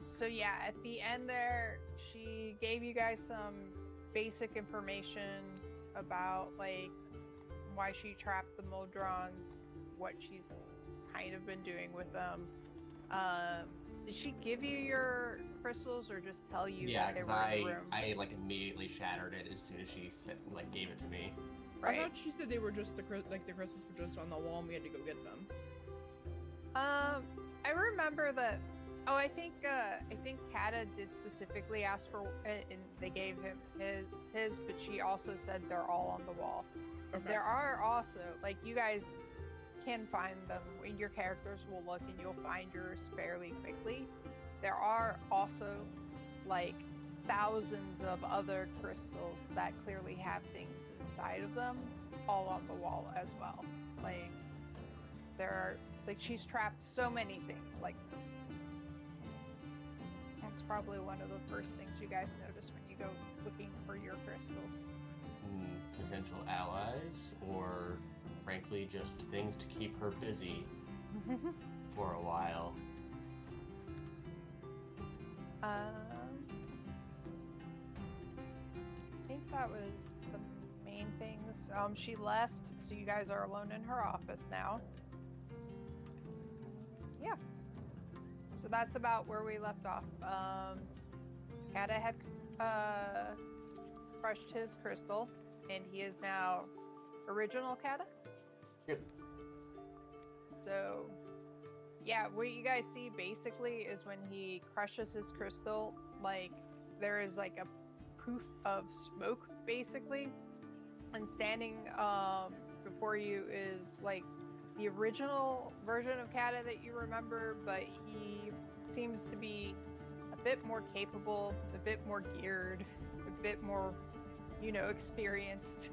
So yeah, at the end there, she gave you guys some basic information about like why she trapped the Moldrons, what she's kind of been doing with them. Um, did she give you your crystals or just tell you Yeah, that they because were in the room? I like immediately shattered it as soon as she like gave it to me. Right. I thought she said they were just the crystals were just on the wall and we had to go get them. I remember that. Oh, I think Kata did specifically ask for, and they gave him his, but she also said they're all on the wall. Okay. There are also, like, you guys can find them, and your characters will look, and you'll find yours fairly quickly. There are also, like, thousands of other crystals that clearly have things inside of them, all on the wall as well. Like, there are, like, she's trapped so many things like this. That's probably one of the first things you guys notice when you go looking for your crystals. Potential allies, or frankly, just things to keep her busy for a while. I think that was the main things. She left, so you guys are alone in her office now. Yeah. So that's about where we left off. Kata had crushed his crystal, and he is now original Kata. Yep. So, yeah, what you guys see basically is when he crushes his crystal, like, there is like a poof of smoke, basically. And standing before you is like the original version of Kata that you remember, but he seems to be a bit more capable, a bit more geared, a bit more, experienced.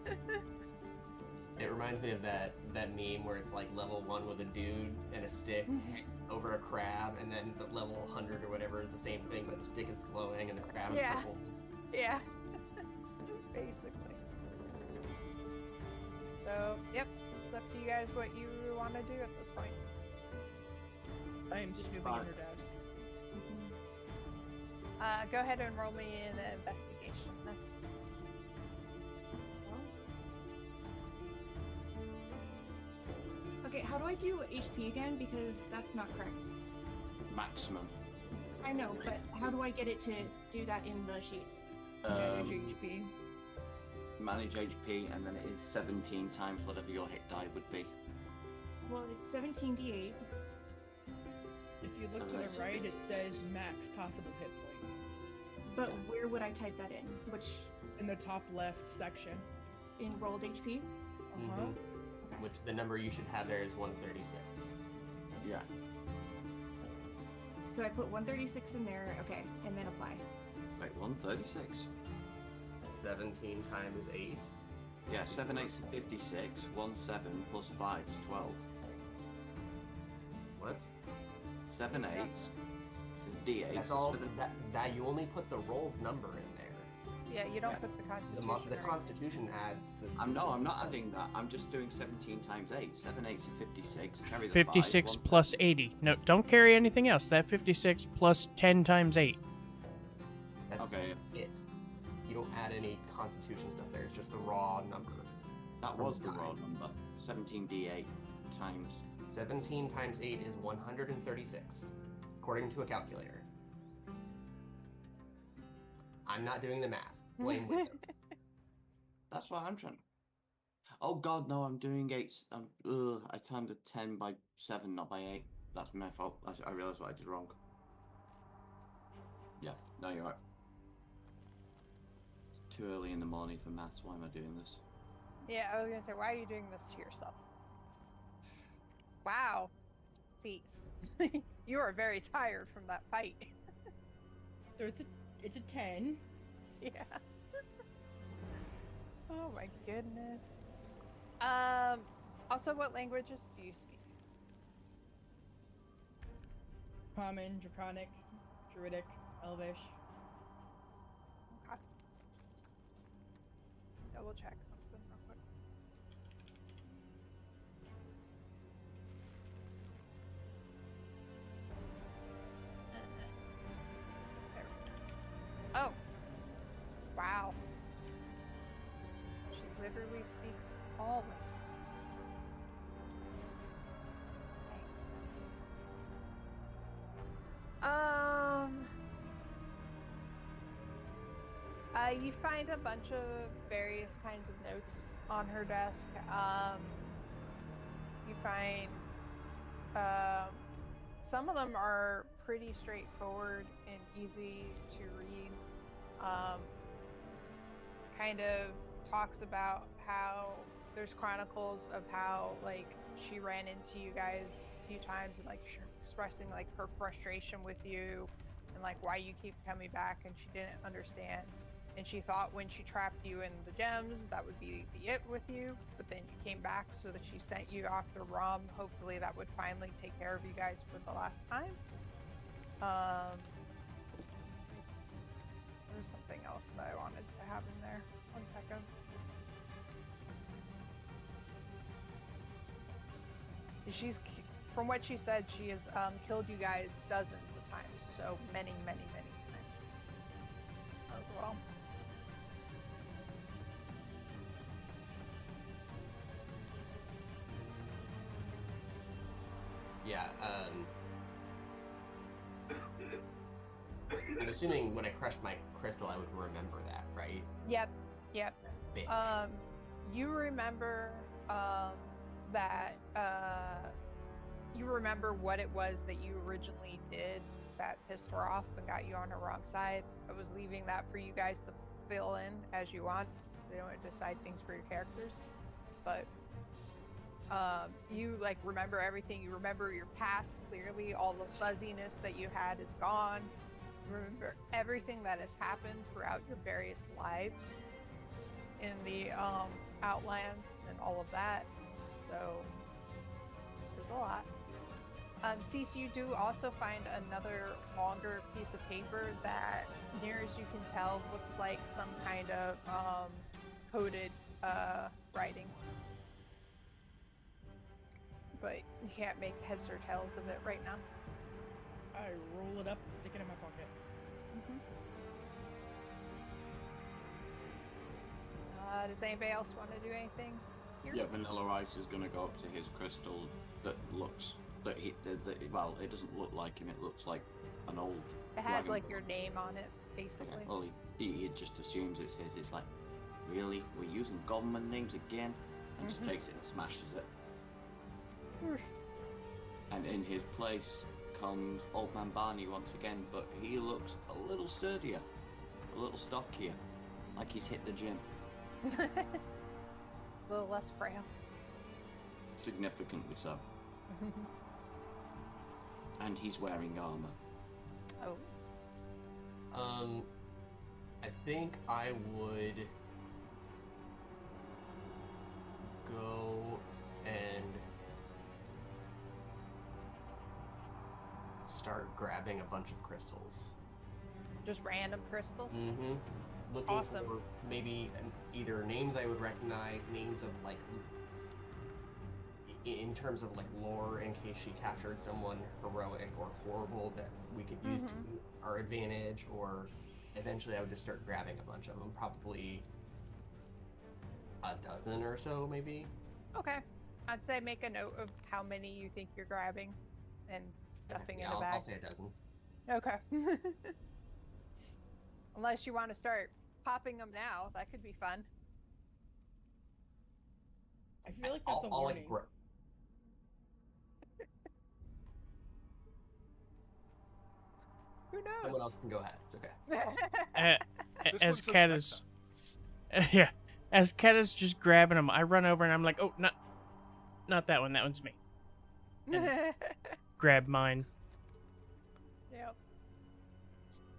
It reminds me of that meme where it's like level 1 with a dude and a stick over a crab, and then the level 100 or whatever is the same thing, but the stick is glowing and the crab is purple. Yeah. Basically. So, yep. It's up to you guys what you want to do at this point. I am snooping in her desk. Go ahead and roll me an investigation. Okay, how do I do HP again? Because that's not correct. Maximum. I know, but how do I get it to do that in the sheet? Manage HP. Manage HP, and then it is 17 times whatever your hit die would be. Well, it's 17d8. If you look to the right, it says max possible hit points. But where would I type that in? Which? In the top left section. In rolled HP? Uh-huh. Okay. Which the number you should have there is 136. Yeah. So I put 136 in there, okay, and then apply. Wait, 136? 17 times 8. Yeah, 7 8's 56, 1 7 plus 5 is 12. What? 7 8's. This is D8. That's all. That you only put the rolled number in there. Yeah, you don't put the Constitution. The Constitution adds the. I'm not adding that. I'm just doing 17 times 8. 7 8's are 56. Carry the 56 5, plus 80. No, don't carry anything else. That 56 plus 10 times 8. That's okay. It. You don't add any Constitution stuff there. It's just the raw number. That was the raw number. 17d8 times. 17 times 8 is 136, according to a calculator. I'm not doing the math. Blame Windows. That's what I'm trying. Oh god, no! I'm doing 8. I timed a 10 by 7, not by 8. That's my fault. I realized what I did wrong. Yeah, no, you're right. It's too early in the morning for maths. Why am I doing this? Yeah, I was gonna say, why are you doing this to yourself? Wow. Cease. You are very tired from that fight. So it's a 10. Yeah. Oh my goodness. Also, what languages do you speak? Common, Draconic, Druidic, Elvish. Okay. Double check something real quick. speaks all languages. You find a bunch of various kinds of notes on her desk. You find some of them are pretty straightforward and easy to read. Kind of talks about how there's chronicles of how like she ran into you guys a few times and like expressing like her frustration with you and like why you keep coming back, and she didn't understand. And she thought when she trapped you in the gems, that would be the it with you. But then you came back, so that she sent you off to Rom. Hopefully that would finally take care of you guys for the last time. There's something else that I wanted to have in there. One second. She's, from what she said, she has killed you guys dozens of times. So many, many, many times as well. Yeah, I'm assuming when I crushed my crystal, I would remember that, right? Yep. Bitch. You remember that you remember what it was that you originally did that pissed her off and got you on her wrong side. I was leaving that for you guys to fill in as you want. They don't decide things for your characters, but you like remember everything. You remember your past clearly. All the fuzziness that you had is gone. You remember everything that has happened throughout your various lives in the Outlands and all of that. So there's a lot. Cease, you do also find another longer piece of paper that, near as you can tell, looks like some kind of coded writing. But you can't make heads or tails of it right now. I roll it up and stick it in my pocket. Does anybody else want to do anything here? Yeah, Vanilla Ice is gonna go up to his crystal that looks well, it doesn't look like him. It looks like an old. It has dragon like book. your name on it, basically. Yeah, well, he just assumes it's his. It's like, really, we're using government names again, and just takes it and smashes it. And in his place comes Old Man Barney once again, but he looks a little sturdier, a little stockier, like he's hit the gym. A little less frail. Significantly so. And he's wearing armor. Oh. I think I would go and start grabbing a bunch of crystals. Just random crystals? Mm-hmm. Looking Awesome. for maybe either names I would recognize, names of like, in terms of like lore, in case she captured someone heroic or horrible that we could use to our advantage, or eventually I would just start grabbing a bunch of them, probably a dozen or so, maybe. Okay. I'd say make a note of how many you think you're grabbing and stuffing in a I'll bag. say a dozen. Okay. Unless you want to start popping them now, that could be fun. I feel like that's a warning. Who knows? Someone else can go ahead. It's okay. This As one says Cat next is, time. yeah, as Cat is just grabbing them, I run over and I'm like, oh, not that one. That one's me. Grab mine. Yep.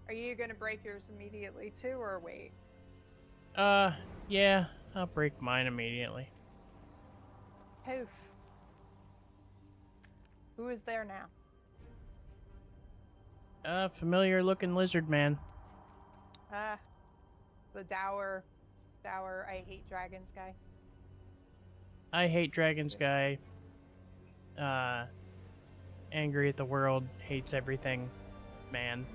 Are you gonna break yours immediately too, or wait? Yeah, I'll break mine immediately. Poof. Who is there now? Familiar looking lizard man. The dour, I hate dragons guy. I hate dragons guy. Angry at the world, hates everything, man.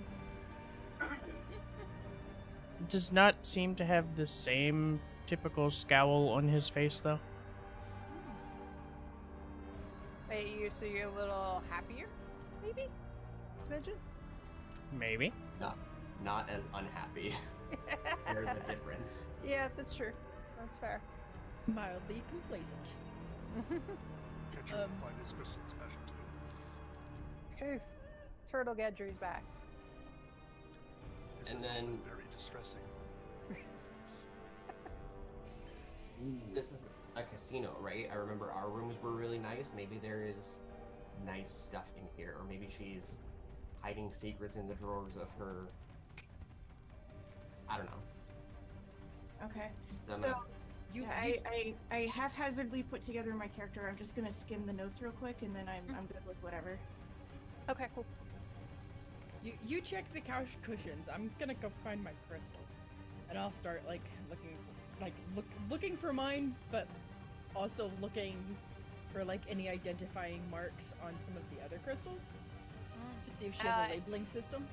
Does not seem to have the same typical scowl on his face, though. Wait, so you're a little happier, maybe? Smidgen? Maybe. Not as unhappy. There's a difference. Yeah, that's true. That's fair. Mildly complacent. Catcher will find his crystal special too. Oof. Turtle Gedry's back. This And is then- very distressing. This is a casino, right? I remember our rooms were really nice. Maybe there is nice stuff in here, or maybe she's hiding secrets in the drawers of her. I don't know. Okay. So I'm So gonna- yeah, I haphazardly put together my character. I'm just gonna skim the notes real quick, and then I'm good with whatever. Okay, cool. You check the couch cushions. I'm gonna go find my crystal, and I'll start looking for mine, but also looking for any identifying marks on some of the other crystals to see if she has a labeling system.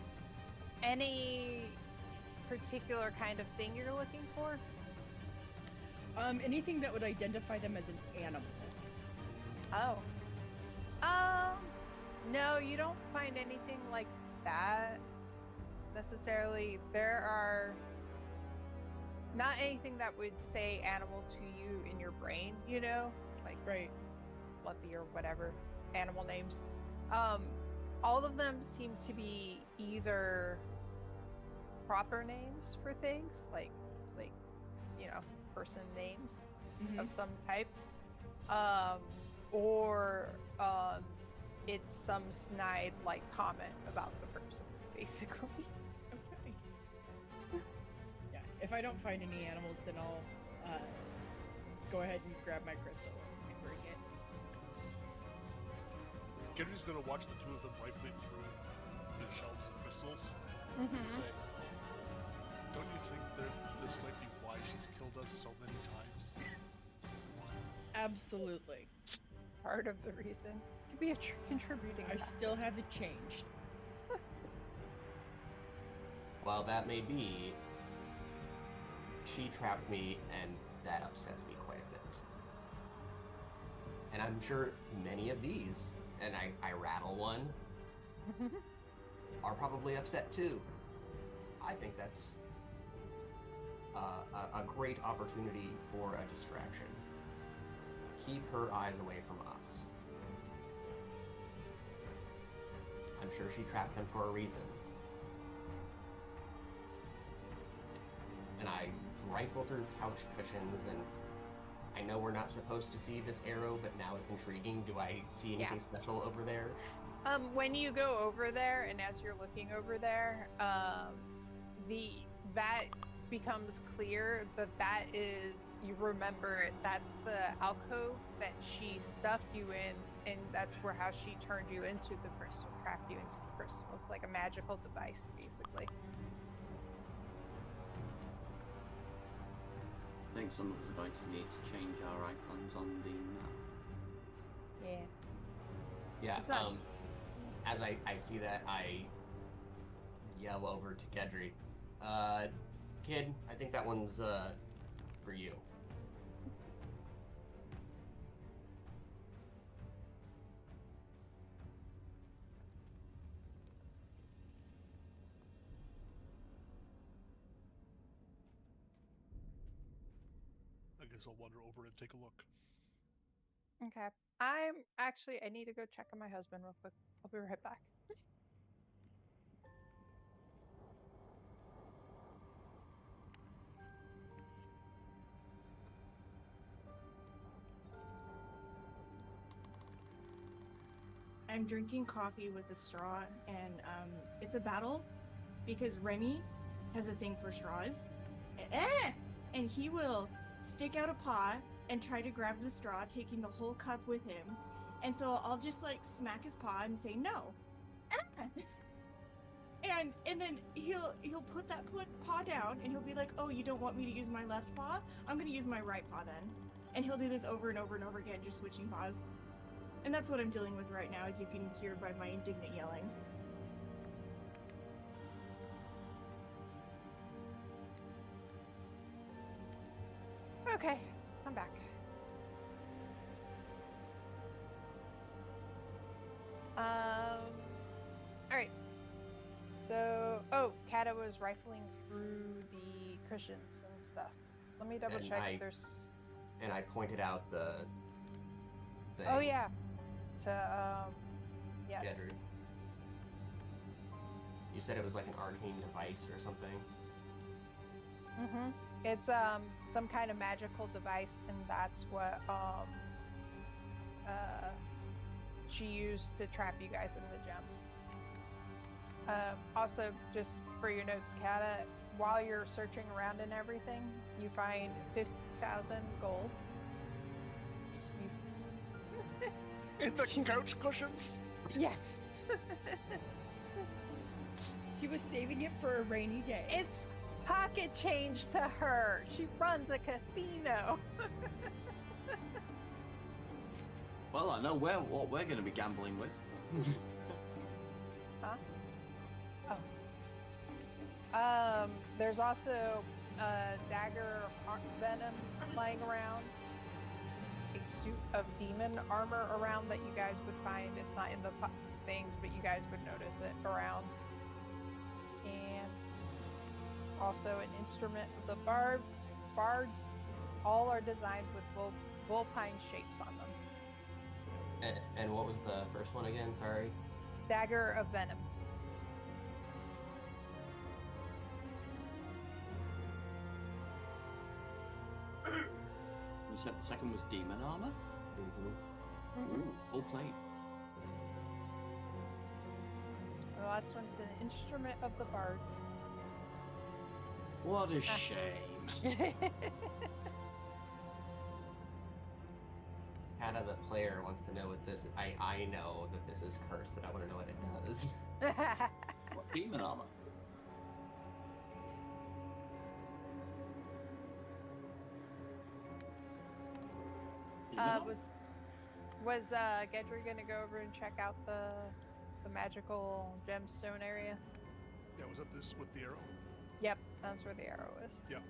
Any particular kind of thing you're looking for? Anything that would identify them as an animal. Oh. No, you don't find anything like that necessarily. There are not anything that would say animal to you in your brain, like Right. Fluffy or whatever animal names. All of them seem to be either proper names for things, like person names of some type, or it's some snide comment about the person, basically. Okay. Yeah. If I don't find any animals, then I'll go ahead and grab my crystal and bring it. Gendry's gonna watch the two of them rifling through the shelves of crystals Mm-hmm. and say, "Don't you think this might be why she's killed us so many times?" Absolutely. Part of the reason could be a contributing I factor. still haven't changed. While that may be, she trapped me, and that upsets me quite a bit. And I'm sure many of these, and I rattle one, are probably upset too. I think that's a great opportunity for a distraction. Keep her eyes away from us. I'm sure she trapped them for a reason. And I rifle through couch cushions, and I know we're not supposed to see this arrow, but now it's intriguing. Do I see anything special over there? When you go over there, and as you're looking over there, that becomes clear that is, you remember it, that's the alcove that she stuffed you in, and that's how she turned you into the crystal, trapped you into the crystal. It's like a magical device, basically. I think some of us are going to need to change our icons on the map. Yeah. Yeah, It's not- as I see that, I yell over to Gedry. Kid, I think that one's, for you. I guess I'll wander over and take a look. Okay. I need to go check on my husband real quick. I'll be right back. I'm drinking coffee with a straw, and it's a battle because Remy has a thing for straws. And he will stick out a paw and try to grab the straw, taking the whole cup with him. And so I'll just smack his paw and say no. And then he'll put that paw down, and he'll be like, "Oh, you don't want me to use my left paw? I'm gonna use my right paw then." And he'll do this over and over and over again, just switching paws. And that's what I'm dealing with right now, as you can hear by my indignant yelling. Okay, I'm back. All right. So, Kata was rifling through the cushions and stuff. Let me double check if there's. And I pointed out the thing. Oh yeah. To yes. Gedru. You said it was like an arcane device or something. Mm-hmm. It's some kind of magical device, and that's what she used to trap you guys in the gems. Also, just for your notes, Kata, while you're searching around and everything, you find 50,000 gold. In the couch cushions? Yes. She was saving it for a rainy day. It's pocket change to her. She runs a casino. Well, I know what we're going to be gambling with. Huh? Oh. There's also a dagger of venom lying around, a suit of demon armor around that you guys would find. It's not in the things, but you guys would notice it around. And also an instrument of the bards. All are designed with bullpine shapes on them. And what was the first one again? Sorry. Dagger of venom. You said the second was demon armor? Mm-hmm. Ooh, full plate. The last one's an instrument of the bards. What a shame. Kata, the player, wants to know what this. I know that this is cursed, but I want to know what it does. What demon armor? Demon armor? Was Gedry gonna go over and check out the magical gemstone area? Yeah, was that this with the arrow? Yep, that's where the arrow is. Yeah.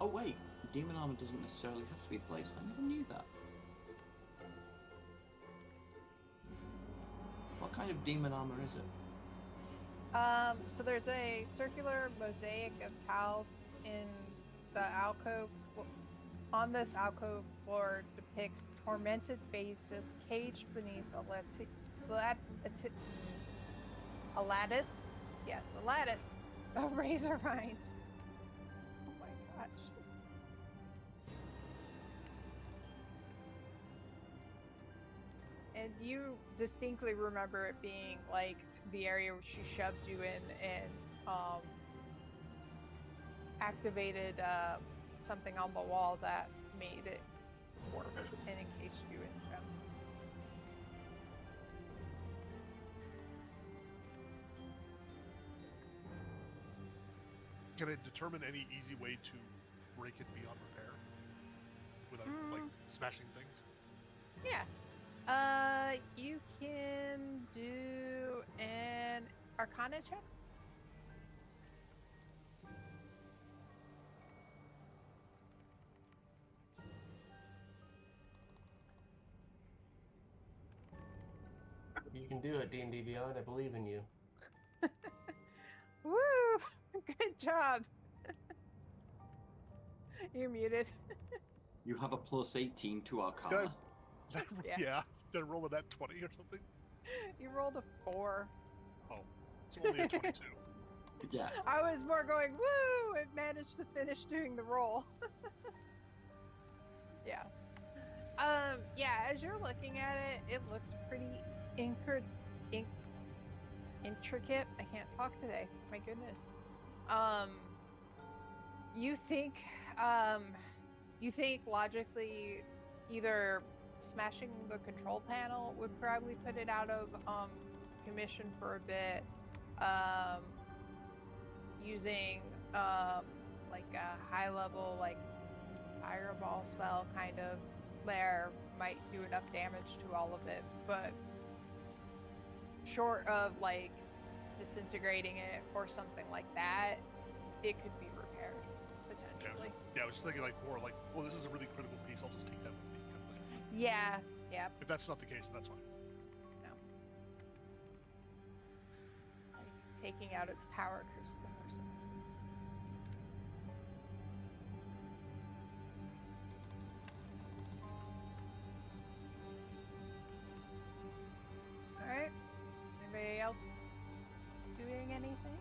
Oh wait, demon armor doesn't necessarily have to be placed. I never knew that. What kind of demon armor is it? So there's a circular mosaic of tiles in the alcove. On this alcove floor depicts tormented faces caged beneath a lattice. Yes, a lattice of razor vines. Oh my gosh. And you distinctly remember it being like the area where she shoved you in and activated something on the wall that made it warp and encased you in gem. Can I determine any easy way to break it beyond repair? Without, like, smashing things? Yeah. You can do an Arcana check. You can do it, D&D Beyond. I believe in you. Woo! Good job. You're muted. You have a plus 18 to Arcana. Yeah. Did I roll a net 20 or something? You rolled a 4. Oh, so only a 22. Yeah. I was more going, woo! It managed to finish doing the roll. Yeah. Yeah, as you're looking at it, it looks pretty intricate. I can't talk today. My goodness. You think logically either smashing the control panel would probably put it out of commission for a bit. Using like a high level like fireball spell kind of there might do enough damage to all of it, but short of like disintegrating it or something like that, it could be repaired potentially. Yeah, I was just thinking like more like, well, this is a really critical piece. I'll just take that with me. Kind of thing. Yeah, yeah. If that's not the case, then that's fine. No. Like taking out its power crystal or something. Alright. Anybody else doing anything?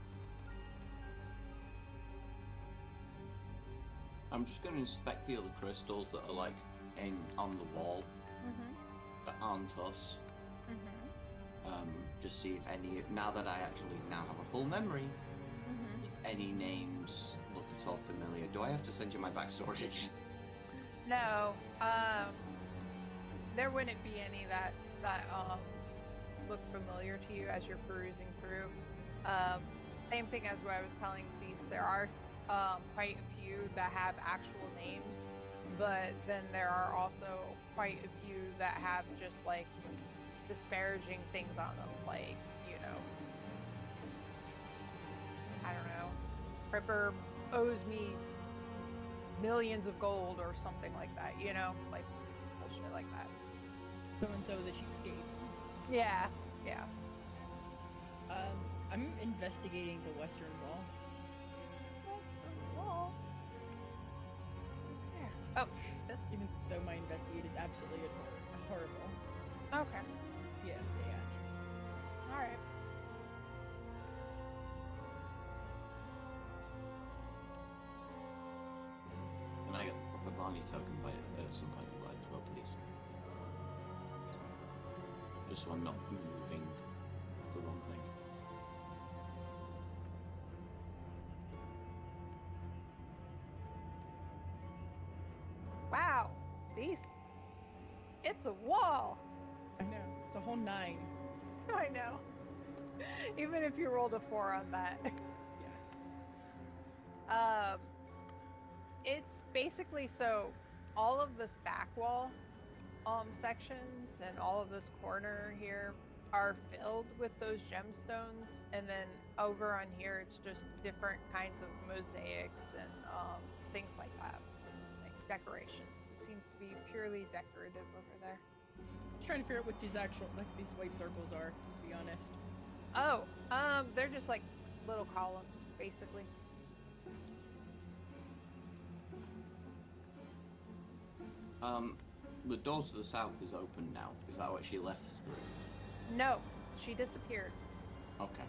I'm just going to inspect the other crystals that are like on the wall Mm-hmm. that aren't us. Mm-hmm. Just see if any. Now that I actually now have a full memory, Mm-hmm. if any names look at all familiar. Do I have to send you my backstory again? No. There wouldn't be any that look familiar to you as you're perusing through. Same thing as what I was telling Cease. There are quite a few that have actual names, but then there are also quite a few that have just like disparaging things on them, like, you know, I don't know, Ripper owes me millions of gold or something like that, you know, like bullshit like that. So and so the cheapskate. Yeah, yeah. I'm investigating the western wall. Western wall. There. Oh, this. Even though my investigate is absolutely horrible. Okay. Yes, they got. All right. Can I get the proper Barney token by at some point in life as well, please? Just so I'm not moving the wrong thing. Wow. Cease. It's a wall. I know. It's a whole 9. I know. Even if you rolled a 4 on that. Yeah. It's basically so all of this back wall sections and all of this corner here are filled with those gemstones, and then over on here it's just different kinds of mosaics and things like that, like decorations. It seems to be purely decorative over there. I'm trying to figure out what these these white circles are, to be honest. Oh, they're just like little columns, basically. The door to the south is open now. Is that what she left through? No, she disappeared. Okay.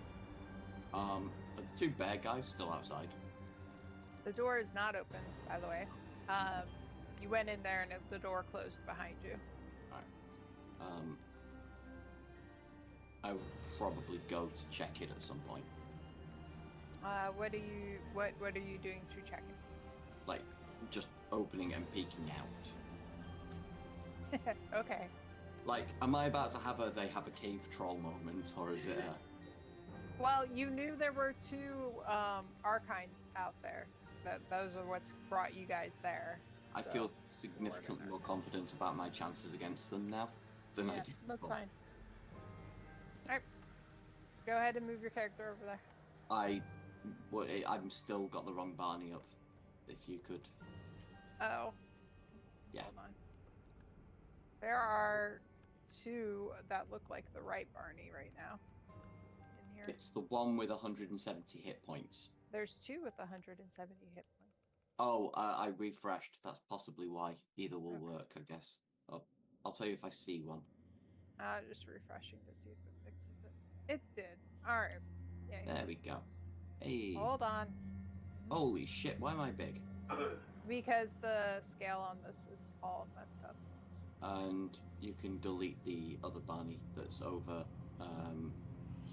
Are the two bear guys still outside? The door is not open, by the way. You went in there and the door closed behind you. Alright. I would probably go to check it at some point. What are you doing to check it? Like, just opening and peeking out. Okay. Like, am I about to have they have a cave troll moment, or is it a... Well, you knew there were 2 archines out there. Those are what's brought you guys there. I so feel significantly more confident about my chances against them now than I Yeah, did that's before. fine. Alright. Go ahead and move your character over there. I'm still got the wrong Barney up. If you could... Oh. Yeah. Hold on. There are 2 that look like the right Barney right now. In here. It's the one with 170 hit points. There's 2 with 170 hit points. Oh, I refreshed. That's possibly why. Either will Okay. work, I guess. Oh, I'll tell you if I see one. Just refreshing to see if it fixes it. It did. Alright. Yay. There we go. Hey. Hold on. Holy shit, why am I big? Because the scale on this is all messed up. And you can delete the other Barney that's over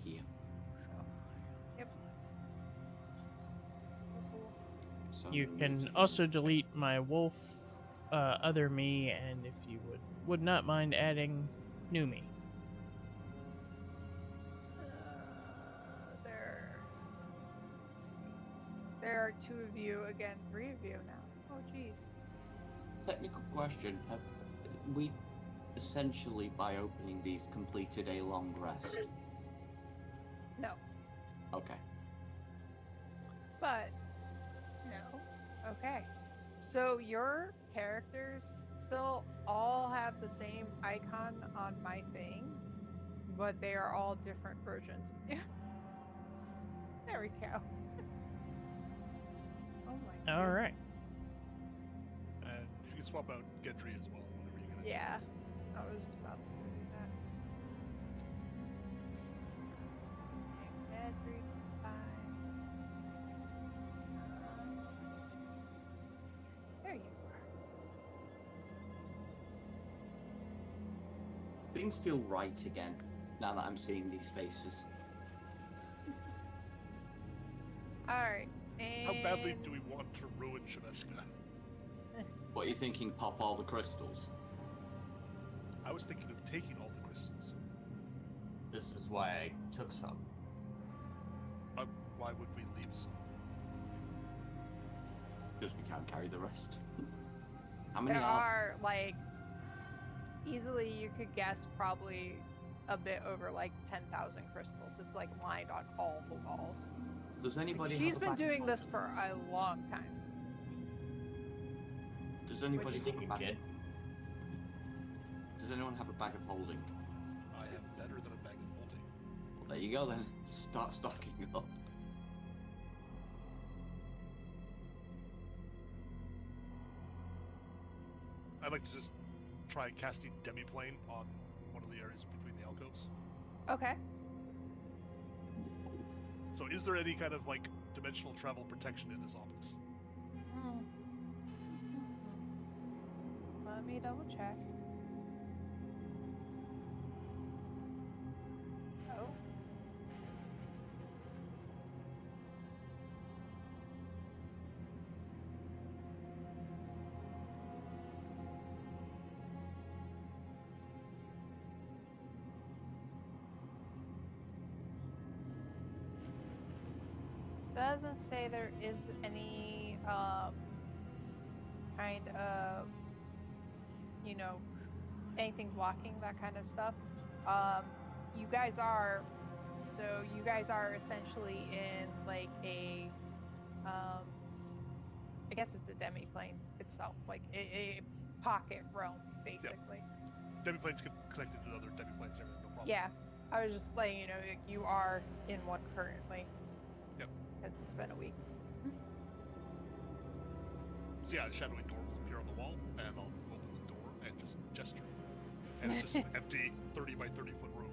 here. Yep. Cool. So You I'm can using- also delete my wolf, other me, and if you would not mind adding new me. There are 2 of you again. 3 of you now. Oh, jeez. Technical question. Have we essentially, by opening these, completed a long rest? No. Okay. But no. Okay. So your characters still all have the same icon on my thing, but they are all different versions of you. There we go. Oh my All right. goodness. And you can swap out Gendry as well whenever you get a Yeah. chance. I was just about to do that. Gendry, fine. There you are. Things feel right again now that I'm seeing these faces. Alright. How badly And do we want to ruin Shemeska? What are you thinking? Pop all the crystals? I was thinking of taking all the crystals. This is why I took some. Why would we leave some? Because we can't carry the rest. How many there are? are, like, easily you could guess probably a bit over, like, 10,000 crystals. It's, like, lined on all the walls. Does anybody She's have a been bag doing of this holding? for a long time. Does anybody Which have a you bag? kid? Does anyone have a bag of holding? I have better than a bag of holding. Well, there you go then. Start stocking up. I'd like to just try casting Demiplane on one of the areas between the alcoves. Okay. So is there any kind of, like, dimensional travel protection in this office? Hmm. Let me double check. Oh. Doesn't say there is any kind of, you know, anything blocking that kind of stuff. You guys are essentially in like a I guess it's a demi-plane itself, like a pocket realm basically. Demiplanes can connect into other Demiplanes there, no problem. Yeah, I was just letting you know, like, you are in one currently. Yep. Because it's been a week. So yeah, a shadowy door will appear on the wall, and I'll open the door and just gesture. And it's just an empty 30 by 30 foot room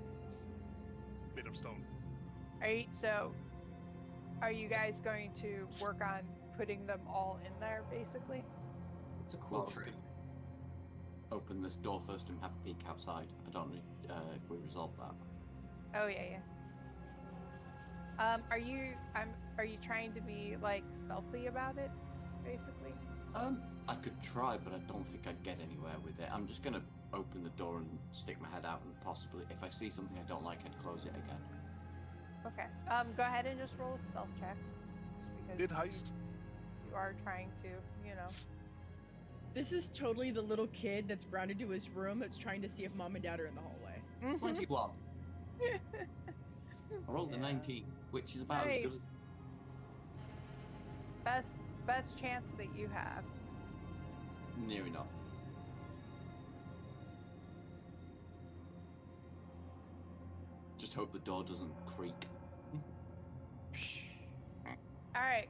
made of stone. Are you guys going to work on putting them all in there basically? It's a cool Well, tree. Open this door first and have a peek outside. I don't know if we resolve that. Oh yeah. Are you trying to be like stealthy about it, basically? I could try, but I don't think I'd get anywhere with it. I'm just gonna open the door and stick my head out, and possibly, if I see something I don't like, I'd close it again. Okay. Go ahead and just roll a stealth check. Just because Mid heist. you are trying to, you know. This is totally the little kid that's grounded to his room that's trying to see if mom and dad are in the hallway. 21. I rolled a Yeah. 19, which is about as Nice. good. Best chance that you have. Near enough. Just hope the door doesn't creak. All right.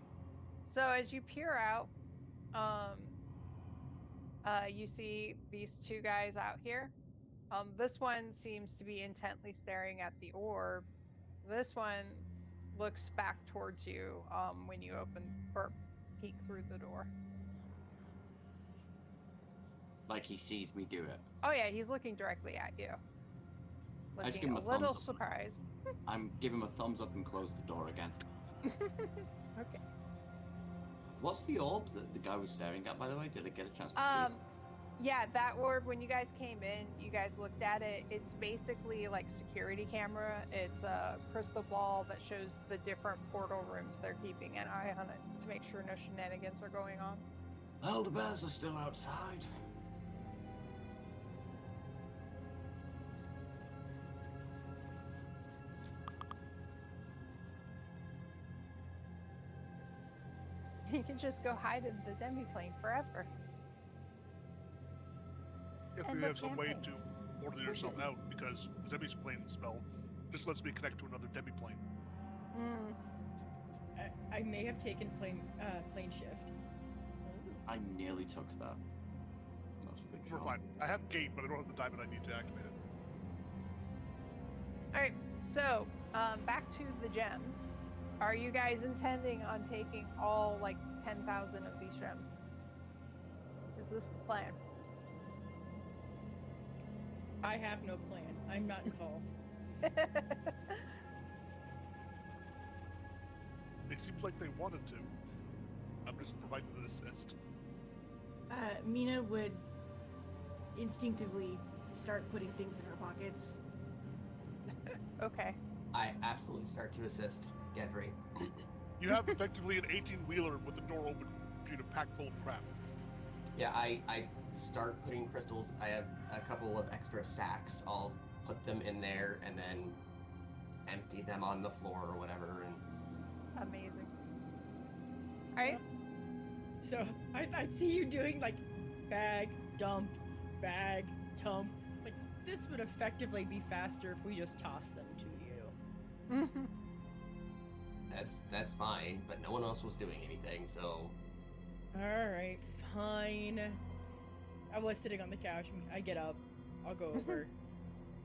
So as you peer out, you see these two guys out here. This one seems to be intently staring at the orb. This one looks back towards you when you open or peek through the door. Like he sees me do it. Oh yeah, he's looking directly at you. I just Looking give him a a little thumbs up. surprised. I'm giving him a thumbs up and close the door again. Okay. What's the orb that the guy was staring at, by the way? Did I get a chance to see it? Yeah, that orb, when you guys came in, you guys looked at it. It's basically like security camera. It's a crystal ball that shows the different portal rooms. They're keeping an eye on it to make sure no shenanigans are going on. Well, the bears are still outside. You can just go hide in the demiplane forever. If End we up have some way camping. to order yourself out, because the demiplane spell just lets me connect to another demiplane. Mm. I may have taken plane shift. I nearly took that. That's a good We're shot. fine. I have gate, but I don't have the diamond I need to activate it. Alright, so, back to the gems. Are you guys intending on taking all, like, 10,000 of these gems? Is this the plan? I have no plan. I'm not involved. They seemed like they wanted to. I'm just providing the assist. Mina would instinctively start putting things in her pockets. Okay. I absolutely start to assist Gedry. You have effectively an 18-wheeler with the door open for you to pack full of crap. Yeah, I start putting crystals. I have a couple of extra sacks. I'll put them in there and then empty them on the floor or whatever. And Amazing. Alright. So I see you doing like bag, dump, like this would effectively be faster if we just toss them to you. that's fine, but no one else was doing anything, so Alright, fine. I was sitting on the couch. I get up. I'll go over.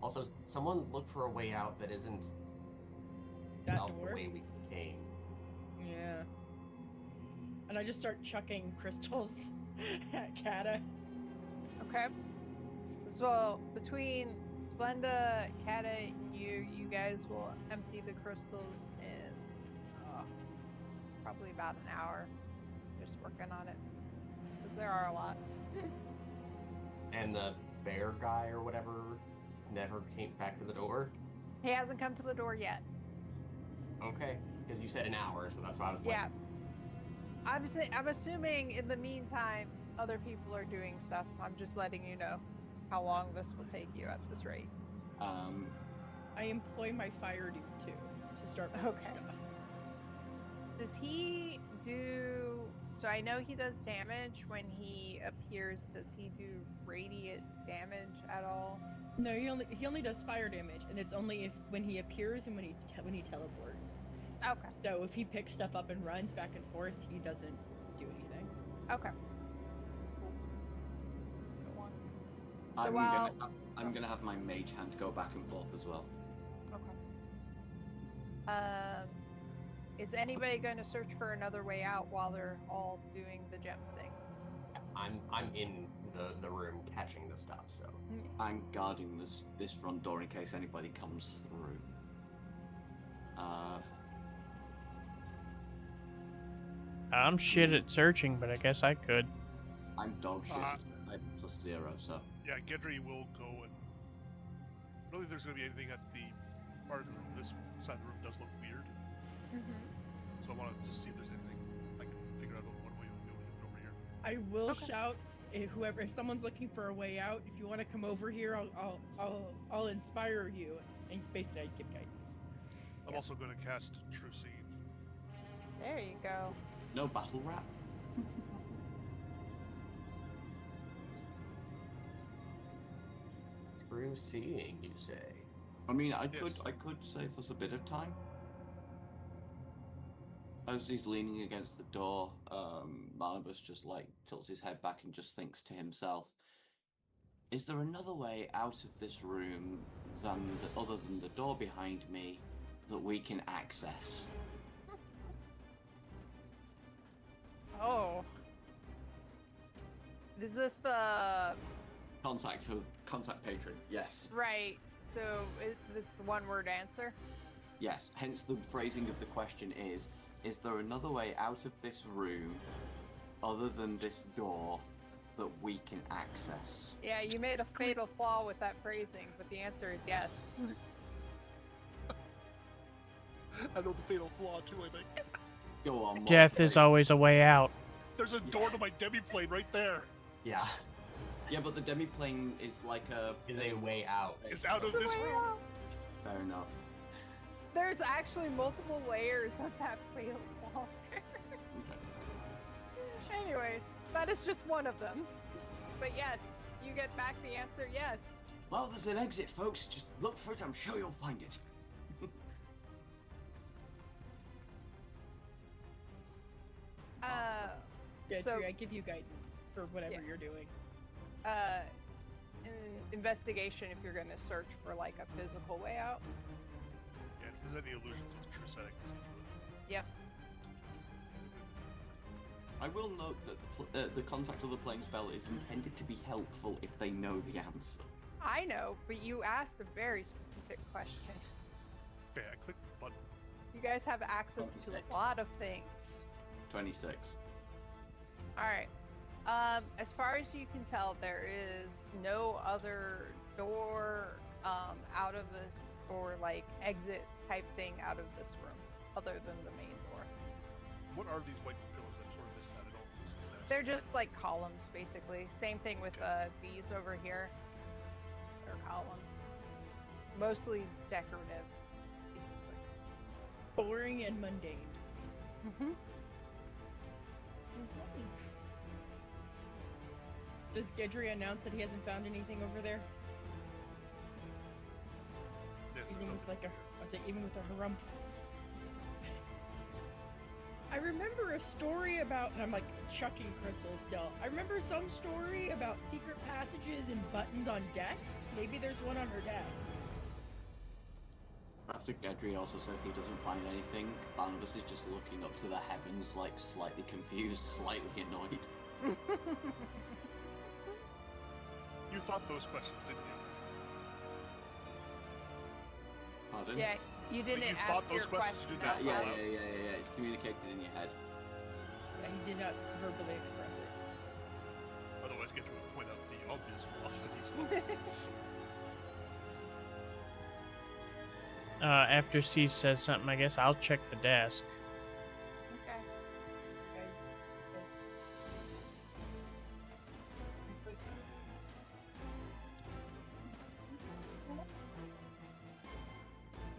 also someone look for a way out that isn't That out door? the way we came. Yeah. And I just start chucking crystals at Kata. Okay. So, between Splenda, Kata, and you guys will empty the crystals in probably about an hour. Just working on it. Because there are a lot. And the bear guy or whatever never came back to the door. He hasn't come to the door yet. Okay, because you said an hour, so that's why I was Yeah. like, I'm assuming in the meantime, other people are doing stuff. I'm just letting you know how long this will take you at this rate. I employ my fire dude too to start moving Okay. stuff. Does he do... So I know he does damage when he appears. Does he do radiant damage at all? No, he only does fire damage, and it's only when he appears and when he teleports. Okay. So if he picks stuff up and runs back and forth, he doesn't do anything. Okay. Cool. Go on. So I'm gonna have my mage hand go back and forth as well. Okay. Is anybody going to search for another way out while they're all doing the gem thing? I'm in the room catching the stuff, so I'm guarding this front door in case anybody comes through. I'm shit at searching, but I guess I could. I'm dog shit. I'm +0, so. Yeah, Gedry will go and... I don't think there's going to be anything at the part of this side of the room does look weird. So I want to just see if there's anything I can figure out what way we'll be able to get over here. I will shout if someone's looking for a way out. If you want to come over here, I'll inspire you, and basically I give guidance. I'm also going to cast True Seed. There you go. No battle rap. True seeing, you say? I mean, I Yes. could save us a bit of time. As he's leaning against the door, Barnabas just like tilts his head back and just thinks to himself, is there another way out of this room other than the door behind me that we can access? Oh. Is this the... Contact patron, yes. Right. So it's the one-word answer? Yes, hence the phrasing of the question is there another way out of this room other than this door that we can access? Yeah, you made a fatal flaw with that phrasing, but the answer is yes. I know the fatal flaw too, I think. Go on, Death is always a way out. There's a door to my demiplane right there. Yeah, Yeah, but the demiplane is like is a way out. It's out of this room. Fair enough. There's actually multiple layers of that fatal flaw. Okay. Anyways, that is just one of them. But yes, you get back the answer yes. Well, there's an exit, folks. Just look for it. I'm sure you'll find it. Yeah, So- true. I give you guidance for whatever Yes. you're doing. Investigation if you're gonna search for like a physical way out. Yeah, if there's any illusions with true setting, see to it. Yep. I will note that the contact of the plane spell is intended to be helpful if they know the answer. I know, but you asked a very specific question. Okay, I clicked the button. You guys have access to 26. a lot of things. 26. Alright. As far as you can tell, there is no other door out of this, or like exit type thing out of this room, other than the main door. What are these white pillars? I sort of missed that at all. Since I They're just like columns, basically. Same thing with these over here. They're columns. Mostly decorative. Boring and mundane. Mm-hmm. Does Gedry announce that he hasn't found anything over there? Yes, there's Even with nothing like a, here. I was like, even with a harumph. I remember a story about, and I'm like chucking crystals still. I remember some story about secret passages and buttons on desks. Maybe there's one on her desk. After Gedry also says he doesn't find anything, Barnabas is just looking up to the heavens, like slightly confused, slightly annoyed. You thought those questions, didn't you? Pardon? Yeah, you didn't you ask thought those your questions, question you didn't out ask Yeah, them loud. yeah. It's communicated in your head. Yeah, he did not verbally express it. Otherwise, get to point out the obvious flaws that he's After C says something, I guess I'll check the desk. Okay.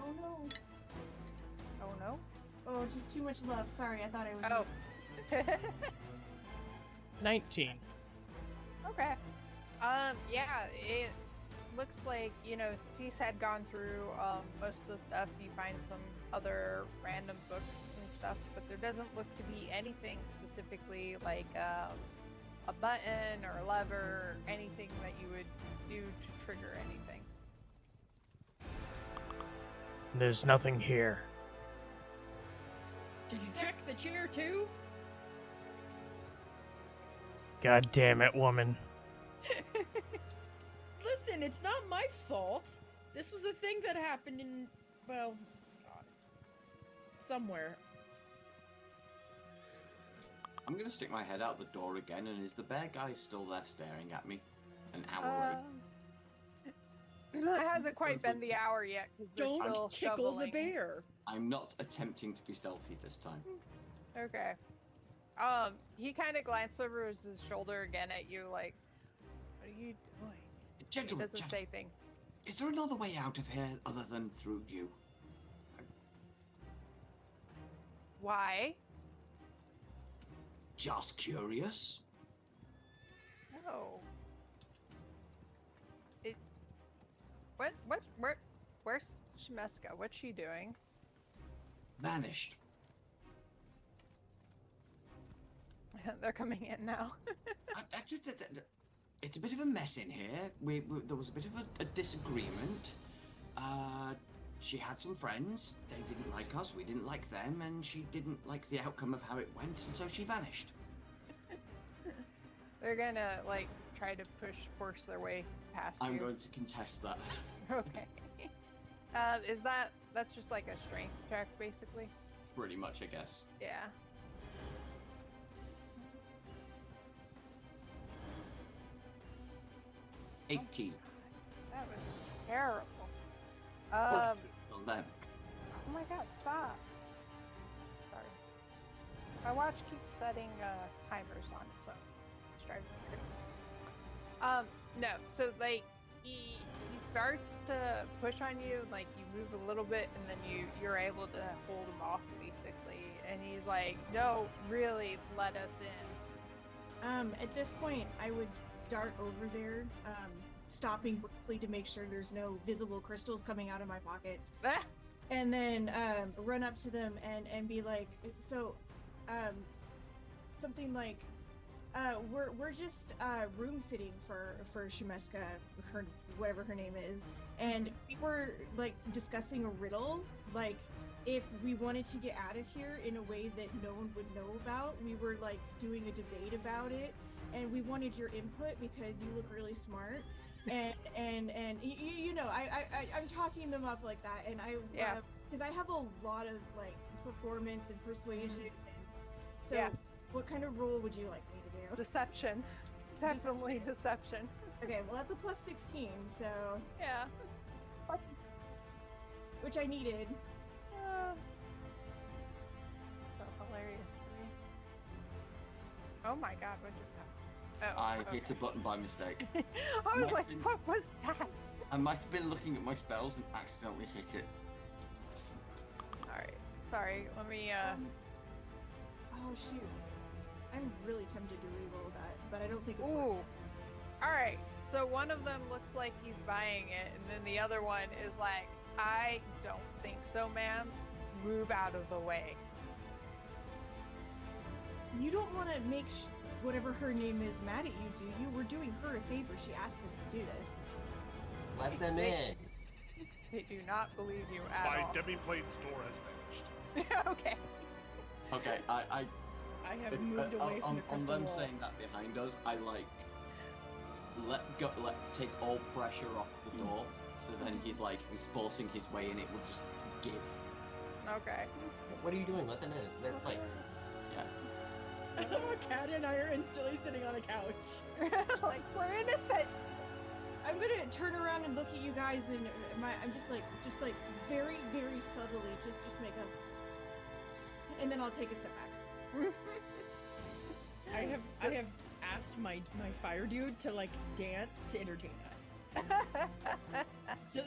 Oh no. Oh no. Oh, just too much love. Sorry, I thought I was. Oh. 19. Okay. Yeah, it looks like, you know, Cease had gone through most of the stuff. You find some other random books and stuff, but there doesn't look to be anything specifically like a button or a lever or anything that you would do to trigger anything. There's nothing here. Did you check the chair too? God damn it, woman. Listen, it's not my fault. This was a thing that happened in, well, somewhere. I'm gonna stick my head out the door again, and is the bear guy still there staring at me? An hour later. It hasn't quite been the hour yet because they're Don't still tickle shoveling. the bear. I'm not attempting to be stealthy this time. Okay. He kind of glanced over his shoulder again at you, like, "What are you doing?" He Gentlemen, doesn't say thing. is there another way out of here other than through you? Why? Just curious. No. Where's Shemeska? What's she doing? Vanished. They're coming in now. It's a bit of a mess in here. There was a bit of a disagreement. She had some friends. They didn't like us. We didn't like them, and she didn't like the outcome of how it went, and so she vanished. They're gonna like try to force their way past I'm you. going to contest that. Okay. That's just like a strength check, basically? Pretty much, I guess. Yeah. 18. That was terrible. Well then. Oh my god, stop. Sorry. My watch keeps setting timers on its own. It's driving me crazy. No, so like he starts to push on you, like you move a little bit and then you're able to hold him off basically. And he's like, "No, really let us in." At this point, I would dart over there, stopping briefly to make sure there's no visible crystals coming out of my pockets, Ah! and then run up to them and be like, so, something like, we're just room sitting for Shemeska, her whatever her name is, and we were like discussing a riddle, like if we wanted to get out of here in a way that no one would know about. We were like doing a debate about it, and we wanted your input because you look really smart, and you know, I'm talking them up like that, and Yeah. because I have a lot of like performance and persuasion, and so Yeah. what kind of role would you like me to do? Deception. Definitely deception. Okay, well that's a plus 16, so Yeah. which I needed. So hilarious to me. Oh my god, what just happened? Oh, I okay. hit a button by mistake. I was like, Nothing. what was that? I might have been looking at my spells and accidentally hit it. Alright, sorry, let me, Oh shoot. I'm really tempted to reroll that, but I don't think it's ooh. worth Alright, so one of them looks like he's buying it, and then the other one is like, I don't think so, ma'am. Move out of the way. it. You don't want to make whatever her name is mad at you, do you? We're doing her a favor. She asked us to do this. Let them in. They do not believe you at My all. demi-plane's door has vanished. Okay. Okay, I have moved away from the on crystal them wall. saying that behind us, I like take all pressure off the door. So then he's like, if he's forcing his way in, it will just give. Okay. What are you doing? Let them in. It's their place. I love how Kat and I are instantly sitting on a couch. Like, we're innocent. I'm gonna turn around and look at you guys, and I'm just like very, very subtly, just make a, and then I'll take a step back. I have asked my fire dude to like dance to entertain us.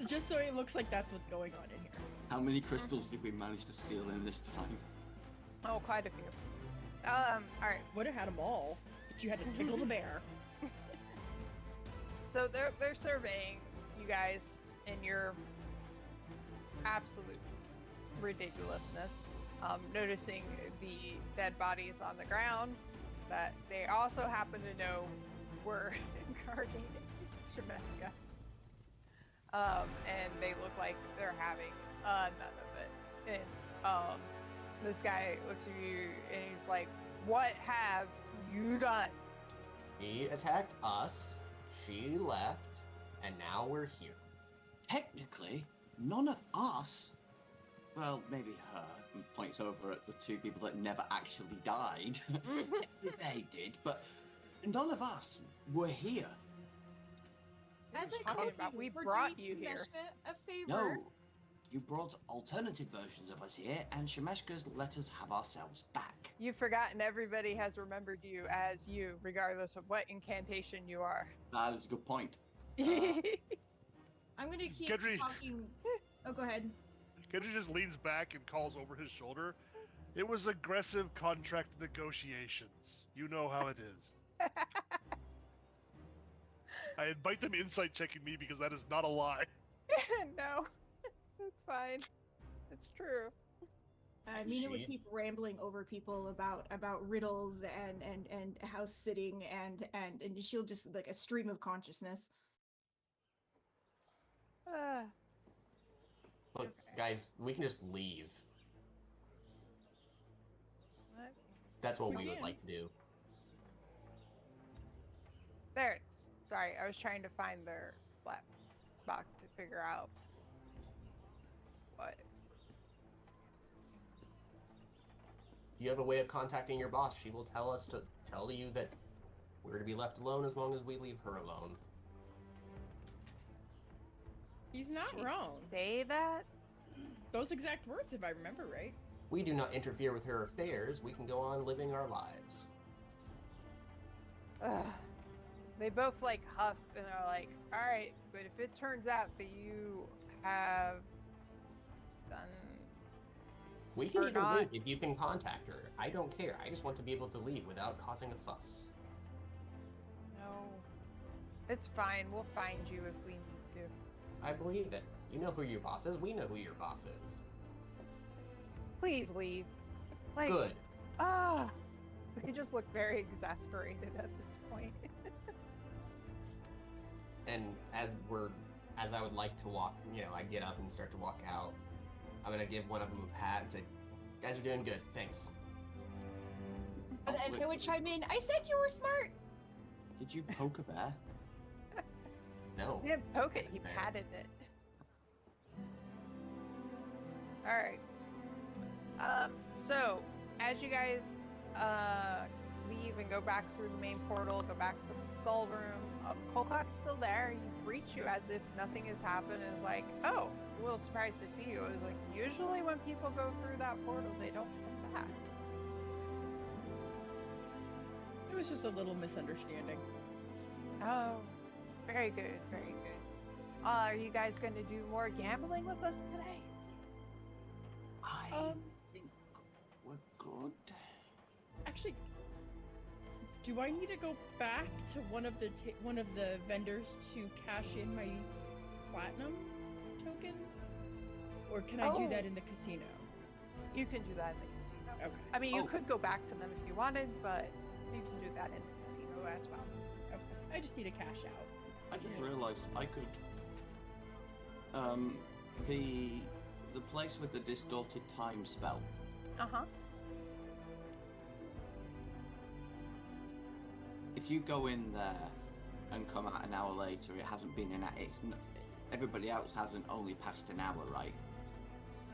just so it looks like that's what's going on in here. How many crystals did we manage to steal in this time? Oh, quite a few. Alright. Would have had them all, but you had to tickle the bear. So they're surveying you guys in your absolute ridiculousness, noticing the dead bodies on the ground that they also happen to know were incarnated Shemeska. And they look like they're having none of it. And this guy looks at you and he's like, "What have you done?" He attacked us, she left, and now we're here. Technically, none of us. Well, maybe her. And points over at the two people that never actually died. Technically they did, but none of us were here. As I talking told about? you, We we're brought doing you here. Shemeshka a favor. No, you brought alternative versions of us here, and Shemeshka's let us have ourselves back. You've forgotten everybody has remembered you as you, regardless of what incantation you are. That is a good point. I'm gonna keep Kedri. talking. Oh, go ahead. Kendra just leans back and calls over his shoulder. It was aggressive contract negotiations. You know how it is. I invite them insight checking me because that is not a lie. No, it's fine. It's true. Mina would She- keep rambling over people about riddles and house sitting and she'll just like a stream of consciousness. Look, Okay. guys, we can just leave. What? That's what We we would can. like to do. There it is. Sorry, I was trying to find their slap box to figure out what. If you have a way of contacting your boss, she will tell us to tell you that we're to be left alone as long as we leave her alone. He's not Did she wrong. Say that? Those exact words, if I remember right. We do not interfere with her affairs. We can go on living our lives. Ugh. They both like huff and are like, "All right, but if it turns out that you have done We can Or even not. leave if you can contact her. I don't care. I just want to be able to leave without causing a fuss. It's fine. We'll find you if we need to. I believe it. You know who your boss is. We know who your boss is. Please leave. Like, Good. They just look very exasperated at this point. And as I would like to walk, I get up and start to walk out. I'm gonna give one of them a pat and say, "You guys are doing good. Thanks." And I would chime in, I said you were smart! Did you poke a bear? No. He didn't poke it, he patted it. Alright. So, as you guys leave and go back through the main portal, go back to the skull room, Kolkak's still there. He greets you as if nothing has happened and is like, oh, a little surprised to see you. It was like, usually when people go through that portal, they don't come back. It was just a little misunderstanding. Oh, very good, very good. Are you guys going to do more gambling with us today? I think we're good. Actually, do I need to go back to one of the vendors to cash in my platinum tokens, or can I do that in the casino? You can do that in the casino. Okay. I mean, you could go back to them if you wanted, but you can do that in the casino as well. Okay. I just need to cash out. I just realized I could. The place with the distorted time spell. If you go in there and come out an hour later, it hasn't been an hour. Everybody else hasn't only passed an hour, right?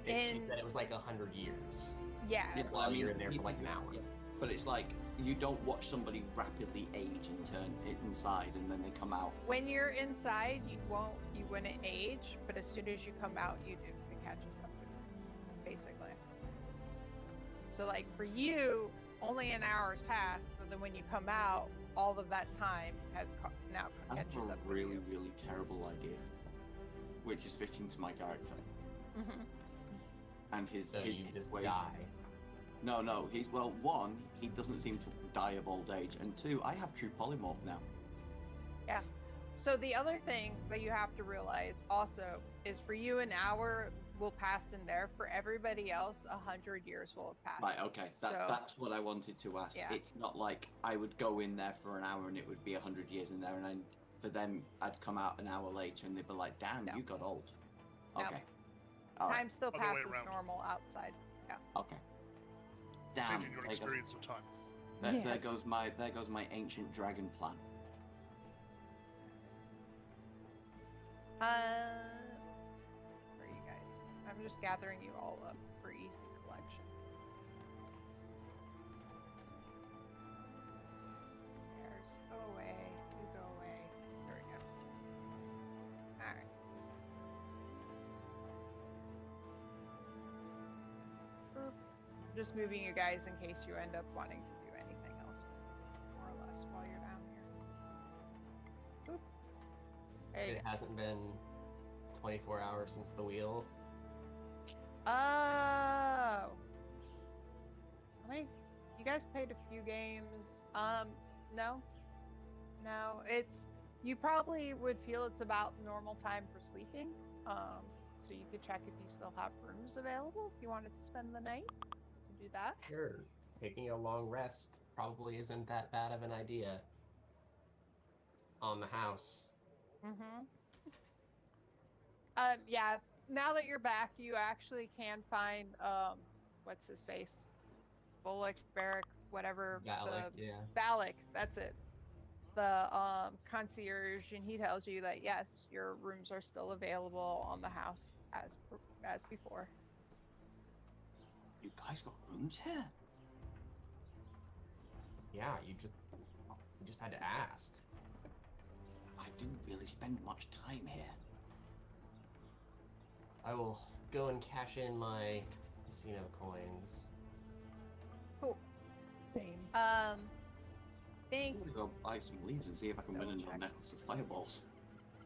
She said it was like 100 years. Yeah. While you're in there for like an hour. Yeah. But it's like you don't watch somebody rapidly age and turn it inside, and then they come out. When you're inside, you wouldn't age, but as soon as you come out, you do. It catches up with you, basically. So like for you, only an hour's passed, but then when you come out, all of that time has now catches up. I have a really, really terrible idea, which is fitting to my character. And his So his you just ways. die. No, one, he doesn't seem to die of old age, and two, I have true polymorph now. Yeah. So the other thing that you have to realize also is for you an hour will pass in there. For everybody else, 100 years will have passed. Right, okay. That's what I wanted to ask. Yeah. It's not like I would go in there for an hour and it would be 100 years in there, and for them, I'd come out an hour later and they'd be like, damn, No. you got old. No. Okay. All right. Time still Other way passes around. normal outside. Yeah. Okay. Damn. Changing your there goes- experience of time. There Yes. goes my ancient dragon plan. Where are you guys? I'm just gathering you all up for easy collection. There's go away. You go away. There we go. Alright. Just moving you guys in case you end up wanting to do anything else, more or less, while you're down here. Boop. Hey. It hasn't been 24 hours since the wheel. Oh. I mean, you guys played a few games. No. No, you probably would feel it's about normal time for sleeping. So you could check if you still have rooms available if you wanted to spend the night. You could do that. Sure. Taking a long rest probably isn't that bad of an idea. On the house. Yeah, now that you're back, you actually can find, what's his face? Bullock, Barrack, whatever. Valak, yeah. Valak, that's it. The concierge, and he tells you that yes, your rooms are still available on the house as before. You guys got rooms here? Yeah, you just had to ask. I didn't really spend much time here. I will go and cash in my casino coins. Cool. Same. Think I'm gonna go buy some leaves and see if I can win Double another check. necklace of fireballs.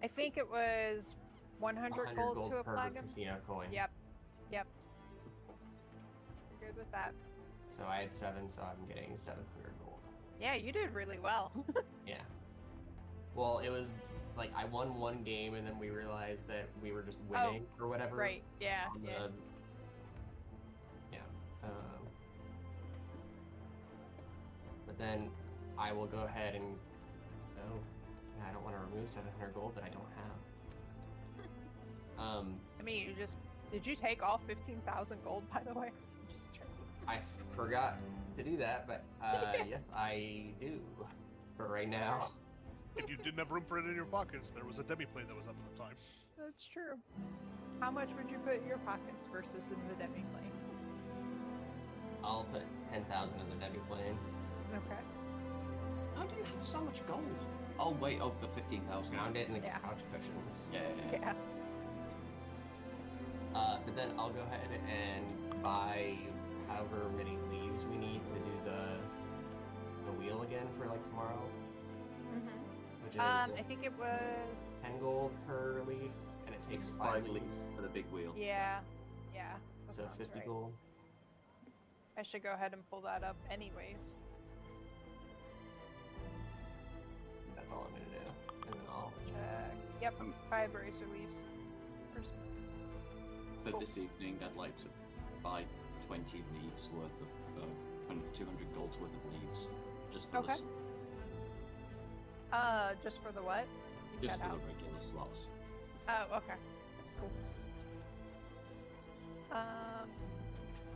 I think it was 100 gold to a per platinum. casino coin. Yep. You're good with that. So I had 7, so I'm getting 700 gold. Yeah, you did really well. Yeah. Well, it was like I won one game, and then we realized that we were just winning or whatever. Right. Yeah. on Yeah. Yeah. But then I will go ahead and I don't want to remove 700 gold that I don't have. I mean, did you take all 15,000 gold, by the way? I'm just checking. I forgot to do that, but yep, I do for right now. If you didn't have room for it in your pockets, there was a demi-plane that was up at the time. That's true. How much would you put in your pockets versus in the demi-plane? I'll put 10,000 in the demi-plane. Okay. How do you have so much gold? Oh wait, the 15,000. Found it in the Yeah. couch cushions. Yeah. But then I'll go ahead and buy however many leaves we need to do the wheel again for like tomorrow. Mm-hmm. Which is I think it was 10 gold per leaf, and it takes 5 leaves. for the big wheel. Yeah. Yeah. that So sounds 50 right. gold. I should go ahead and pull that up anyways. That's all I'm gonna do. And then I'll Check. Yep. Um, 5 razor leaves. For Cool. this evening, I'd like to buy 20 leaves worth of 200 gold's worth of leaves, just for Okay. the Just for the what? You just cut for out. the regular slots. Oh, okay. Cool.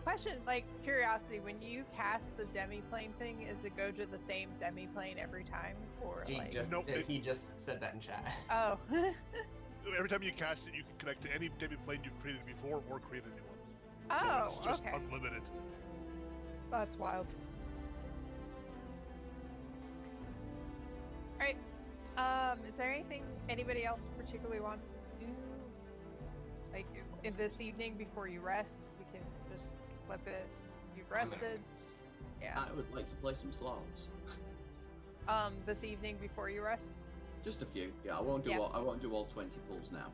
Question, like curiosity, when you cast the demi-plane thing, is it go to the same demi-plane every time, or he like? just Nope, he just said that in chat. Oh. Every time you cast it, you can connect to any demi-plane you've created before or create a new one. Oh, So it's just okay. unlimited. That's wild. Alright. Is there anything anybody else particularly wants to do? Like in this evening before you rest, we can just let you've rested. Yeah. I would like to play some slots. This evening before you rest? Just a few. Yeah, I won't do Yeah. all 20 pulls now.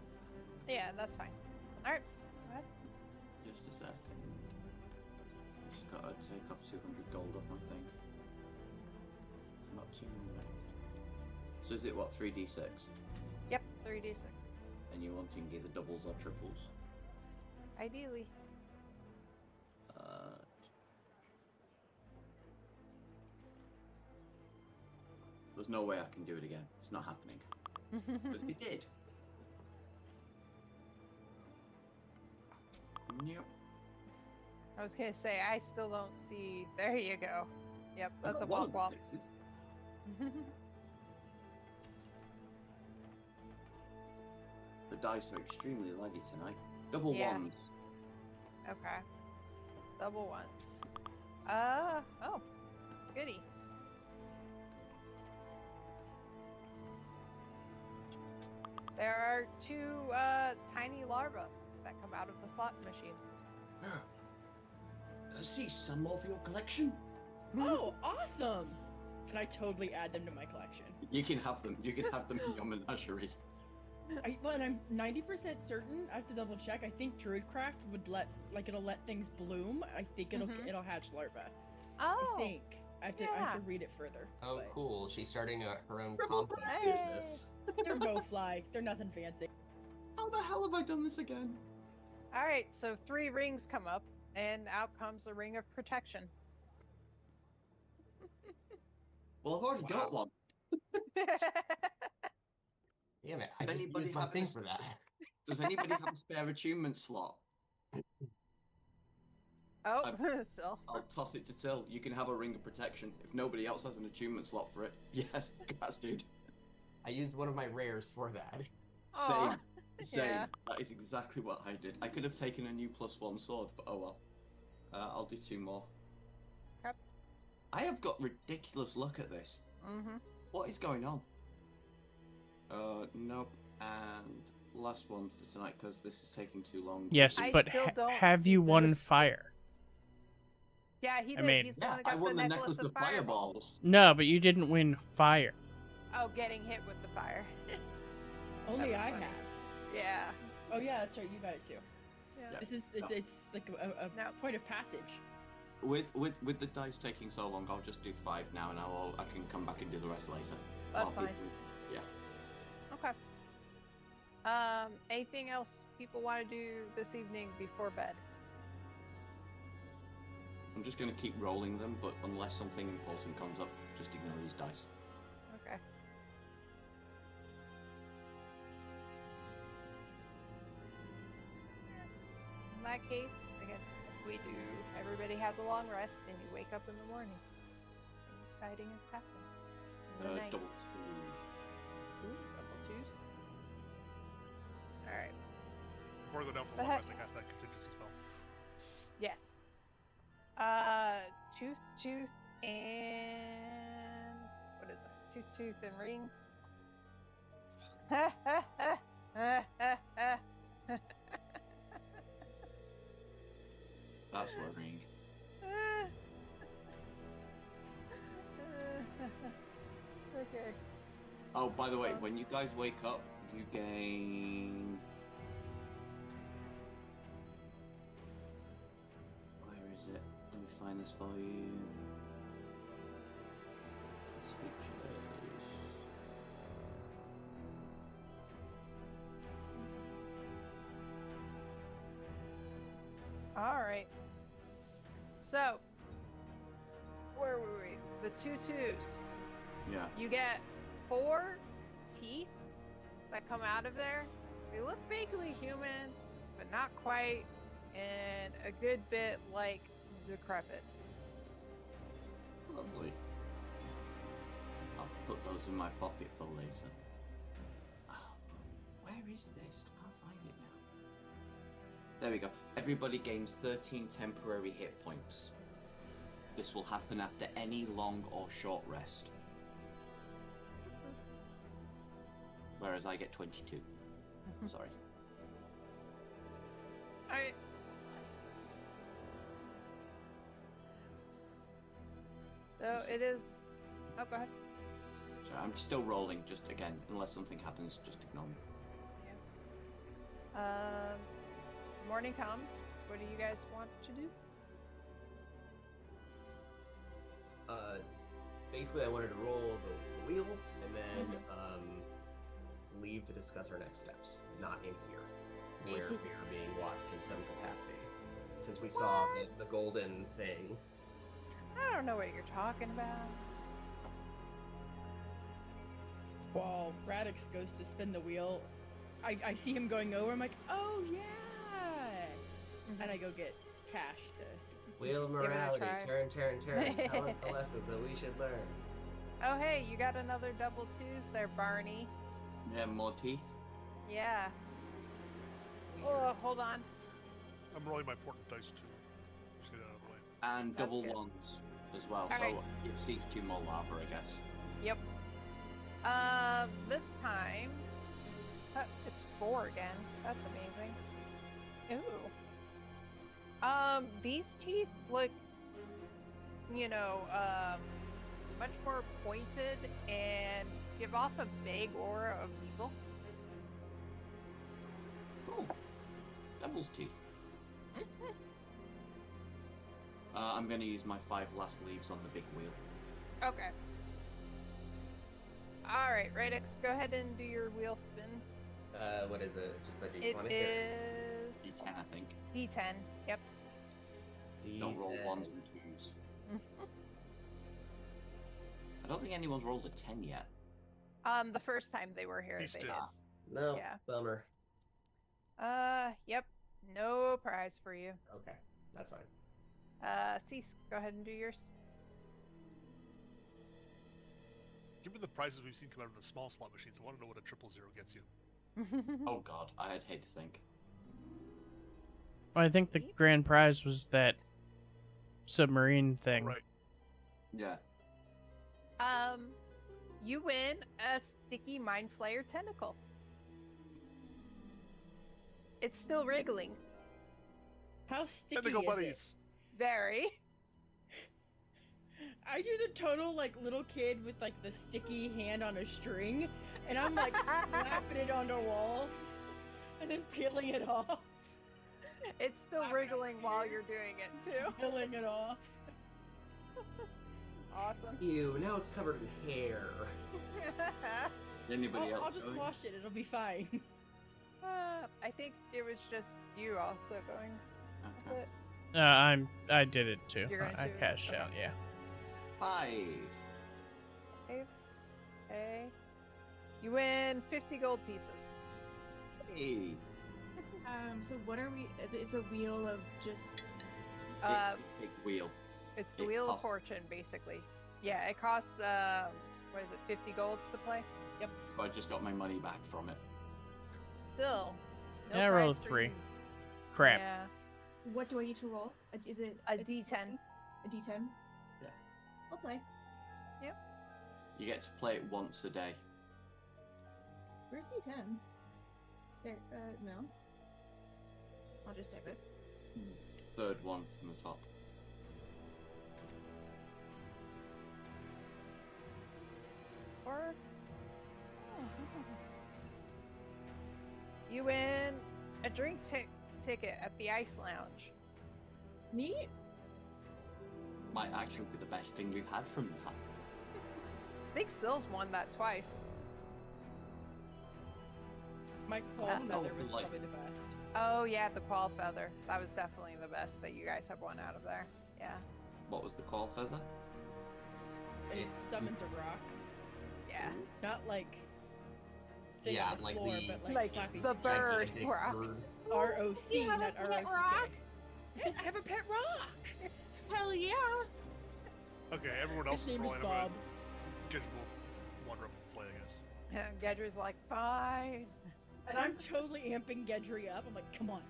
Yeah, that's fine. Alright. Just a sec. Just gotta take off 200 gold off my thing. Not too left. So is it what, 3d6? Yep, 3d6. And you're wanting either doubles or triples? Ideally. There's no way I can do it again. It's not happening. But if it did. Yep. I was gonna say, I still don't see. There you go. Yep, I that's a got one womp of the womp. sixes. The dice are extremely laggy tonight. Double Yeah. ones. Okay. Double ones. Oh. Goody. There are 2 tiny larvae that come out of the slot machine. I see some more for your collection. Oh, awesome! Can I totally add them to my collection? You can have them. You can have them in your menagerie. Well, and I'm 90% certain. I have to double check. I think Druidcraft would it'll let things bloom. I think it'll Mhm. it'll hatch larvae. Oh. I think. I have yeah. to read it further. Oh, but cool. She's starting her own Triple compost threat. business. They're bowfly. They're nothing fancy. How the hell have I done this again? All right, so 3 rings come up, and out comes a ring of protection. Well, I've already got one. Damn it! I Does just anybody used my have thing this- for that. Does anybody have a spare attunement slot? Oh, still. I'll toss it to Till. You can have a ring of protection. If nobody else has an attunement slot for it. Yes, yes, dude. I used one of my rares for that. Aw, Same. yeah. That is exactly what I did. I could have taken a new +1 sword, but oh well. I'll do 2 more. Yep. I have got ridiculous luck at this. Mm-hmm. What is going on? Nope. And last one for tonight because this is taking too long. Yes, I but still don't have see you won this. fire? Yeah, he I did. mean- He's the Yeah, one who I got won the necklace necklace of fireballs. No, but you didn't win fire. Oh, getting hit with the fire. Only was I funny. have. Yeah. Oh yeah, that's right. You got it too. Yeah. This is it's like a No. point of passage. With the dice taking so long, I'll just do 5 now, and I can come back and do the rest later. That's While fine. people- Yeah. Anything else people want to do this evening before bed? I'm just going to keep rolling them, but unless something important comes up, just ignore these dice. Okay. In that case, I guess we do. Everybody has a long rest, and you wake up in the morning. Something exciting has happened. In the night. Double Ooh, double twos. All right. Before I go down for The one heck- rest, I cast that contingency spell. Yes. Tooth, and what is that? Tooth, and ring. That's worrying. Okay. Oh, by the way, when you guys wake up, you gain... Where is it? Let me find this for you. This features... All right. So, where were we? The 2 twos. Yeah. You get 4 teeth that come out of there. They look vaguely human, but not quite, and a good bit like decrepit. Lovely. I'll put those in my pocket for later. Where is this? I can't find it now. There we go. Everybody gains 13 temporary hit points. This will happen after any long or short rest. Whereas I get 22. Sorry. Alright. So it is. Oh, go ahead. Sorry, I'm still rolling. Just again, unless something happens, just ignore me. Morning comes. What do you guys want to do? Basically, I wanted to roll the wheel and then leave to discuss our next steps. Not in here, where we are being watched in some capacity. Since we saw the golden thing. I don't know what you're talking about. While Radix goes to spin the wheel, I see him going over. I'm like, oh yeah, and I go get Cash to. Wheel of Give it a morality, try. turn. Tell us the lessons that we should learn. Oh, hey, you got another double twos there, Barney. Yeah, more teeth. Yeah. Oh, hold on. I'm rolling my important dice too. Just get it out of the way. And That's double good. ones as well. All so right. it sees 2 more lava, I guess. Yep. This time, it's 4 again. That's amazing. Ooh. These teeth look, much more pointed and give off a vague aura of evil. Oh, devil's teeth. I'm going to use my 5 last leaves on the big wheel. Okay. Alright, Radix, go ahead and do your wheel spin. What is it? Just a It D20? is D10, I think. D10. Yep. Don't roll D10. 1s and 2s. I don't think anyone's rolled a 10 yet. The first time they were here, He's they dead. did. No, Yeah. bummer. Yep. No prize for you. Okay, that's fine. Cease, go ahead and do yours. Given the prizes we've seen come out of the small slot machines, I want to know what a 000 gets you. Oh god, I'd hate to think. I think the grand prize was that submarine thing. Right. Yeah. You win a sticky mind flayer tentacle. It's still wriggling. How sticky Tentacle is buddies. it? Very. I do the total like little kid with like the sticky hand on a string, and I'm like slapping it onto walls and then peeling it off, It's still wriggling while you're doing it too. peeling it off. Awesome. Ew, now it's covered in hair. Anybody else? I'll just going? wash it. It'll be fine. I think it was just you also going with Okay. it. I did it too. You're going I to? cashed Okay. out. Yeah. 5. Okay. You win 50 gold pieces. Hey. So what are we? It's a wheel of just. It's Uh, the big wheel. it's the it Wheel of costs- Fortune, basically. Yeah, it costs, what is it, 50 gold to play? So I just got my money back from it. Still. No Yeah, I prize rolled for 3. you. Crap. Yeah. What do I need to roll? Is it A D10. A D10. Yeah. I'll play. You get to play it once a day. Where's D10? There. No. I'll just type it. Third one from the top. Or you win a drink ticket at the Ice Lounge. Neat. Might actually be the best thing we've had from that. I think Sill's won that twice. My call Uh, feather oh, was like- probably the best. Oh yeah, the Qual Feather. That was definitely the best that you guys have won out of there. Yeah. What was the call feather? And it summons a rock. Yeah. Not like thing Yeah, on the like floor, the- but Like like flappy. the bird Gigantic rock. bird. R-O-C, You have a not pet R-I-C-K. rock? Hey, I have a pet rock! Hell yeah. Okay, everyone else His is name is rolling. Bob. Kids will wander up and play, I guess. Gedry's like, fine. And I'm totally amping Gedry up. I'm like, come on,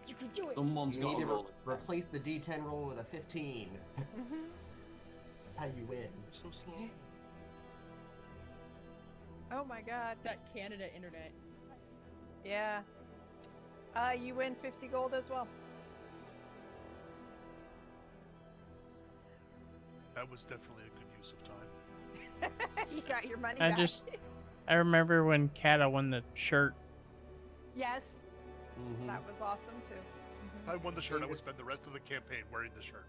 you can do it. Someone's You got need to to roll it. replace the D10 roll with a 15. Mhm. That's how you win. So slow. Oh my god. That Canada internet. Yeah. You win 50 gold as well. That was definitely a good use of time. You got your money I back. just I remember when Kata won the shirt. Yes, Mhm. that was awesome too. Mhm. If I won the shirt, I would Yes. spend the rest of the campaign wearing the shirt.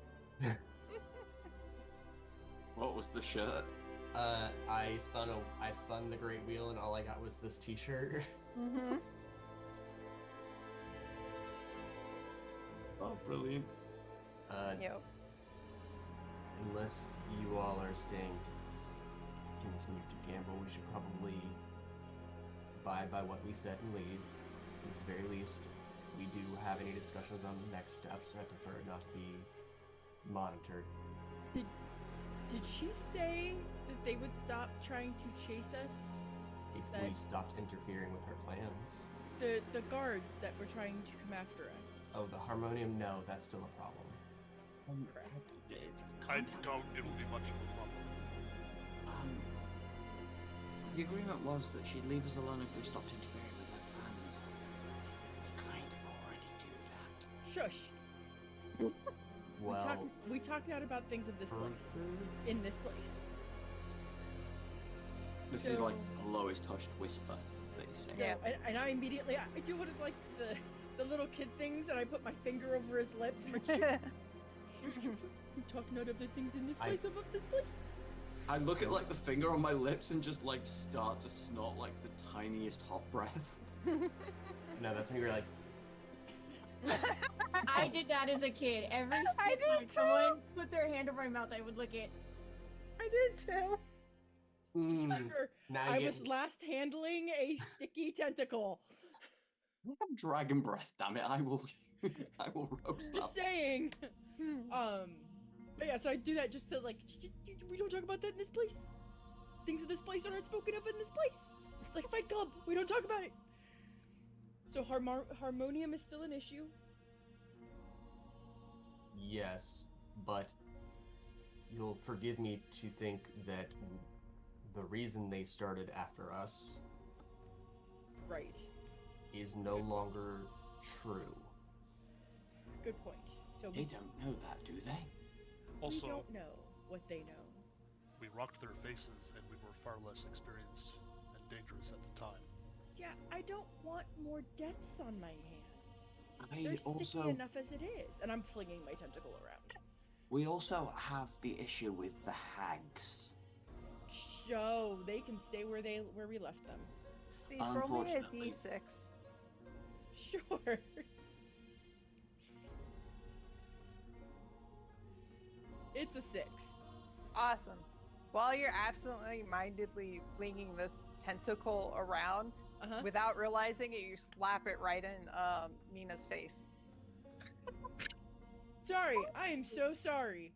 What was the shirt? I spun the Great Wheel, and all I got was this T-shirt. Mhm. Oh, brilliant. Yep. Unless you all are staying to continue to gamble, we should probably abide by what we said and leave. At the very least, we do have any discussions on the next steps. I prefer it not to be monitored. Did she say that they would stop trying to chase us? If we That- stopped interfering with her plans. The guards that were trying to come after us. Oh, the harmonium? No, that's still a problem. Crap. I doubt it'll be much of a problem. The agreement was that she'd leave us alone if we stopped interfering with her plans. We kind of already do that. Shush. Well, We talked out about things of this place. In this place. This is So- like the lowest hushed whisper that you say. Yeah. And I immediately I do one of like the little kid things, and I put my finger over his lips. I'm like, we talking out of the things in this place of this place. I look at like the finger on my lips and just like start to snort like the tiniest hot breath. no, that's when you're like, I did that as a kid. Every I single did time too. someone put their hand over my mouth, I would lick it. I did too. Tucker, now I you was get last handling a sticky tentacle. Dragon breath, damn it! I will, I will roast Just that. saying. Hmm. But yeah, so I do that just to like, we don't talk about that in this place. Things in this place are not spoken of in this place. It's like Fight Club. We don't talk about it. So harmonium is still an issue. yes, but you'll forgive me to think that the reason they started after us Right. is no longer true. Good point. So They we don't know that, do they? Also, don't know what they know. we rocked their faces, and we were far less experienced and dangerous at the time. Yeah, I don't want more deaths on my hands. I They're sticky also, enough as it is, and I'm flinging my tentacle around. we also have the issue with the hags. So they can stay where we left them. Please roll me a Unfortunately. d6. Sure. It's a 6. Awesome. While you're absently-mindedly flinging this tentacle around, Uh-huh. without realizing it, you slap it right in Mina's face. Sorry, I am so sorry.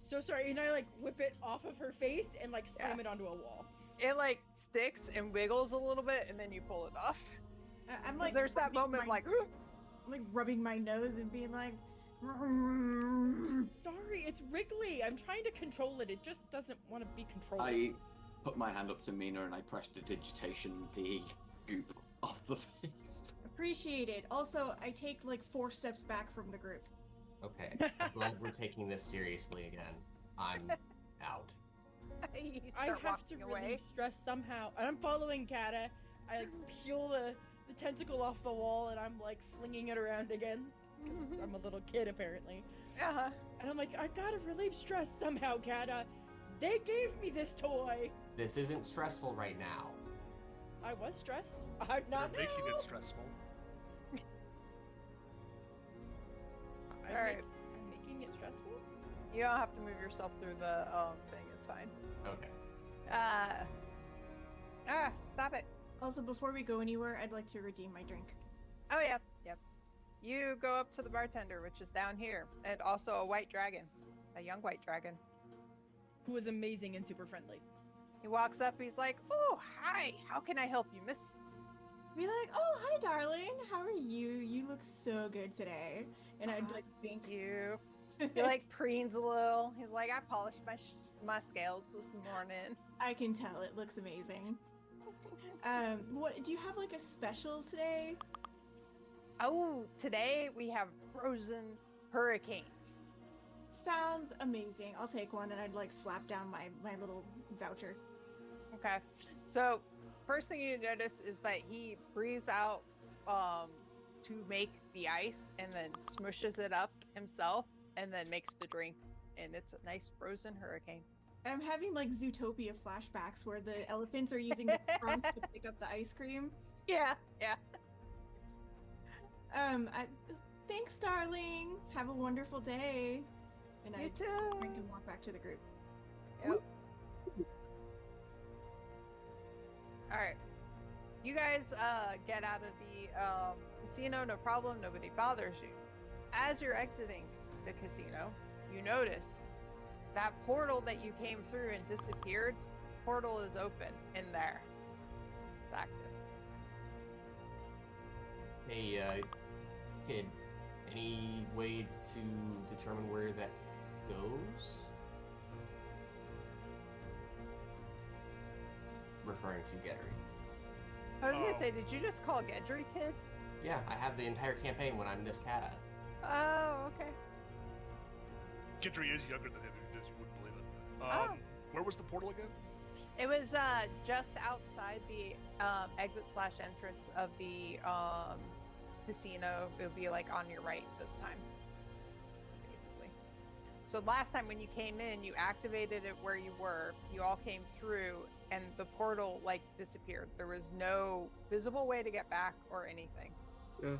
So sorry. And I like whip it off of her face and like slam it onto a wall. It like sticks and wiggles a little bit, and then you pull it off. I'm like, There's that rubbing moment my- like, I'm like rubbing my nose and being like, Sorry, it's wriggly. I'm trying to control it. It just doesn't want to be controlled. I put my hand up to Mina and I pressed the digitation the goop off the face. appreciate it. Also, I take like 4 steps back from the group. Okay, I'm glad we're taking this seriously again. I'm out. you I start have to walking relieve away. stress somehow. And I'm following Kata. I like peel the tentacle off the wall and I'm like flinging it around again. Because I'm a little kid apparently. Uh-huh. And I'm like, I gotta relieve stress somehow, Kata. They gave me this toy. This isn't stressful right now. I was stressed. I'm not You're making now. it stressful. Alright. I'm making it stressful? You don't have to move yourself through the thing. It's fine. Okay. Stop it. Also, before we go anywhere, I'd like to redeem my drink. Oh yeah, yep. You go up to the bartender, which is down here, and also a white dragon, a young white dragon. Who is amazing and super friendly. He walks up. He's like, "Oh, hi. How can I help you, miss?" Be like, oh, hi, darling. How are you? You look so good today. And I'd like wink. You. He like preens a little. He's like, "I polished my scales this morning." I can tell it looks amazing. What do you have like a special today? Oh, today we have frozen hurricanes. Sounds amazing. I'll take one, and I'd like slap down my little voucher. Okay. So first thing you notice is that he breathes out to make the ice and then smushes it up himself and then makes the drink, and it's a nice frozen hurricane. I'm having like Zootopia flashbacks where the elephants are using the trunks to pick up the ice cream. Yeah. Thanks, darling. Have a wonderful day. And You I too. drink and walk back to the group. Yep. All right. You guys get out of the casino, no problem. Nobody bothers you. As you're exiting the casino, you notice that portal that you came through and disappeared. Portal is open in there. It's active. Hey, kid, any way to determine where that goes? Referring to Gedry. I was gonna Oh. say, did you just call Gedry kid? Yeah, I have the entire campaign when I'm Miss Kata. Oh, okay. Gidry is younger than him, you wouldn't believe it. Oh. Where was the portal again? It was just outside the exit/entrance of the casino. It would be like on your right this time, basically. So last time when you came in, you activated it where you were. You all came through, and the portal like disappeared. There was no visible way to get back or anything. Yeah.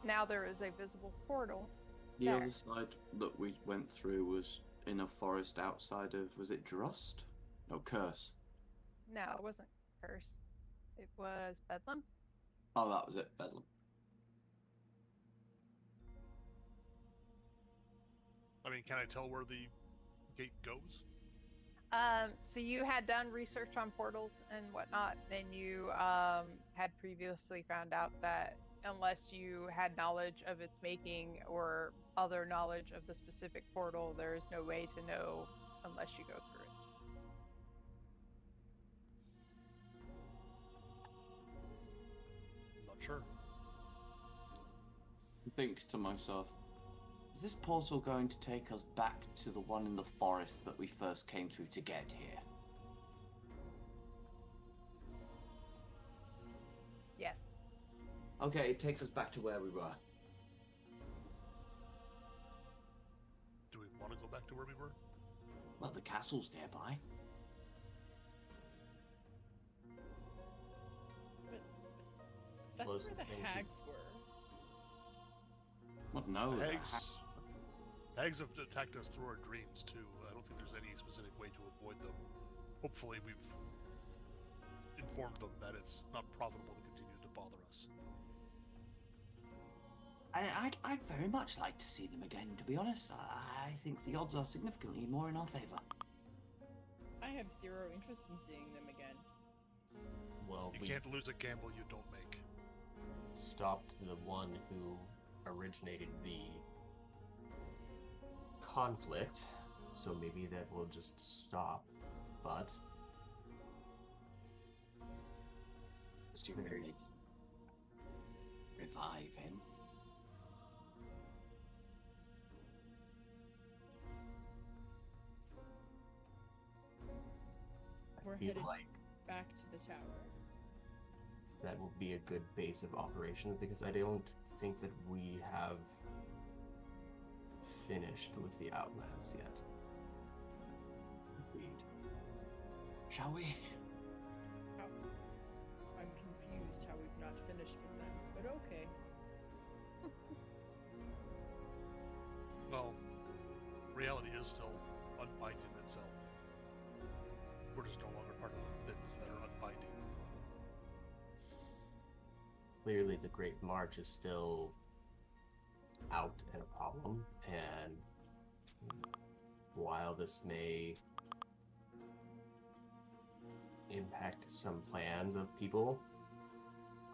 Now there is a visible portal. The There. other side that we went through was in a forest outside of, was it Drust? No, Curse. No, it wasn't Curse. It was Bedlam. Oh, that was it, Bedlam. I mean, can I tell where the gate goes? So you had done research on portals and whatnot, and you had previously found out that unless you had knowledge of its making or other knowledge of the specific portal, there is no way to know unless you go through it. Not sure. I think to myself, is this portal going to take us back to the one in the forest that we first came through to get here? Yes. Okay, it takes us back to where we were. Do we want to go back to where we were? Well, the castle's nearby. That's closest where the thing hags were. What? No. The the hags have attacked us through our dreams too. I don't think there's any specific way to avoid them. Hopefully, we've informed them that it's not profitable to continue to bother us. I'd very much like to see them again, to be honest. I think the odds are significantly more in our favor. I have zero interest in seeing them again. Well, You we can't lose a gamble you don't make. stopped the one who originated the conflict, so maybe that will just stop. But Assuming they revive him. We're feel headed like back to the tower. that will be a good base of operations because I don't think that we have finished with the Outlands yet. Agreed. Shall we? How? I'm confused how we've not finished with them, but okay. Well, reality is still unbinding itself. We're just no longer part of the bits that are unbinding. Clearly, the Great March is still out and a problem, and while this may impact some plans of people,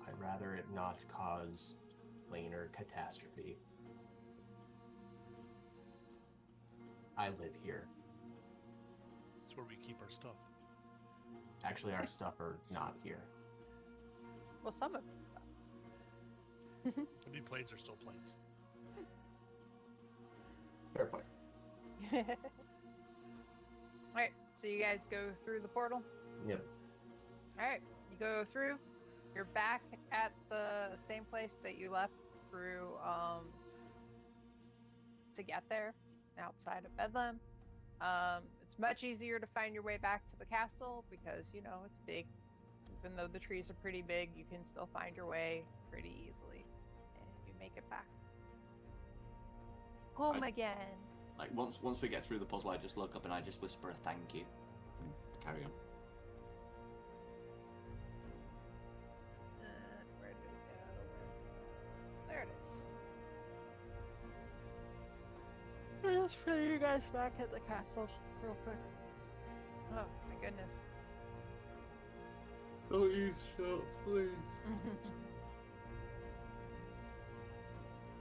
I'd rather it not cause planar catastrophe. I live here. It's where we keep our stuff. Actually, our stuff are not here. Well, some of it's stuff. I mean, planes are still planes. Fair point. Alright, so you guys go through the portal? Yep. Alright, you go through. You're back at the same place that you left through, to get there, outside of Bedlam. It's much easier to find your way back to the castle because, you know, it's big. Even though the trees are pretty big, you can still find your way pretty easily. And you make it back home again. Like once we get through the puzzle, I just look up and I just whisper a thank you. And carry on. Where did it go? There it is. I'll just put you guys back at the castle real quick. Oh my goodness. Don't you shout, please.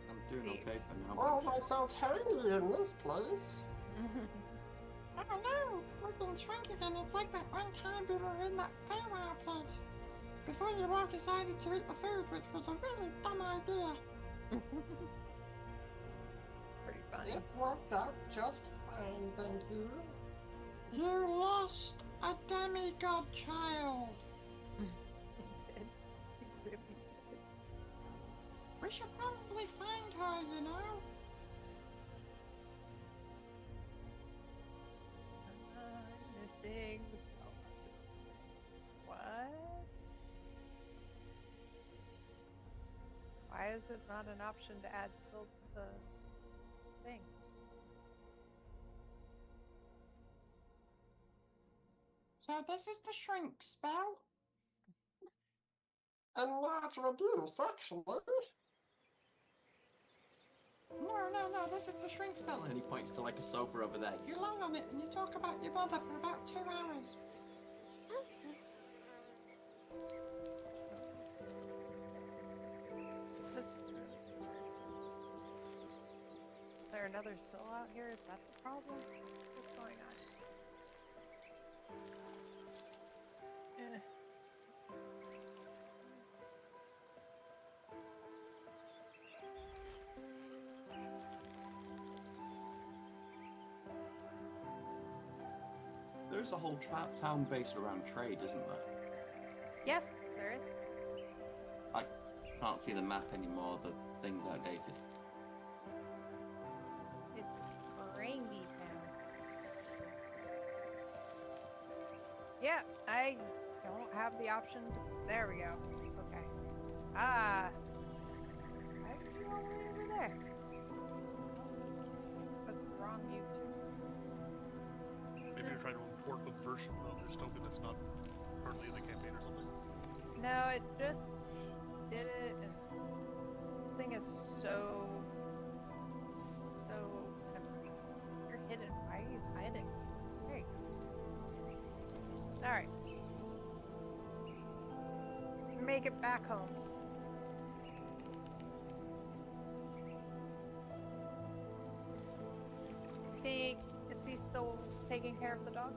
I'm doing See. okay for now. Oh, but I so tiny in this place. Oh no, we've been shrunk again. It's like that one time we were in that farewell place. Before you all decided to eat the food, which was a really dumb idea. Pretty funny. It worked out just fine, thank you. You lost a demigod child. He did. He really did. We should probably find her, you know? Missing the cell. What? Why is it not an option to add Syl to the thing? So this is the shrink spell? Enlarge reduce, actually. No, this is the shrink spell. and he points to like a sofa over there. You lie on it and you talk about your mother for about 2 hours. This is really concerning. Is there another Syl out here? Is that the problem? What's going on? Eh. There's a whole town based around trade, isn't there? Yes, there is. I can't see the map anymore. The thing's outdated. It's Rangy Town. Yeah, I don't have the option to... There we go. Okay. Ah. Why are you all the way over there? That's the wrong mute. Maybe you're trying to import a version of this token that's not currently in the campaign or something. No, it just did it, and this thing is so temporary. You're hidden. Why are you hiding? There you go. Alright. Make it back home. Is he still taking care of the dog?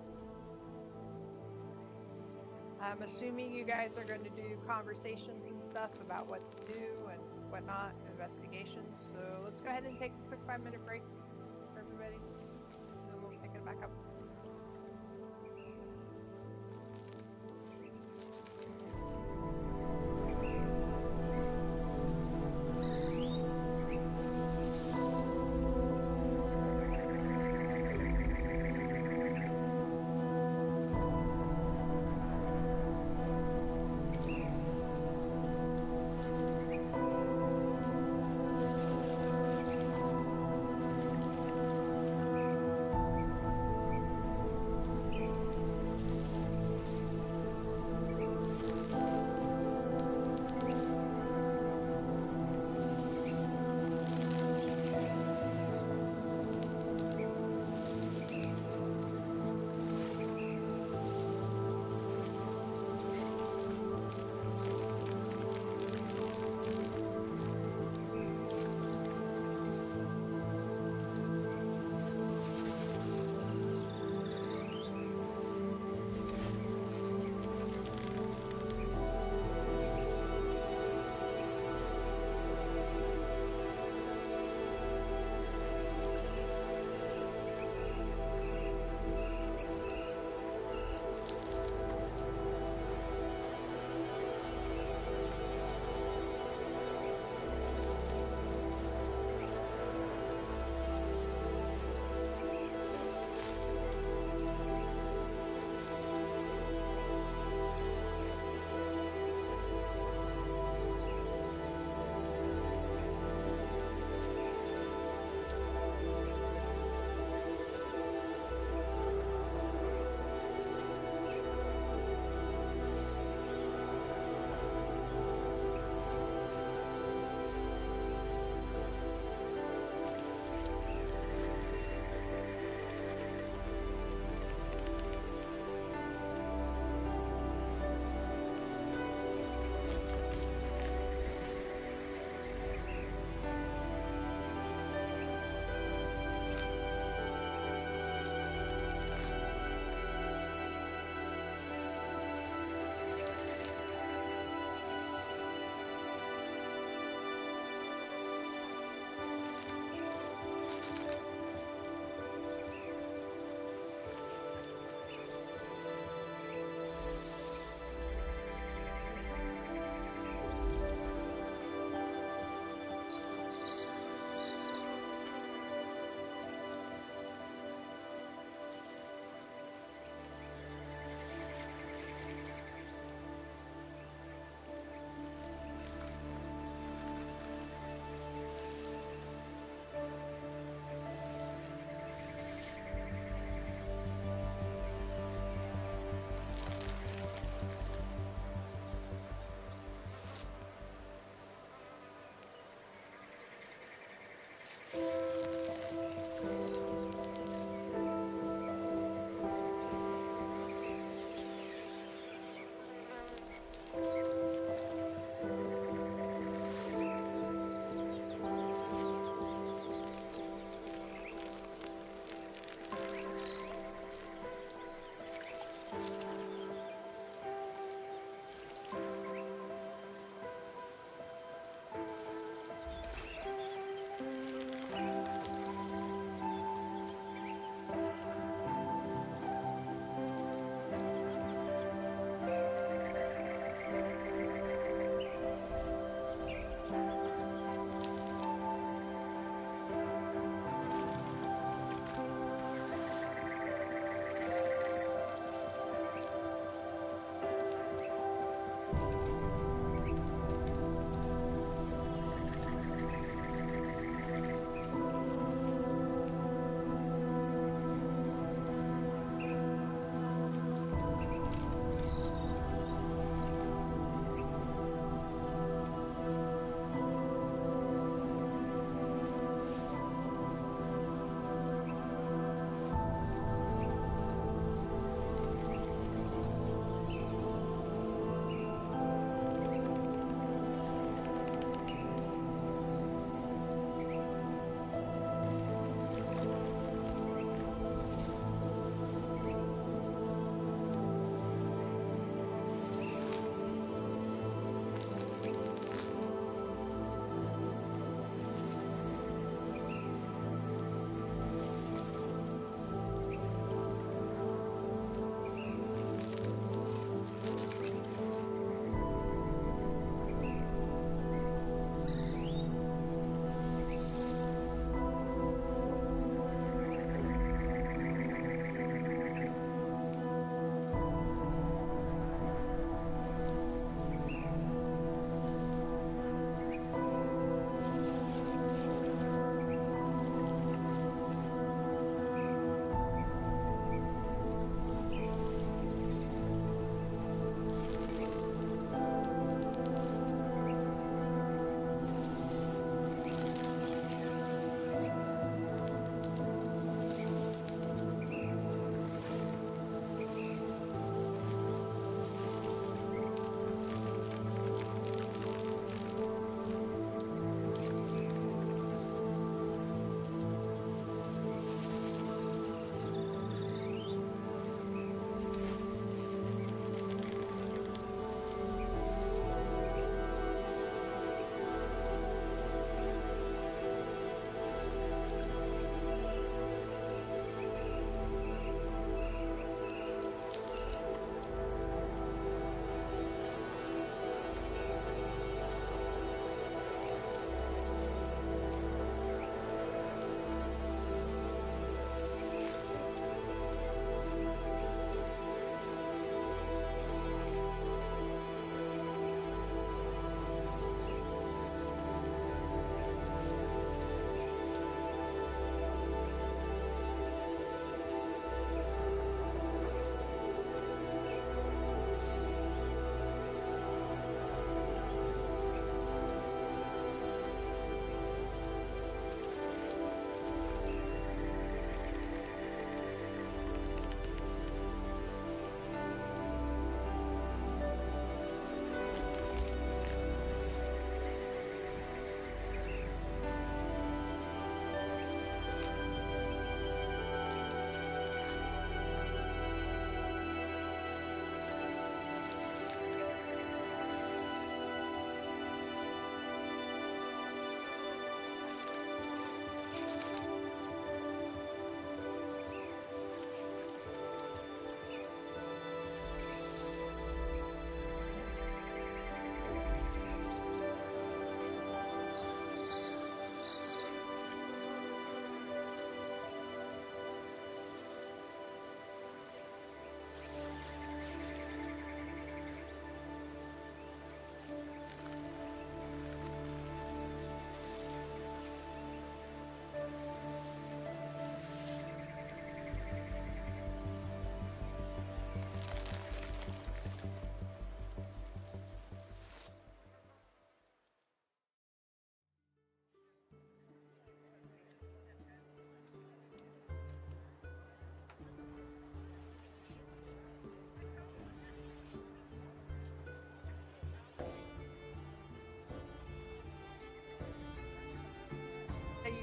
I'm assuming you guys are going to do conversations and stuff about what to do and whatnot, investigations. So let's go ahead and take a quick 5-minute break for everybody, and then we'll pick it back up.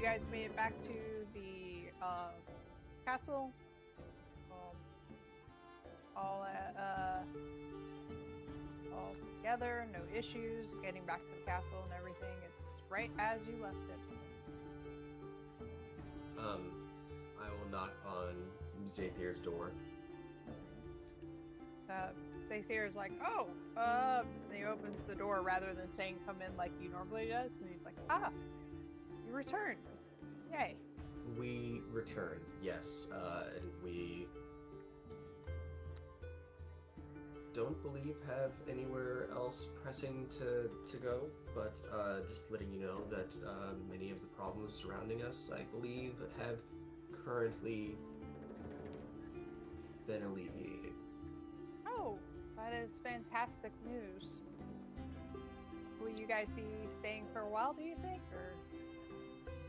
guys made it back to the castle. All together, no issues. Getting back to the castle and everything. It's right as you left it. I will knock on Zathir's door. Zathir's like, oh, and he opens the door rather than saying come in like he normally does, and he's like, ah, you returned. Yay. We return, yes, and we don't believe have anywhere else pressing to go, but just letting you know that many of the problems surrounding us, I believe, have currently been alleviated. Oh, that is fantastic news. Will you guys be staying for a while, do you think, or?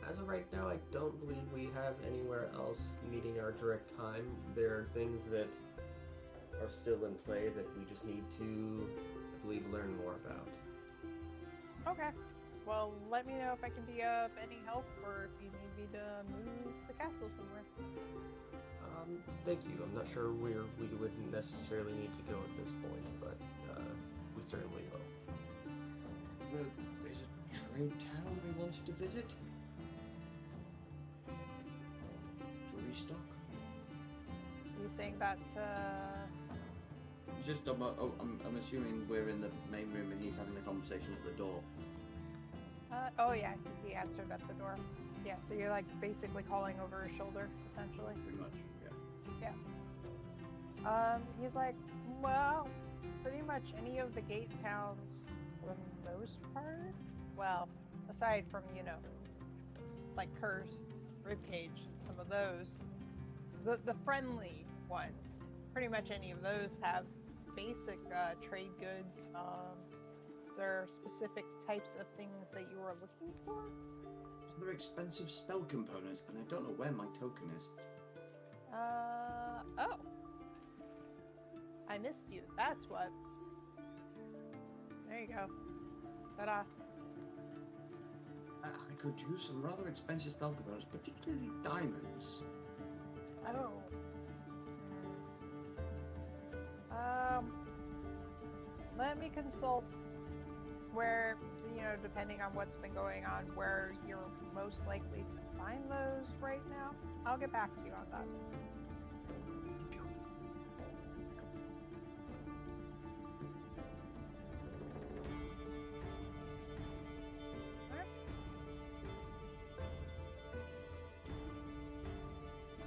As of right now, I don't believe we have anywhere else meeting our direct time. There are things that are still in play that we just need to, I believe, learn more about. Okay. Well, let me know if I can be of any help, or if you need me to move the castle somewhere. Thank you. I'm not sure where we would necessarily need to go at this point, but we certainly will. There's a trade town we wanted to visit. To restock. You saying that, Just, I'm assuming we're in the main room and he's having the conversation at the door. oh yeah, because he answered at the door. Yeah, so you're like basically calling over his shoulder, essentially. Pretty much, yeah. He's like, well, pretty much any of the gate towns for the most part. Well, aside from, you know, like Curse, Ribcage, some of those. The friendly ones. Pretty much any of those have basic trade goods. Is there specific types of things that you were looking for? They're expensive spell components, and I don't know where my token is. Oh. I missed you. That's what. There you go. Ta-da. I could use some rather expensive spell components, particularly diamonds. Oh. Let me consult where, you know, depending on what's been going on, where you're most likely to find those right now. I'll get back to you on that.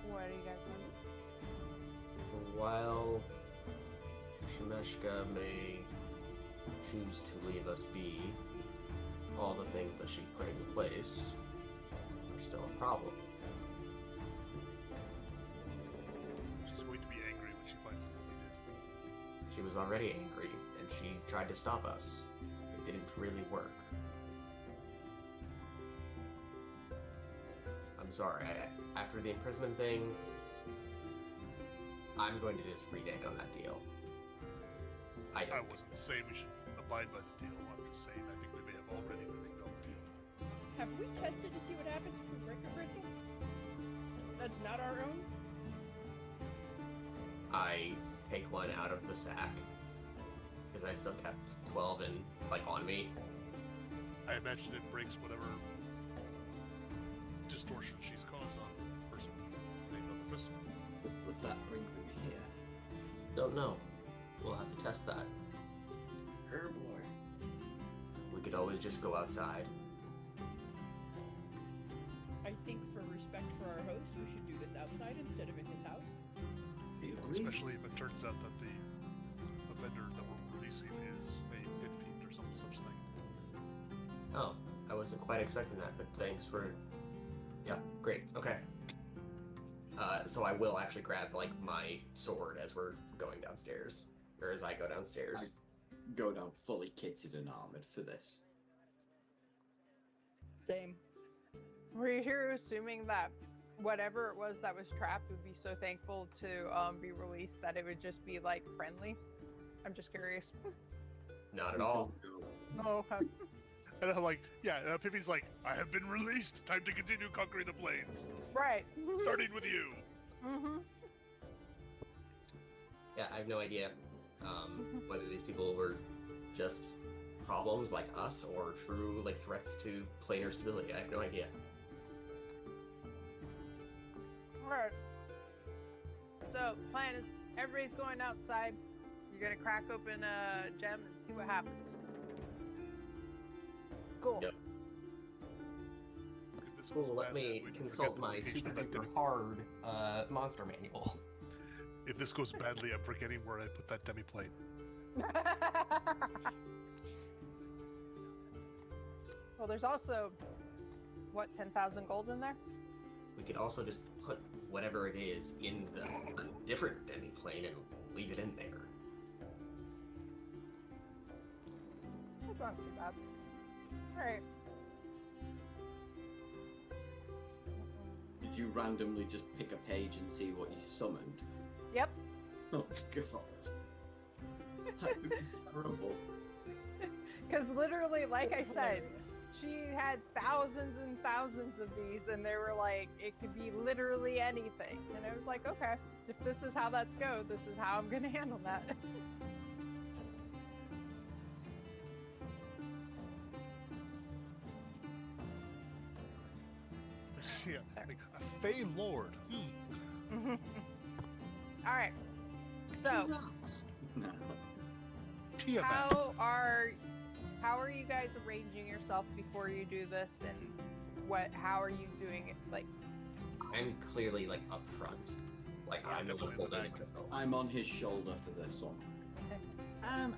What do you guys want? While Shemeshka may choose to leave us be, all the things that she put into place are still a problem. She's going to be angry when she finds out what we did. She was already angry, and she tried to stop us. It didn't really work. I'm sorry, after the imprisonment thing, I'm going to just renege on that deal. I wasn't saying we should abide by the deal. I'm just saying I think we may have already reneged on the deal. Have we tested to see what happens if we break a crystal? That's not our own? I take one out of the sack, because I still kept 12 in, like, on me. I imagine it breaks whatever distortion she's caused on the person named on the crystal. Would that bring them here? Don't know. We'll have to test that. Oh boy. We could always just go outside. I think for respect for our host, we should do this outside instead of in his house. Do you agree? Especially if it turns out that the vendor that we're releasing is a pit fiend or some such thing. Oh, I wasn't quite expecting that, but thanks for... Yeah, great, okay. So I will actually grab, like, my sword as we're going downstairs. Or as I go downstairs. I go down fully kitted and armored for this. Same. Were you assuming that whatever it was that was trapped would be so thankful to be released that it would just be, like, friendly? I'm just curious. Not at all. Oh, okay. And I'm like, yeah, and Epiphany's like, I have been released. Time to continue conquering the plains. Right. Starting with you. Mm-hmm. Yeah, I have no idea whether these people were just problems like us or true like threats to planar stability. I have no idea. Alright. So, plan is everybody's going outside. You're gonna crack open a gem and see what happens. Cool. Yep. If this Cool, goes let badly, me we can consult forget the my location super of that duper demi- hard monster manual. If this goes badly, I'm forgetting where I put that demi-plane. Well, there's also, what, 10,000 gold in there? We could also just put whatever it is in the different demi-plane and leave it in there. That's not too bad. Alright. Did you randomly just pick a page and see what you summoned? Yep. Oh god. That would be terrible. Because literally, like I said, Hilarious. she had thousands and thousands of these, and they were like, it could be literally anything. And I was like, okay, if this is how that's go, this is how I'm gonna handle that. Yeah, like a Fey Lord. Alright. So, No. Tiamat. how are you guys arranging yourself before you do this, and how are you doing it? Like, I'm clearly like up front. Like Yeah, I'm the one definitely in the holding the back. crystal. I'm on his shoulder for this one.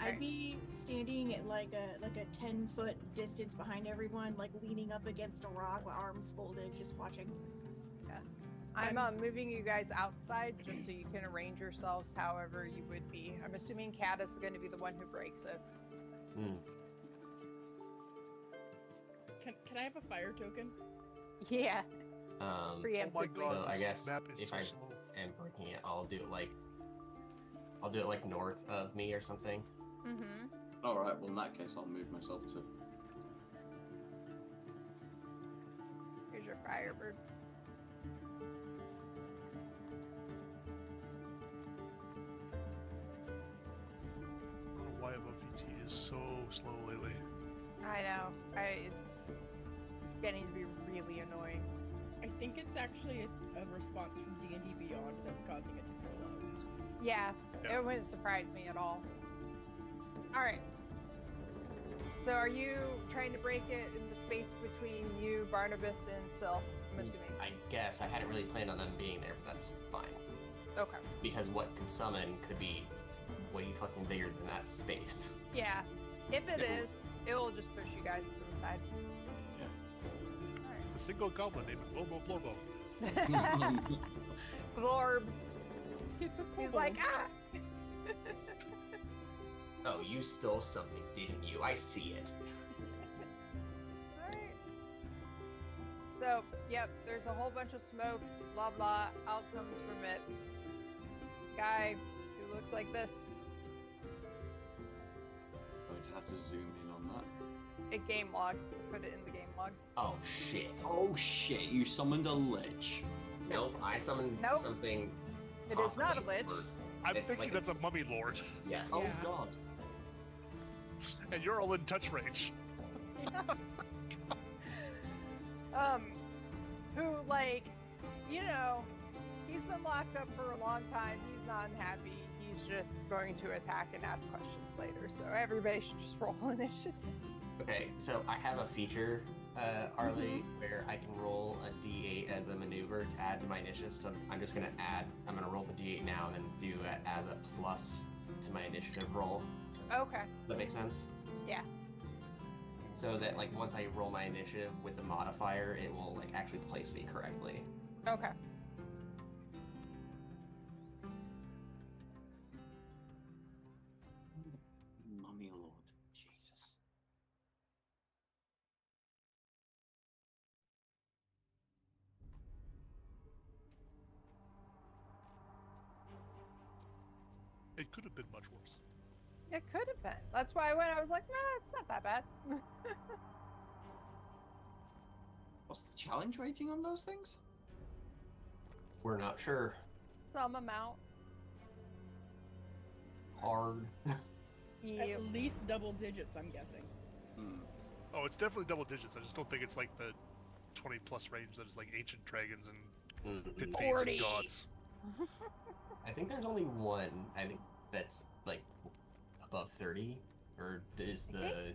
I'd be standing at like a 10-foot distance behind everyone, like leaning up against a rock with arms folded, just watching. I'm moving you guys outside just so you can arrange yourselves however you would be. I'm assuming Kat is going to be the one who breaks it. Hmm. Can I have a fire token? Yeah, Oh my preemptively. god, So I this guess map is if so I slow. am breaking it, I'll do it like north of me or something. Mm-hmm. Alright, well in that case I'll move myself to... Here's your firebird. I don't know why above VT is so slow lately. I know. It's getting to be really annoying. I think it's actually a response from D&D Beyond that's causing it to be slow. Yeah, Yeah. it wouldn't surprise me at all. Alright. So are you trying to break it in the space between you, Barnabas, and Syl? I'm assuming. I guess I hadn't really planned on them being there, but that's fine. Okay. Because what could summon could be way fucking bigger than that space. Yeah. If it Yeah. is, it will just push you guys to the side. It's a single goblin named Blobo Blobo. Alright. Blorb. It's a He's like, ah! Oh, you stole something, didn't you? I see it. Alright. So, yep, there's a whole bunch of smoke, blah blah, outcomes from it. Guy who looks like this. Going to have to zoom in on that. A game log. Put it in the game log. Oh shit. Oh shit, you summoned a lich. Nope, I summoned Nope. something. It is not a possibly lich. worse. I'm It's thinking like that's a mummy lord. Yes. Oh Yeah. god. And you're all in touch range. Who, like, you know, he's been locked up for a long time. He's not unhappy. He's just going to attack and ask questions later. So everybody should just roll initiative. Okay, so I have a feature, Arlie, where I can roll a d8 as a maneuver to add to my initiative. So I'm just gonna I'm gonna roll the d8 now and then do it as a plus to my initiative roll. Okay. Does that make sense? Yeah. So that like once I roll my initiative with the modifier, it will like actually place me correctly. Okay. Mummy lord. Jesus. It could have been much worse. It could have been. That's why when I was like, nah, it's not that bad. What's the challenge rating on those things? We're not sure. Some amount. Hard. Yep. At least double digits, I'm guessing. Oh, it's definitely double digits. I just don't think it's like the 20 plus range that is like ancient dragons and pit fiends 40. and gods. I think there's only one. I think that's like above 30, or is the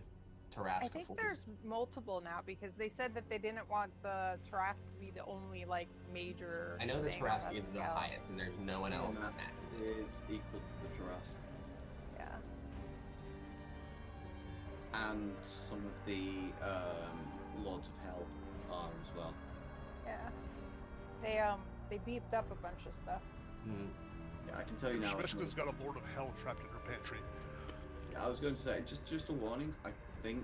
Tarrasque I think 40? there's multiple now because they said that they didn't want the Tarrasque to be the only like major. I know the thing on Tarrasque that is the scale. highest, and there's no one else that that matches. is equal to the Tarrasque. Yeah. And some of the Lords of Hell are as well. Yeah. They beefed up a bunch of stuff. Yeah, I can tell you now. Shmeshka's got a Lord of Hell trapped in her pantry. Yeah, I was going to say, just a warning. I think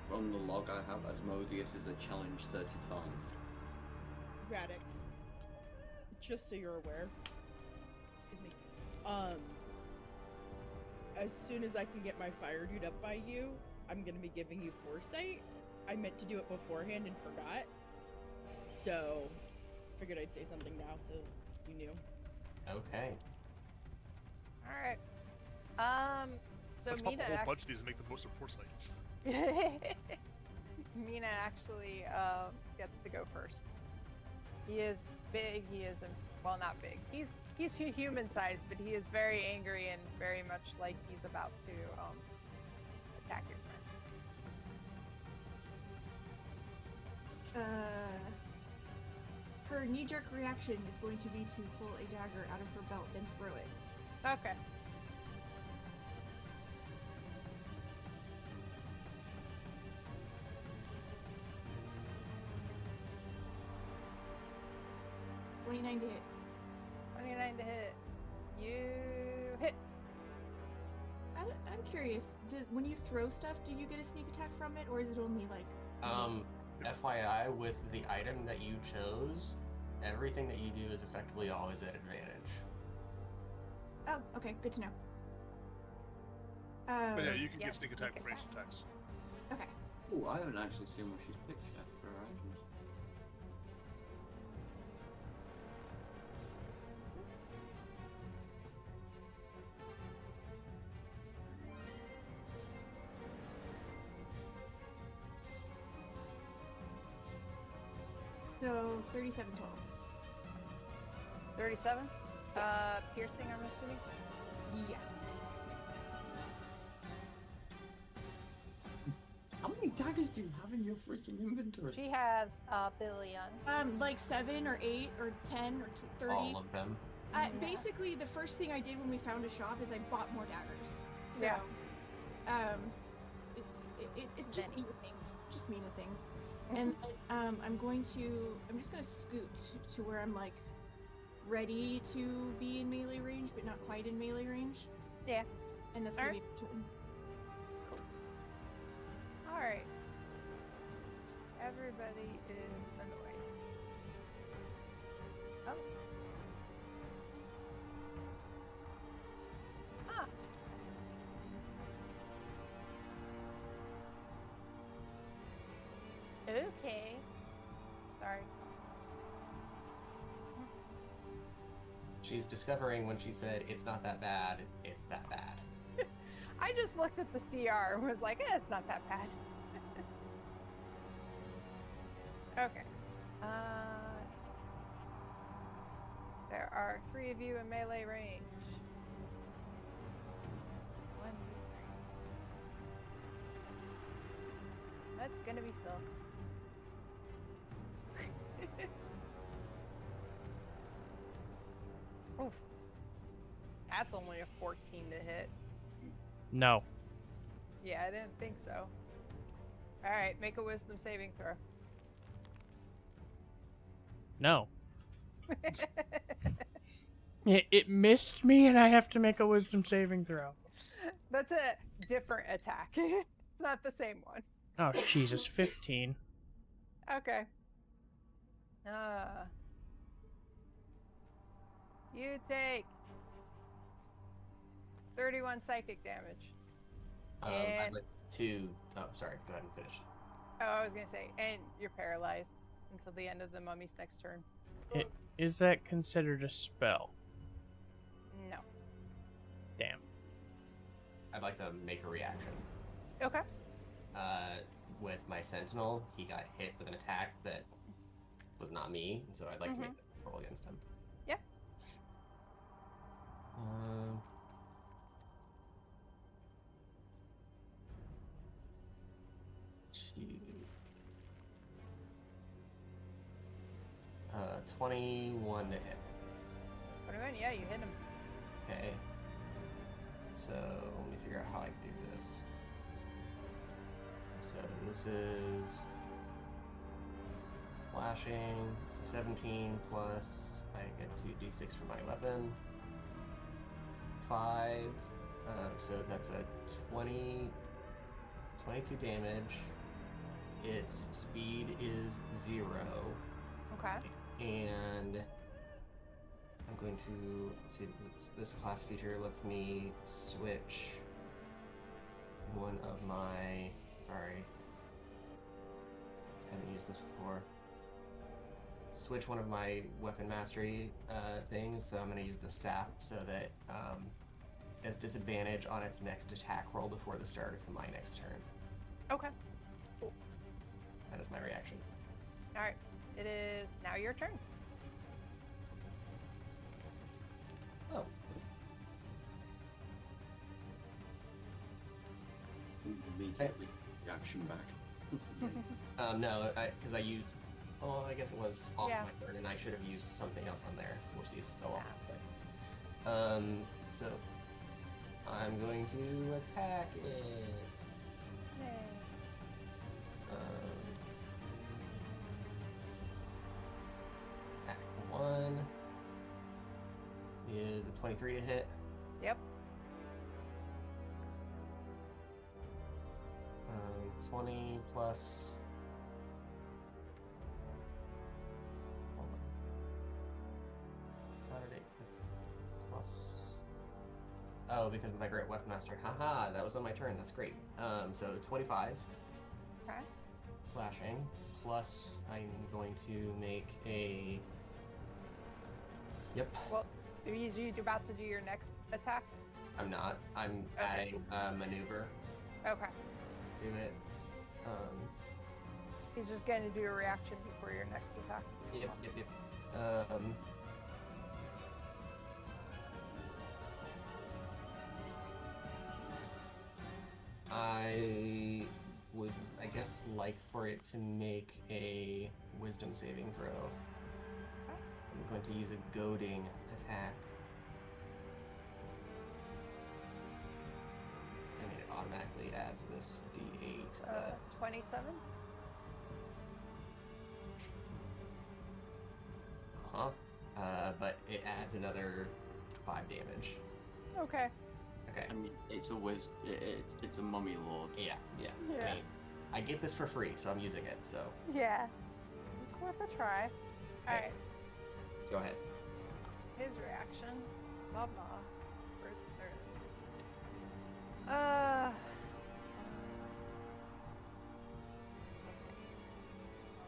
from the log I have, Asmodeus is a challenge 35. Radix. Just so you're aware. Excuse me. As soon as I can get my fire dude up by you, I'm gonna be giving you foresight. I meant to do it beforehand and forgot. So figured I'd say something now so you knew. Okay. All right. So Let's pop Mina. a whole bunch of these and make the most of foresight. Mina actually gets to go first. He is big. He is well, not big. He's human sized, but he is very angry and very much like he's about to attack your friends. Her knee-jerk reaction is going to be to pull a dagger out of her belt and throw it. Okay. $29 to hit. 29 to hit. You hit. I'm curious. When you throw stuff, do you get a sneak attack from it, or is it only like? FYI, with the item that you chose, everything that you do is effectively always at advantage. Oh, okay. Good to know. But yeah, you can yes, get sneak attack sneak with ranged attacks. Okay. Oh, I haven't actually seen what she's picked yet for her items. So 37 total. 37. Piercing. I'm assuming. Yeah. How many daggers do you have in your freaking inventory? She has a billion. Like 7 or 8 or 10 or 30. All of them. Yeah. Basically, the first thing I did when we found a shop is I bought more daggers. So, Yeah. It just mean things. Just mean the things. And I'm just gonna scoot to where I'm like ready to be in melee range, but not quite in melee range. Yeah. And that's gonna be my turn. All right. Everybody is annoyed. Oh. Ah. Okay. Sorry. She's discovering when she said, it's not that bad, it's that bad. I just looked at the CR and was like, it's not that bad. Okay. There are 3 of you in melee range. 1, 2, 3. That's gonna be Silk. Oof. That's only a 14 to hit. No. Yeah, I didn't think so. Alright, make a wisdom saving throw. No. It missed me, and I have to make a wisdom saving throw. That's a different attack. It's not the same one. Oh, Jesus. 15. Okay. You take 31 psychic damage. I'd like to... Oh, sorry. Go ahead and finish. Oh, I was gonna say, and you're paralyzed. until the end of the mummy's next turn. Is that considered a spell? No. Damn. I'd like to make a reaction. Okay. With my sentinel, he got hit with an attack that was not me, and so I'd like to make a roll against him. Yeah. Two. 21 to hit. 21, yeah, you hit him. Okay. So let me figure out how I do this. So this is slashing. So 17 plus I get 2d6 for my weapon. 5. So that's a 22 damage. Its speed is 0. Okay. And I'm going to this class feature lets me switch one of my, sorry, haven't used this before. Switch one of my weapon mastery things, so I'm going to use the sap so that it has disadvantage on its next attack roll before the start of my next turn. Okay. Cool. That is my reaction. All right. It is now your turn. Oh. Immediately reaction back. That's amazing. No, because I used. Oh, I guess it was off Yeah. my turn, and I should have used something else on there. Whoopsies. Oh well. So I'm going to attack it. Yay. Attack 1 is a 23 to hit. Yep. 20 plus. Hold on. How did it plus? Oh, because of my great weapon master. Haha, that was on my turn. That's great. So 25 Okay. slashing plus I'm going to make a. Yep. Well, are you about to do your next attack? I'm not. I'm adding maneuver Okay. to it. He's just going to do a reaction before your next attack. Yep. I would, I guess, like for it to make a wisdom saving throw. I'm going to use a goading attack. I mean, it automatically adds this d8, but 27? but it adds another 5 damage. Okay. Okay. I mean, it's a it's a mummy lord. Yeah. Yeah. I mean, I get this for free, so I'm using it. So Yeah. It's worth a try. Okay. Alright. go ahead. His reaction. Blah blah. Where's there it is.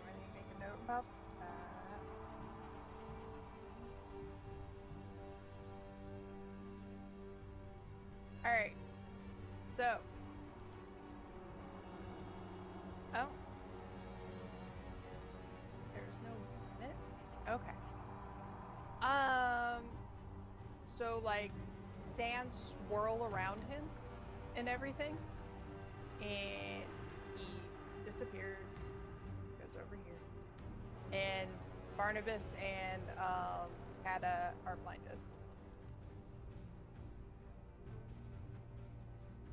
Already make a note about that. Alright. So. Oh. There's no limit? Okay. So like sand swirl around him and everything, and he disappears, goes over here, and Barnabas and Kata are blinded.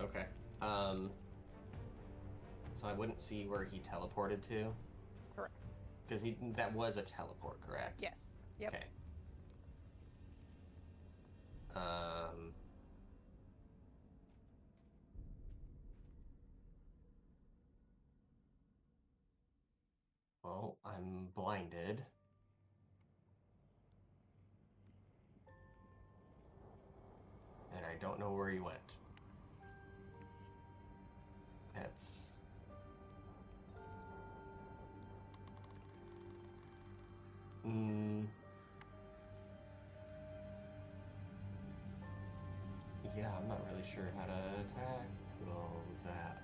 Okay. So I wouldn't see where he teleported to. Correct. Because that was a teleport, correct? Yes. Yep. Okay. Well, I'm blinded. And I don't know where he went. That's... Yeah, I'm not really sure how to tackle that.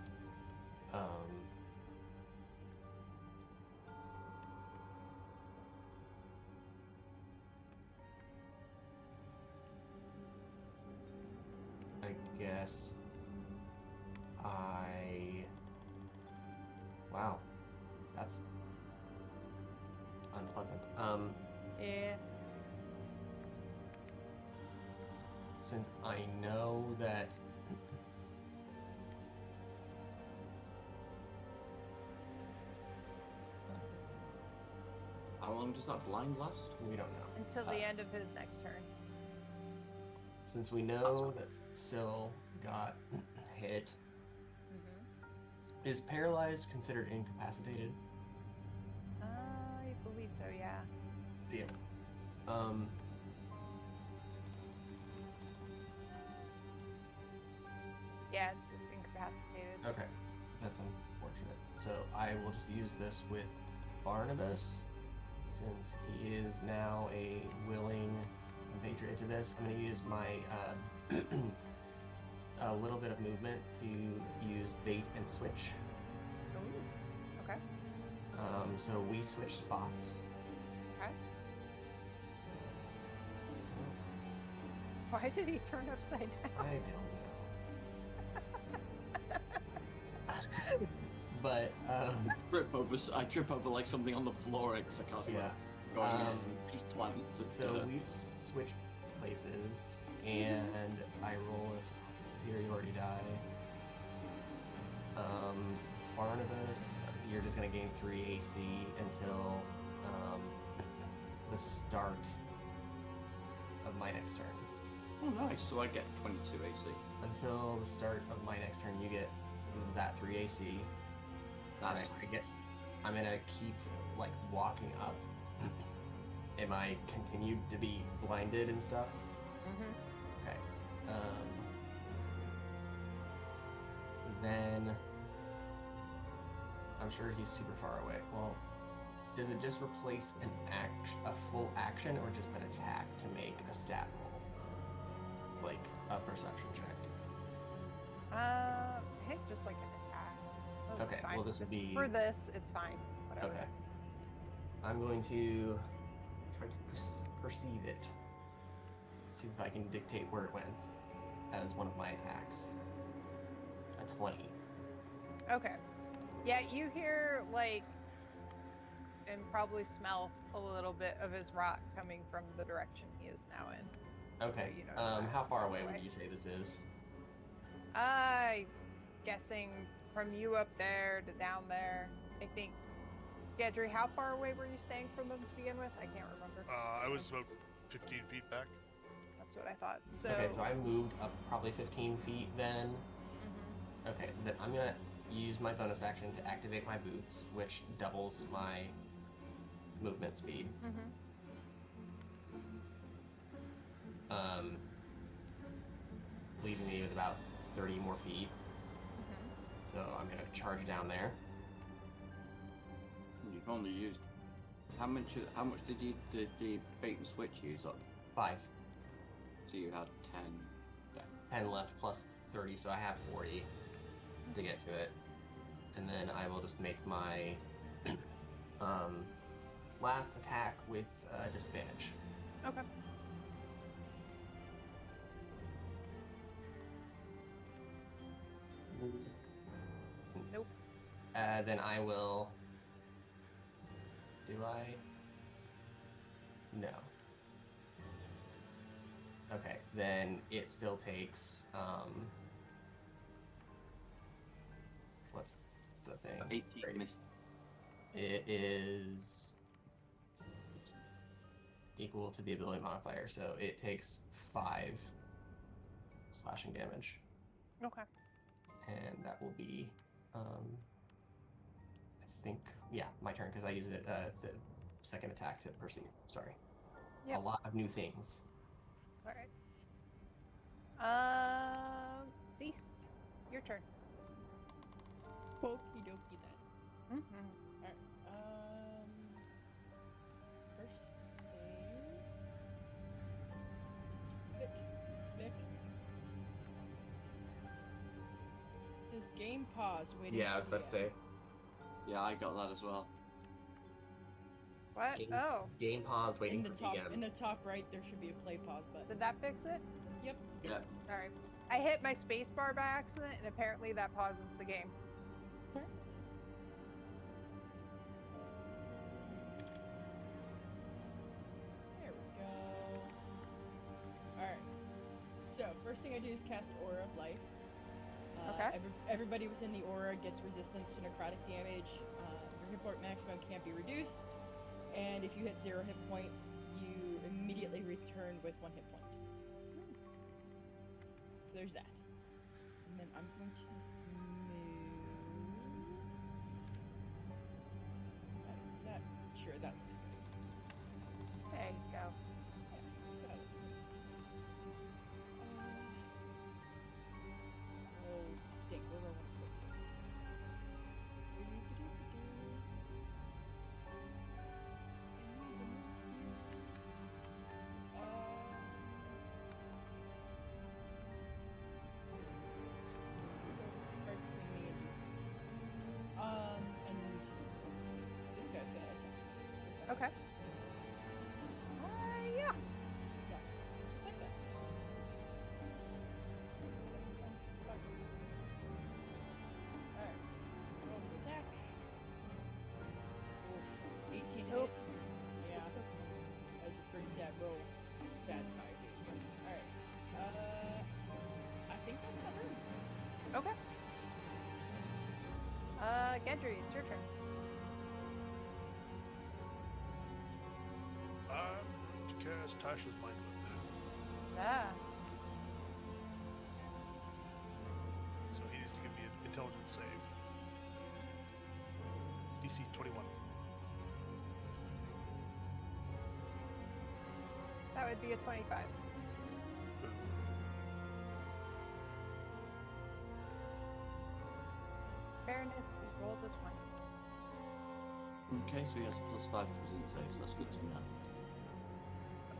I guess wow, that's unpleasant. Yeah. Since I know that How long does that blind last? we don't know. Until the end of his next turn. Since we know that Syl got hit, Mm-hmm. is paralyzed considered incapacitated? I believe so, yeah. Yeah. Yeah, it's just incapacitated. Okay, that's unfortunate. So I will just use this with Barnabas, since he is now a willing compatriot to this. I'm going to use my a little bit of movement to use bait and switch. Ooh. Okay. So we switch spots. Okay. Why did he turn upside down? I don't know. But I trip over like something on the floor because I can't see yeah. what's going on. These plants. So we switch places, and I roll a superiority die. Barnabas, you're just gonna gain 3 AC until the start of my next turn. Oh, nice. So I get 22 AC. Until the start of my next turn, you get that 3 AC. That's I guess I'm gonna keep like walking up. Am I continued to be blinded and stuff? Mm-hmm. Okay. Then I'm sure he's super far away. Well, does it just replace a full action, or just an attack to make a stat roll, like a perception check? I think just like an attack. Well, Okay, it's fine. well, this would be- For this, it's fine. Whatever. Okay. I'm going to try to perceive it. See if I can dictate where it went as one of my attacks. A 20. Okay. Yeah, you hear, like, and probably smell a little bit of his rot coming from the direction he is now in. Okay. So, you know, How far away would you say this is? I'm guessing from you up there to down there. I think. Gedry, how far away were you staying from them to begin with? I can't remember. I was about 15 feet back. That's what I thought. So. Okay, so I moved up probably 15 feet then. Mm-hmm. Okay, then I'm gonna use my bonus action to activate my boots, which doubles my movement speed. Mm-hmm. Leaving me with about 30 more feet. Mm-hmm. So I'm gonna charge down there. You've only used how much did the bait and switch use up? 5. So you had 10. Yeah. 10 left plus 30, so I have 40 to get to it. And then I will just make my last attack with disadvantage. Okay. Nope. Then I will... Do I? No. Okay, then it still takes, what's the thing? 18 miss. It is equal to the ability modifier, so it takes 5 slashing damage. Okay. And that will be, I think, yeah, my turn, because I used it, the second attack to perceive. Sorry. Yep. A lot of new things. All right. Cease. Your turn. Okie dokie then. Mm-hmm. Alright. First thing. Vic. Game paused, waiting. Yeah, I was for about to say. Yeah, I got that as well. What? Game, Oh, game paused, waiting In the for top, DM. in the top right, there should be a play pause button. did that fix it? Yep. Yeah. Sorry. I hit my space bar by accident, and apparently that pauses the game. There we go. Alright. So, first thing I do is cast Aura of Life. Okay. Everybody within the aura gets resistance to necrotic damage. Your hit point maximum can't be reduced. And if you hit 0 hit points, you immediately return with 1 hit point. So there's that. And then I'm going to move... That, sure, that looks good. There you go. Yeah, that looks good. Oh, stink. Where do I want to put you? And this guy's gonna attack. Okay. Yeah. Yeah, just like that. Alright. Roll to attack. Oof. 18 hit. Nope. Yeah. That's a pretty sad roll. Bad fire. Alright. I think that's my turn. Okay. Gendry, it's your turn. I'm going to cast Tasha's Mind Whip now. Ah. So he needs to give me an intelligence save. DC 21. That would be a 25. Boom. Fairness, he rolled a 20. Okay, so he has a +5 to his saves. That's good to know.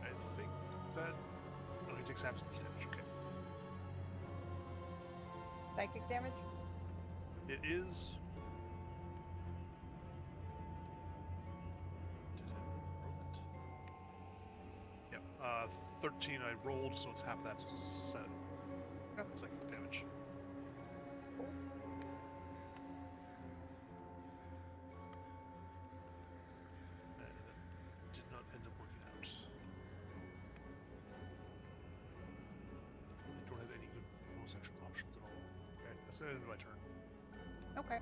I think that... No, he takes half as much damage. Okay. Psychic damage? It is... Did I roll it? Yep. 13 I rolled, so it's half of that, so 7 psychic damage. And that did not end up working out. I don't have any good bonus action options at all. Okay, that's the end of my turn. Okay.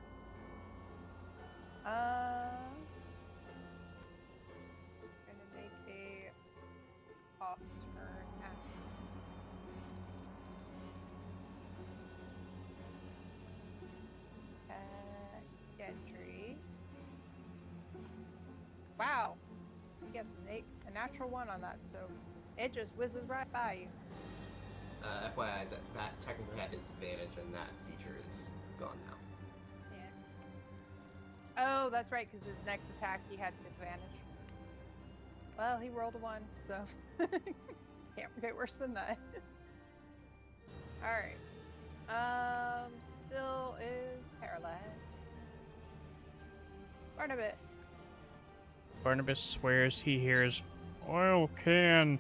Gonna make a off turn action. Gendry. Wow. He gets a natural 1 on that, so it just whizzes right by you. FYI, that technically had disadvantage, and that feature is gone now. Yeah. Oh, that's right, because his next attack he had disadvantage. Well, he rolled a 1, so can't get worse than that. Alright. Still is paralyzed. Barnabas. Barnabas swears he hears oil can.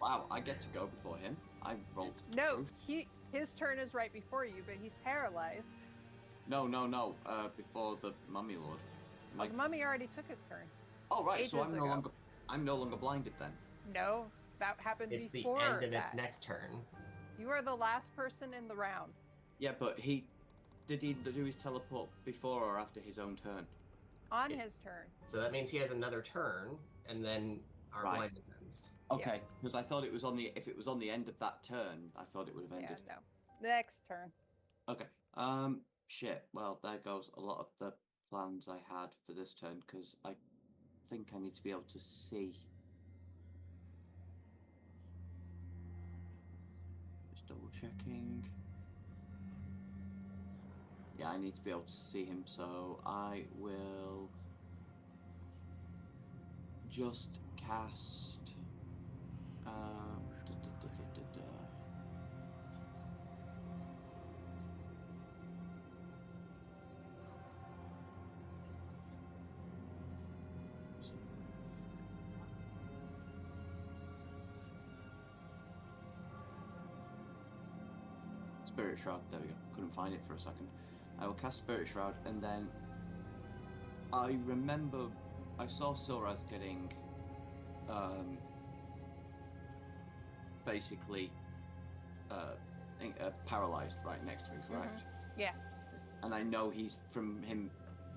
Wow, I get to go before him. I rolled. No, proof. his turn is right before you, but he's paralyzed. No. Before the mummy lord. Well, the mummy already took his turn. Oh right, so ages ago. I'm no longer blinded then. No, that happened It's before the end of that. its next turn. You are the last person in the round. Yeah, but did he do his teleport before or after his own turn? On his turn. So that means he has another turn, and then our Right. blindness ends. Okay, because I thought if it was on the end of that turn, I thought it would have ended. Yeah, no. Next turn. Okay. Shit. Well, there goes a lot of the plans I had for this turn because I think I need to be able to see. Just double checking. Yeah, I need to be able to see him, so I will just cast. Spirit Shroud. There we go. Couldn't find it for a second. I will cast Spirit Shroud, and then I remember I saw Silraz getting basically paralyzed right next to me, correct? Yeah. And I know he's, from him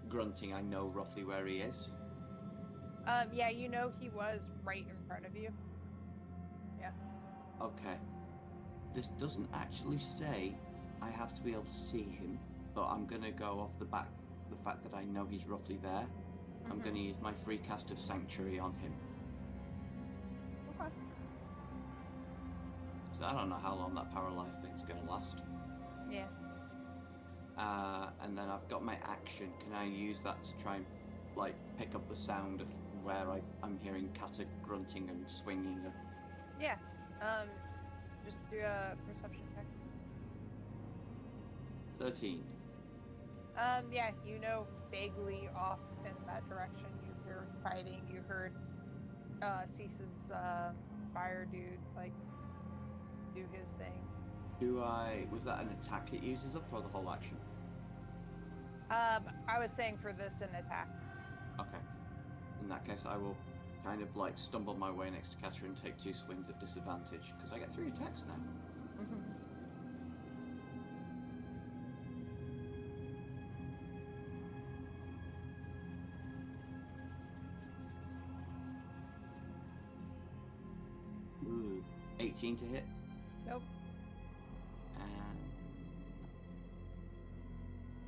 grunting, I know roughly where he is. Yeah, you know he was right in front of you. Yeah. Okay. This doesn't actually say I have to be able to see him, but I'm gonna go off the fact that I know he's roughly there. I'm gonna use my free cast of Sanctuary on him. Okay. So I don't know how long that paralyzed thing's gonna last. Yeah. And then I've got my action. Can I use that to try and like pick up the sound of where I'm hearing Kata grunting and swinging? Yeah. Just do a perception check. 13. Yeah, you know, vaguely off in that direction. You heard fighting. You heard Cease's fire dude like do his thing. Was that an attack it uses up or the whole action? I was saying for this an attack. Okay. In that case, I will kind of like stumble my way next to Catherine and take 2 swings at disadvantage because I get 3 attacks now. Ooh, 18 to hit. Nope. And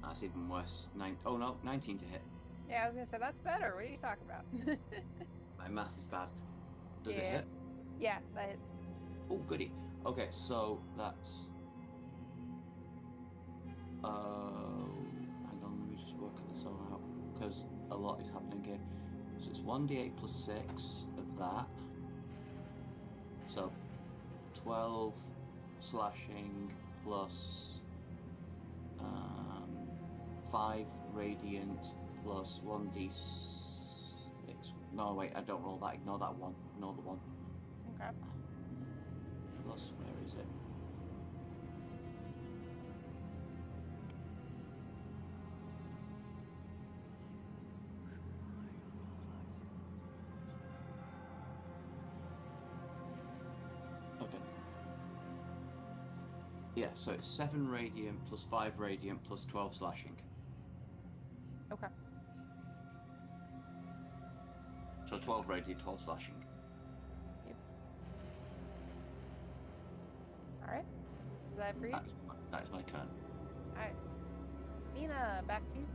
that's even worse. 19 to hit. Yeah, I was gonna say that's better. What are you talking about? My math is bad. Does it Yeah. hit? Yeah, that hits. Oh, goody. Okay, so that's... hang on, let me just work this all out, because a lot is happening here. So it's 1d8 plus 6 of that. So 12 slashing plus 5 radiant plus 1d6. No, wait, I don't roll that. Ignore that one. Ignore the one. Okay. Plus, where is it? Okay. Yeah, so it's 7 radiant plus 5 radiant plus 12 slashing. Okay. So 12 radiant, 12 slashing. Yep. All right. Is that for you? That is my turn. All right. Mina, back to you.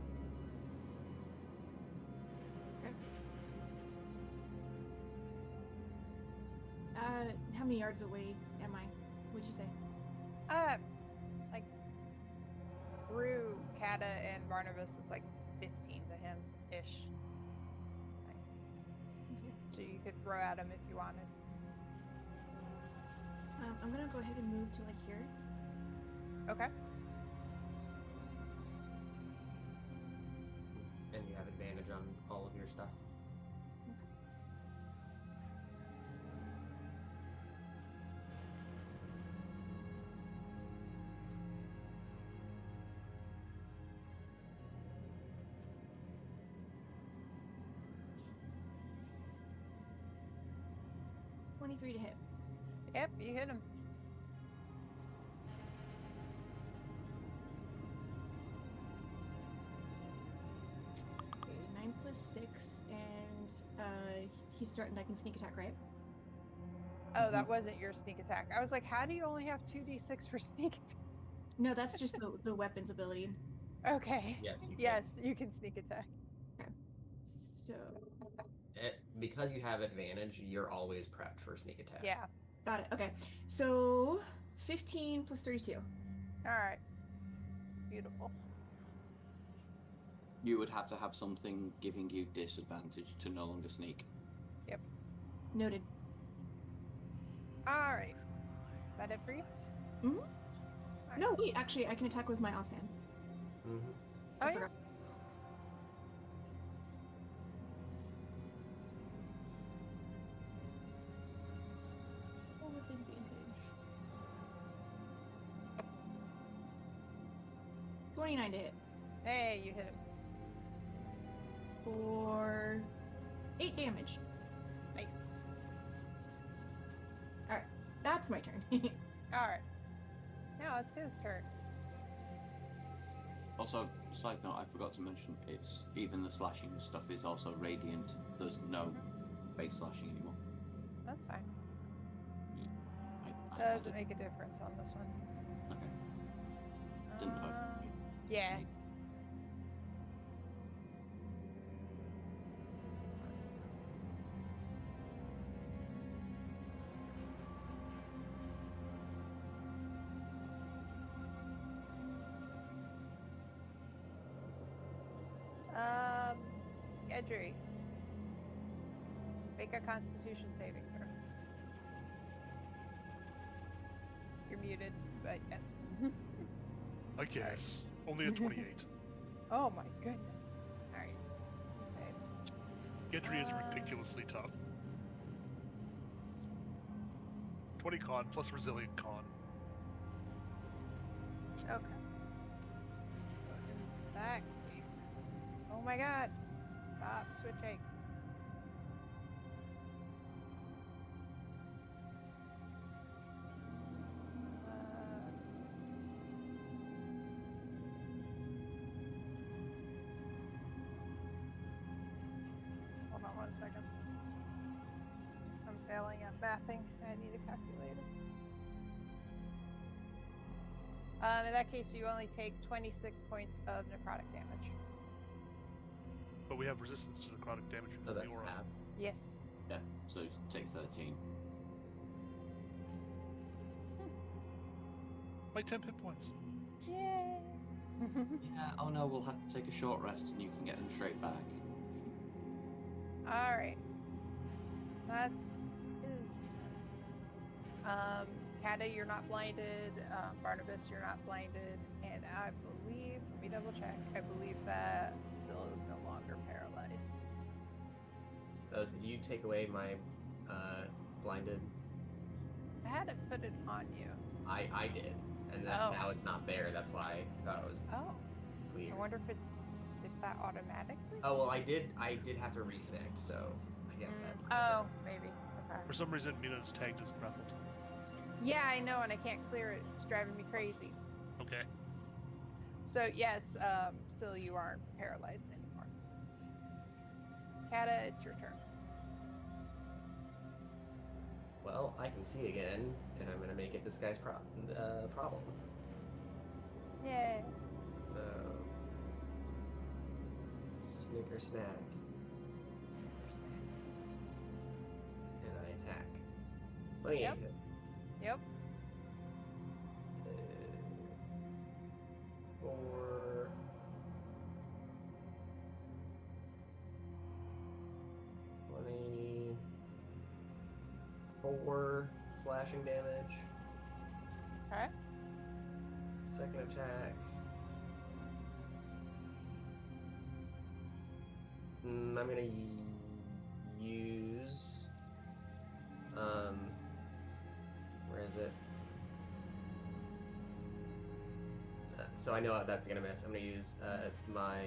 How many yards away am I? What'd you say? Like through Kata and Barnabas is like 15 to him ish. Like, Okay. so you could throw at him if you wanted. I'm gonna go ahead and move to like here. Okay. And you have advantage on all of your stuff. Okay. 23 to hit. Yep, you hit him. Okay, 9 plus 6, and he's starting. I can sneak attack, right? Oh, that wasn't your sneak attack. I was like, how do you only have 2d6 for sneak attack? No, that's just the weapons ability. Okay. Yes, you can. Yes, you can sneak attack. Okay. So Because you have advantage, you're always prepped for sneak attack. Yeah. got it. Okay. So 15 plus 32. All right. Beautiful. You would have to have something giving you disadvantage to no longer sneak. Yep. Noted. All right. Is that it for you? Mm-hmm. Right. No, wait. Actually, I can attack with my offhand. Mm-hmm. Oh, I yeah. forgot. Oh, with advantage. 29 to hit. Hey, you hit him. For 8 damage. Nice. Alright, that's my turn. Alright. Now it's his turn. Also, side note, I forgot to mention, it's even the slashing stuff is also radiant. There's no base slashing anymore. That's fine. I Doesn't added- make a difference on this one. Okay. Didn't know if Yeah. Edry. Make a Constitution saving throw. You're muted, but yes. I guess. Only a 28. Oh my goodness. Alright. You save. Gendry is ridiculously tough. 20 con plus resilient con. Okay. In that case. Oh my god. Stop switching. Hold on 1 second. I'm failing at mathing. I need a calculator. In that case, you only take 26 points of necrotic damage. But we have resistance to necrotic damage So from the that's aura. half. Yes. Yeah, so take 13. My 10 hit points. Yay! Yeah, oh no, we'll have to take a short rest and you can get them straight back. Alright. That's his turn. Kata, you're not blinded. Barnabas, you're not blinded. And I believe, let me double check, I believe that Syl is no longer paralyzed. Did you take away my blinded? I hadn't put it on you. I did, and then now it's not there. That's why I thought it was Oh. weird. I wonder if it did that automatically? Oh well, I did have to reconnect, so I guess that. Oh, maybe. Okay. For some reason, Mina's tagged as grappled. Yeah, I know, and I can't clear it. It's driving me crazy. Okay. So yes, Syl, you aren't paralyzed anymore. Kata, it's your turn. Well, I can see again, and I'm gonna make it this guy's problem. Yay. So, snicker snack, and I attack. 28 Yep. hit. Yep. For 24 slashing damage. Okay. Second attack. I'm gonna use. Where is it? So I know that's gonna miss. I'm gonna use my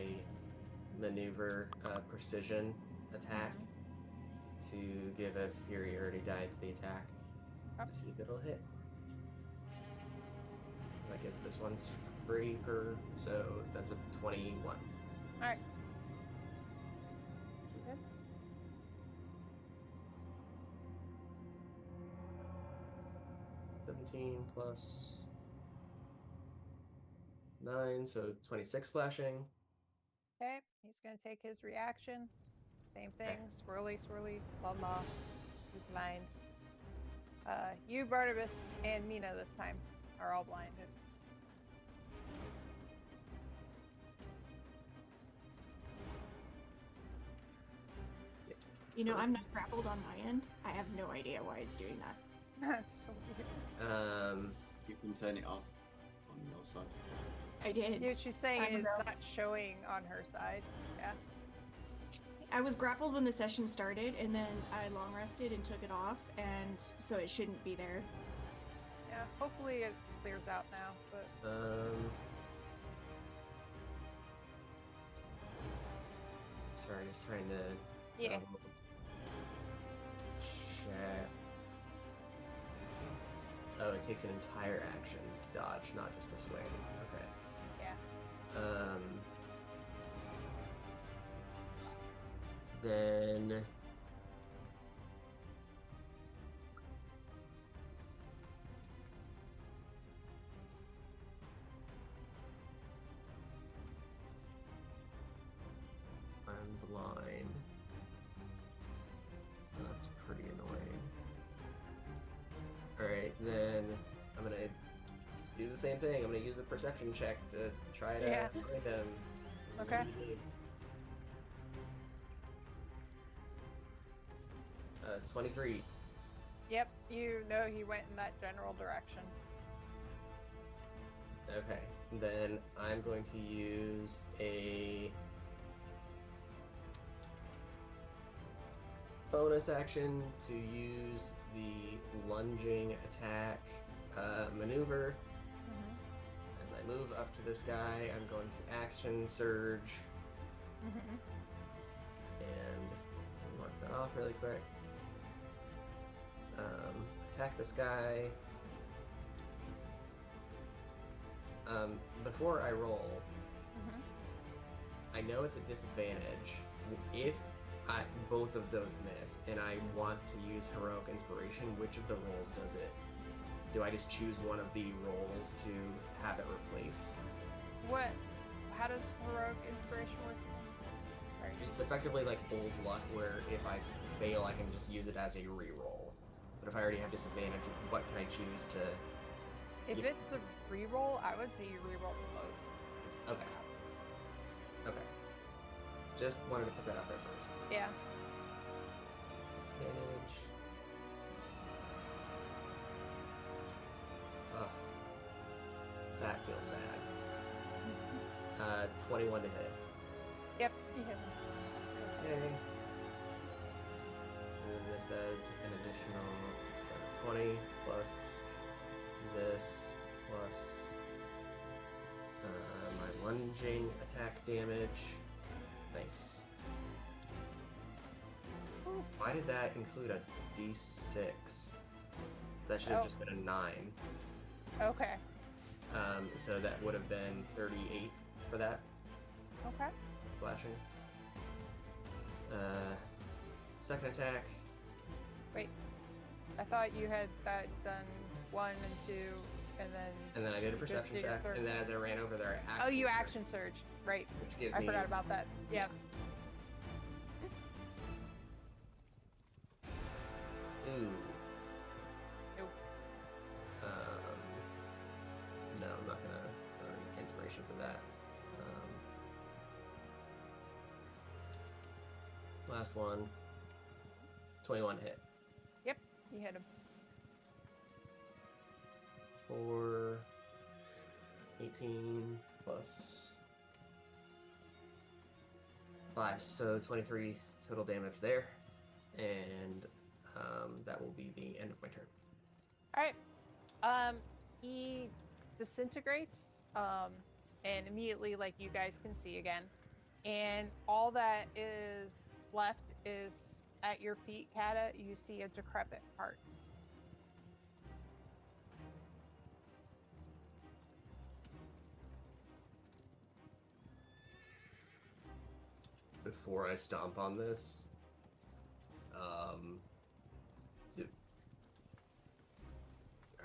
maneuver precision attack to give a superiority die to the attack to see if it'll hit. So I get this one's free per, so that's a 21. All right. Good. Plus 9, so 26 slashing. Okay. He's gonna take his reaction. Same thing. Swirly, swirly, la la. He's blind. You, Barnabas, and Mina this time are all blinded. You know, I'm not grappled on my end. I have no idea why it's doing that. That's so weird. You can turn it off on your side. I did. Dude, she's saying I don't it's know. not showing on her side. Yeah. I was grappled when the session started, and then I long rested and took it off, and so it shouldn't be there. Yeah. Hopefully it clears out now, but Sorry, just trying to. Yeah. Chat. Oh, it takes an entire action to dodge, not just a swing. Okay. Yeah. Then. I'm blind. So that's pretty annoying. Alright, then I'm gonna do the same thing. I'm gonna use the perception check to try to Yeah. find him. Okay. 23. Yep, you know he went in that general direction. Okay, then I'm going to use a bonus action to use the lunging attack maneuver. As I move up to this guy, I'm going to action surge and mark that off really quick. Attack this guy. Before I roll, I know it's a disadvantage if both of those miss, and I want to use Heroic Inspiration. Which of the rolls does it? Do I just choose one of the rolls to have it replace? What? How does heroic inspiration work? Sorry. It's effectively like old luck, where if I fail, I can just use it as a reroll. But if I already have disadvantage, what can I choose to? If it's a reroll, I would say you reroll both. Just see what Okay. happens. Okay. Just wanted to put that out there first. Yeah. Disadvantage. Ugh. That feels bad. 21 to hit. Yep, you hit him. Okay. And then this does an additional 20 plus this plus my lunging attack damage. Nice. Why did that include a d6? That should have just been a 9. Okay. So that would have been 38 for that. Okay. Slashing. Second attack. Wait. I thought you had that done 1 and 2, and then. And then I did a you just perception did your check, third and then one. as I ran over there, I Oh, you surged, action surge. Right. which gives I me. forgot about that. Yeah. Ooh. Nope. No, I'm not gonna inspiration for that. Last one. 21 hit. Yep, you hit him. 4, 18 plus 5, so 23 total damage there, and that will be the end of my turn. All right. He disintegrates, and immediately, like, you guys can see again, and all that is left is at your feet, Kata. You see a decrepit heart. Before I stomp on this, all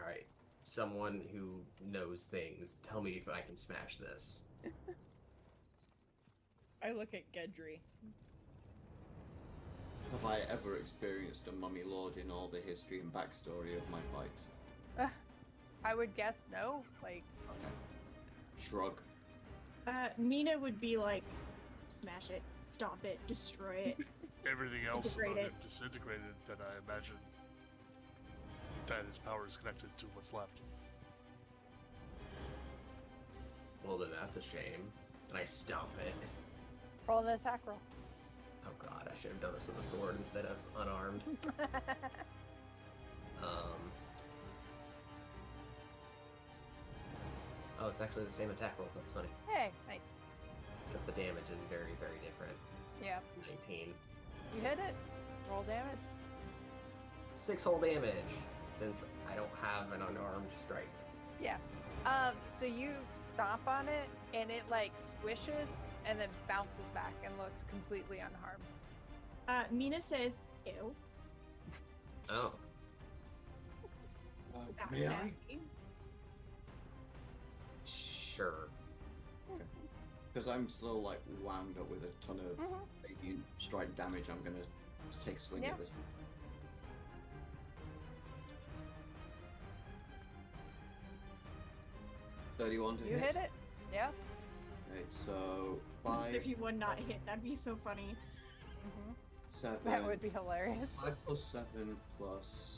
right, someone who knows things, tell me if I can smash this. I look at Gedry. Have I ever experienced a mummy lord in all the history and backstory of my fights? I would guess no. Like, Okay. Shrug. Mina would be like, smash it, stomp it, destroy it. Everything else Integrate about it. him disintegrated, then I imagine that his power is connected to what's left. Well, then that's a shame. And I stomp it. roll an attack roll. Oh god, I should have done this with a sword instead of unarmed. Oh, it's actually the same attack roll. That's funny. Hey, nice. Except the damage is very, very different. Yeah. 19. You hit it. Roll damage. 6 whole damage, since I don't have an unarmed strike. Yeah. So you stomp on it, and it like squishes, and then bounces back and looks completely unharmed. Mina says, "Ew." Oh. That's May I? nasty. Sure. Because I'm still like wound up with a ton of Mhm. radiant strike damage, I'm gonna just take a swing Yeah. at this. $31 to You hit it. Yeah. Okay, so 5, 51 not hit. That'd be so funny. Hmm. 7. That would be hilarious. 5 plus 7 plus.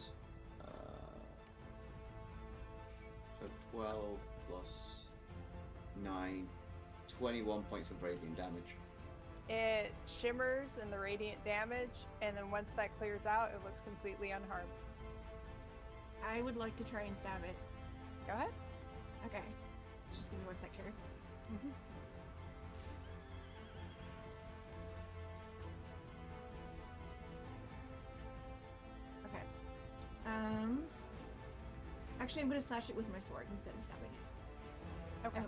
So 12 plus 9. 21 points of radiant damage. It shimmers in the radiant damage, and then once that clears out, it looks completely unharmed. I would like to try and stab it. Go ahead. Okay. Just give me 1 sec here. Okay. Actually, I'm gonna slash it with my sword instead of stabbing it. Okay.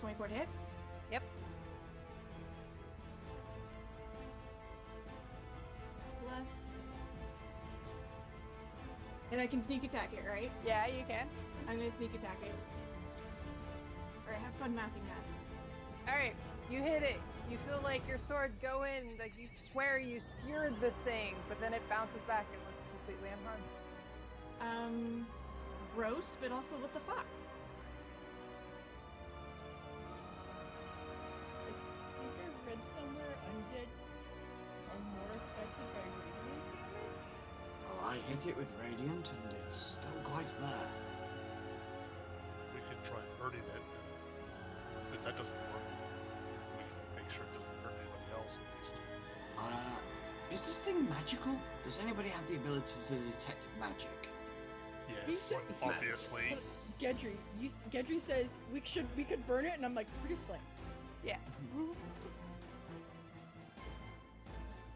24 to hit. Yep. Plus. And I can sneak attack it, right? Yeah, you can. I'm gonna sneak attack it. Alright, have fun mathing that. All right, you hit it. You feel like your sword go in, like you swear you skewered this thing, but then it bounces back and looks completely unharmed. Gross, but also what the fuck? I think I read somewhere undead are more affected by radiant damage. Well, I hit it with radiant and it's still quite there. We can try burning it. If that doesn't work, we can make sure it doesn't hurt anybody else at least. Is this thing magical? Does anybody have the ability to detect magic? Yes, obviously. Gedry says we could burn it, and I'm like, produce flame. Yeah.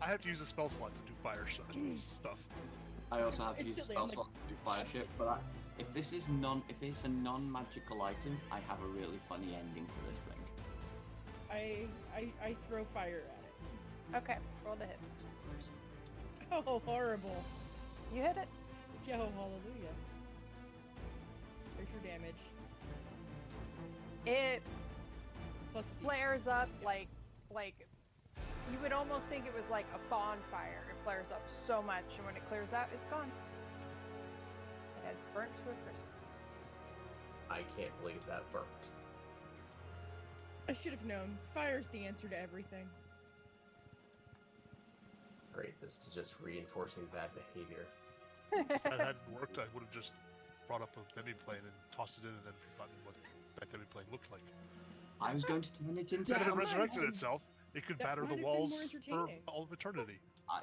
I have to use a spell slot to do fire stuff. I also have to It's use a silly, spell I'm like- slot to do fire shit, but if it's a non-magical item, I have a really funny ending for this thing. I throw fire at it. Okay, roll to hit. Oh, horrible. You hit it. Yo, hallelujah. There's your damage. It Plus D. flares up like you would almost think it was like a bonfire. It flares up so much, and when it clears out, it's gone. It has burnt to a crisp. I can't believe that burnt. I should have known. Fire's the answer to everything. Great, this is just reinforcing bad behavior. If that hadn't worked, I would have just brought up a demi-plane and tossed it in and then forgotten what that demi-plane looked like. I was going to turn it into Instead of it something. resurrected itself, it could That batter might the have been more walls for entertaining. all of eternity.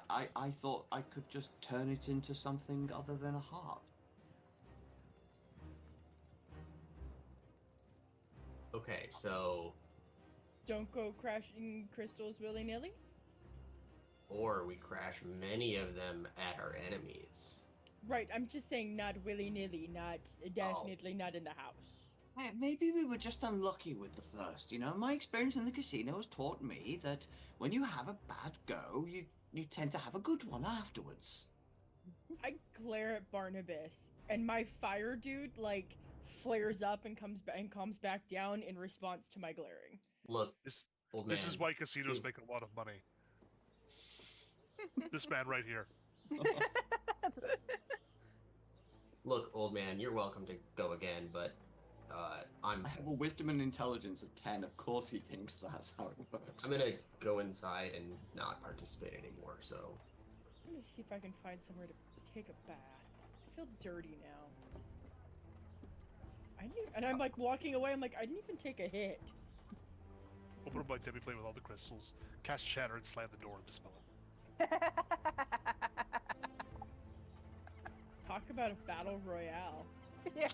I thought I could just turn it into something other than a heart. Okay, so... Don't go crashing crystals willy-nilly. Or we crash many of them at our enemies. Right, I'm just saying not willy-nilly, not definitely not in the house. Maybe we were just unlucky with the first. You know, my experience in the casino has taught me that when you have a bad go, you tend to have a good one afterwards. I glare at Barnabas, and my fire dude like flares up and comes back down in response to my glaring. Look, This, old man. this is why casinos please- make a lot of money. This man right here. Look, old man, you're welcome to go again, but I'm I have a wisdom and intelligence of 10. Of course he thinks that's how it works. I'm gonna go inside and not participate anymore. So Let me see if I can find somewhere to take a bath. I feel dirty now. And I'm like walking away. I'm like, I didn't even take a hit. Open up my demi-plane with all the crystals, cast Shatter, and slam the door and dispel it. Talk about a battle royale. Yeah.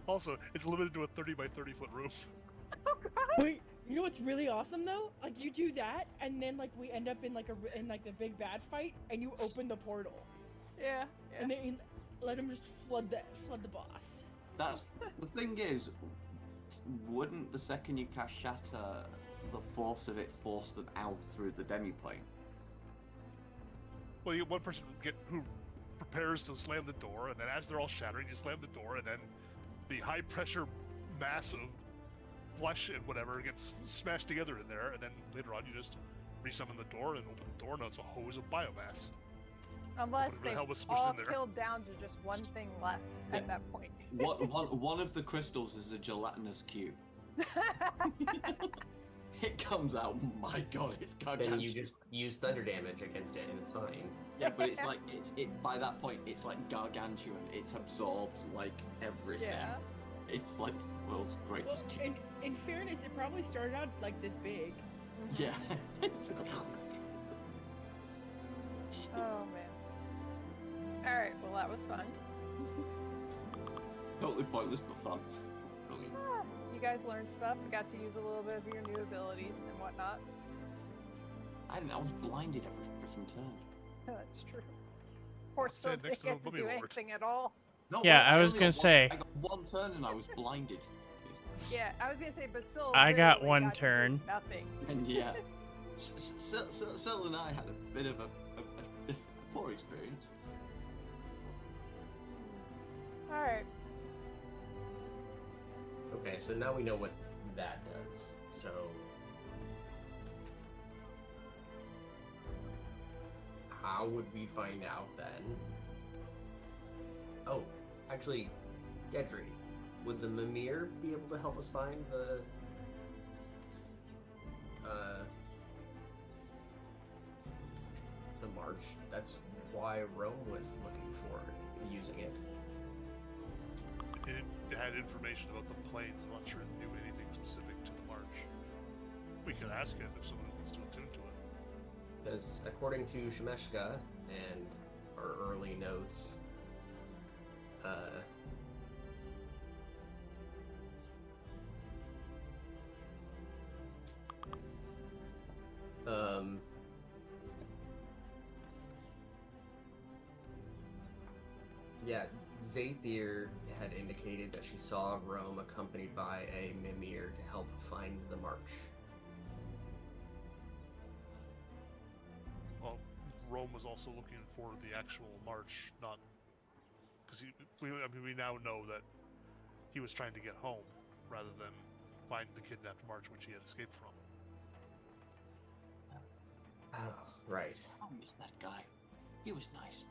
Also, it's limited to a 30 by 30 foot room. Oh god. Wait, You know what's really awesome though? Like you do that, and then like we end up in like the big bad fight, and you open the portal, Yeah. and then let him just flood the boss. That's the thing is, wouldn't the second you cast Shatter, the force of it force them out through the demiplane? Well, you get one person who prepares to slam the door, and then as they're all shattering, you slam the door, and then the high pressure mass of flesh and whatever gets smashed together in there, and then later on you just resummon the door and open the door, and it's a hose of biomass. Unless Whatever the they hell was smushed all in there. killed down to just one thing left at that point. One of the crystals is a gelatinous cube. It comes out, my god, it's gargantuan. Then you just use thunder damage against it, and it's fine. Yeah, but it's like it's by that point it's like gargantuan. It's absorbed like everything. Yeah. It's like the world's greatest cube. In fairness, it probably started out like this big. Yeah. It's Oh man. Alright, well that was fun. totally pointless but fun. Brilliant. You guys learned stuff and got to use a little bit of your new abilities and whatnot. I was blinded every freaking turn. That's true. Or still Stand next didn't to the get to do Mummy Lord. anything at all. No, Yeah, wait, I was only gonna got say. I got one turn and I was blinded. Yeah, I was gonna say, but still. I got literally one got to do turn. Nothing. And yeah, Sil and I had a bit of a poor experience. Alright. Okay, so now we know what that does. So how would we find out then? Oh, actually, Gedry, would the Mimir be able to help us find the march? That's why Rome was looking for using it. It had information about the planes. I'm not sure it knew anything specific to the march. We could ask it if someone wants to attune to it. Because according to Shemeshka and our early notes, yeah, Zathir had indicated that she saw Rome accompanied by a Mimir to help find the march. Well, Rome was also looking for the actual march, not because we now know that he was trying to get home rather than find the kidnapped march which he had escaped from. Oh, right. I miss that guy. He was nice.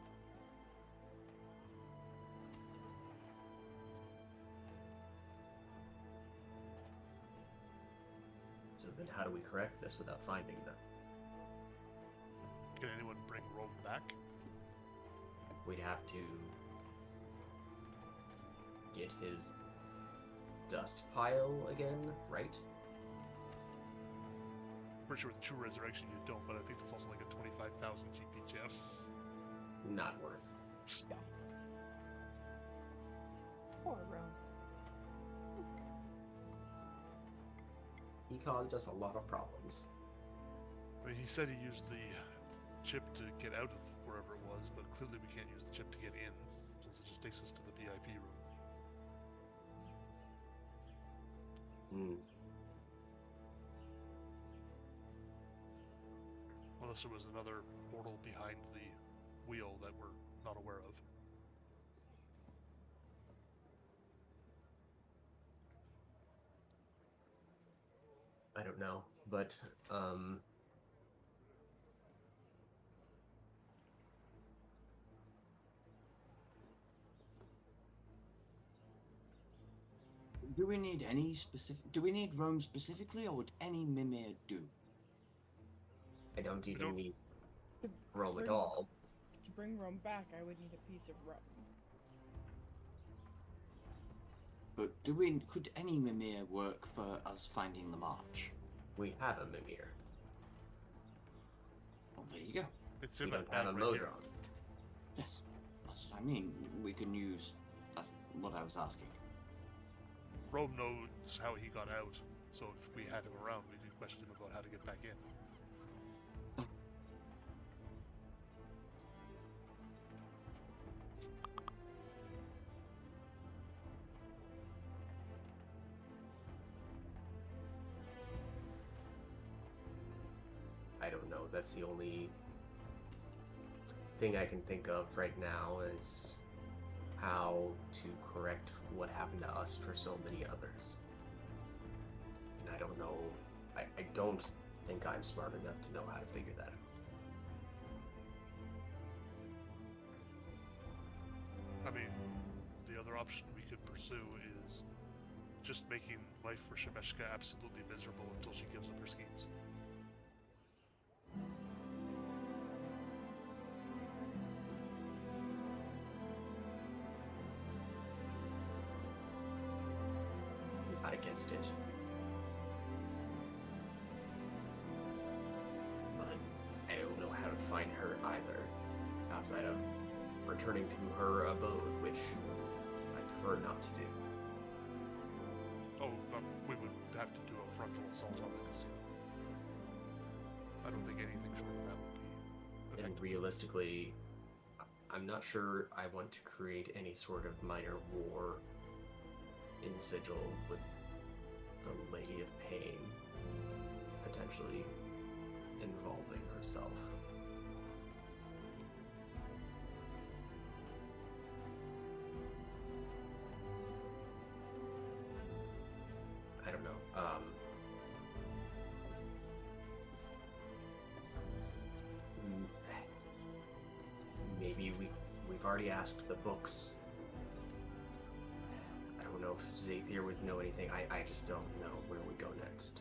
So then how do we correct this without finding them? Can anyone bring Rome back? We'd have to get his dust pile again, right? Pretty sure with True Resurrection you don't, but I think that's also like a 25,000 GP gem. Not worth. Poor Rome. He caused us a lot of problems. I mean, he said he used the chip to get out of wherever it was, but clearly we can't use the chip to get in, since it just takes us to the VIP room. Hmm. Unless there was another portal behind the wheel that we're not aware of. I don't know, but Do we need any specific? Do we need Rome specifically, or would any Mimir do? I don't even don't- need Rome at Bring- all. To bring Rome back, I would need a piece of Rome. But could any Mimir work for us finding the march? We have a Mimir. Well, there you go. It's We in my don't have a plan right here. Modron. Yes, that's what I mean. We can use. That's what I was asking. Rome knows how he got out, So if we had him around, we could question him about how to get back in. I don't know. That's the only thing I can think of right now is how to correct what happened to us for so many others. And I don't know. I don't think I'm smart enough to know how to figure that out. I mean, the other option we could pursue is just making life for Shemeshka absolutely miserable until she gives up her schemes. Not against it. But I don't know how to find her either, outside of returning to her abode, which I prefer not to do. Oh, we would have to do a frontal assault on the casino. I don't think anything short of that would be And effective. realistically, I'm not sure I want to create any sort of minor war in Sigil with the Lady of Pain potentially involving herself. I don't know. Maybe we've already asked the books. I don't know if Zathir would know anything. I just don't know where we go next.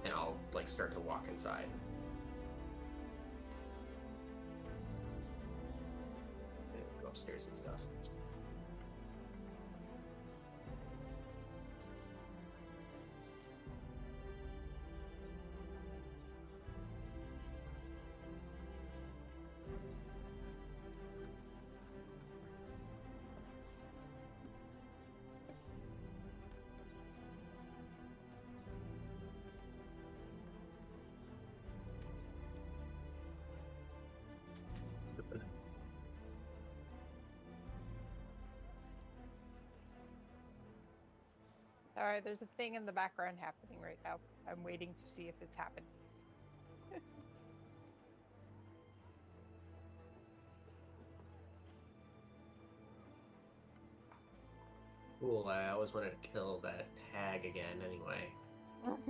And I'll like start to walk inside. And go upstairs and stuff. Alright, there's a thing in the background happening right now. I'm waiting to see if it's happened. Cool, I always wanted to kill that hag again anyway. Okay.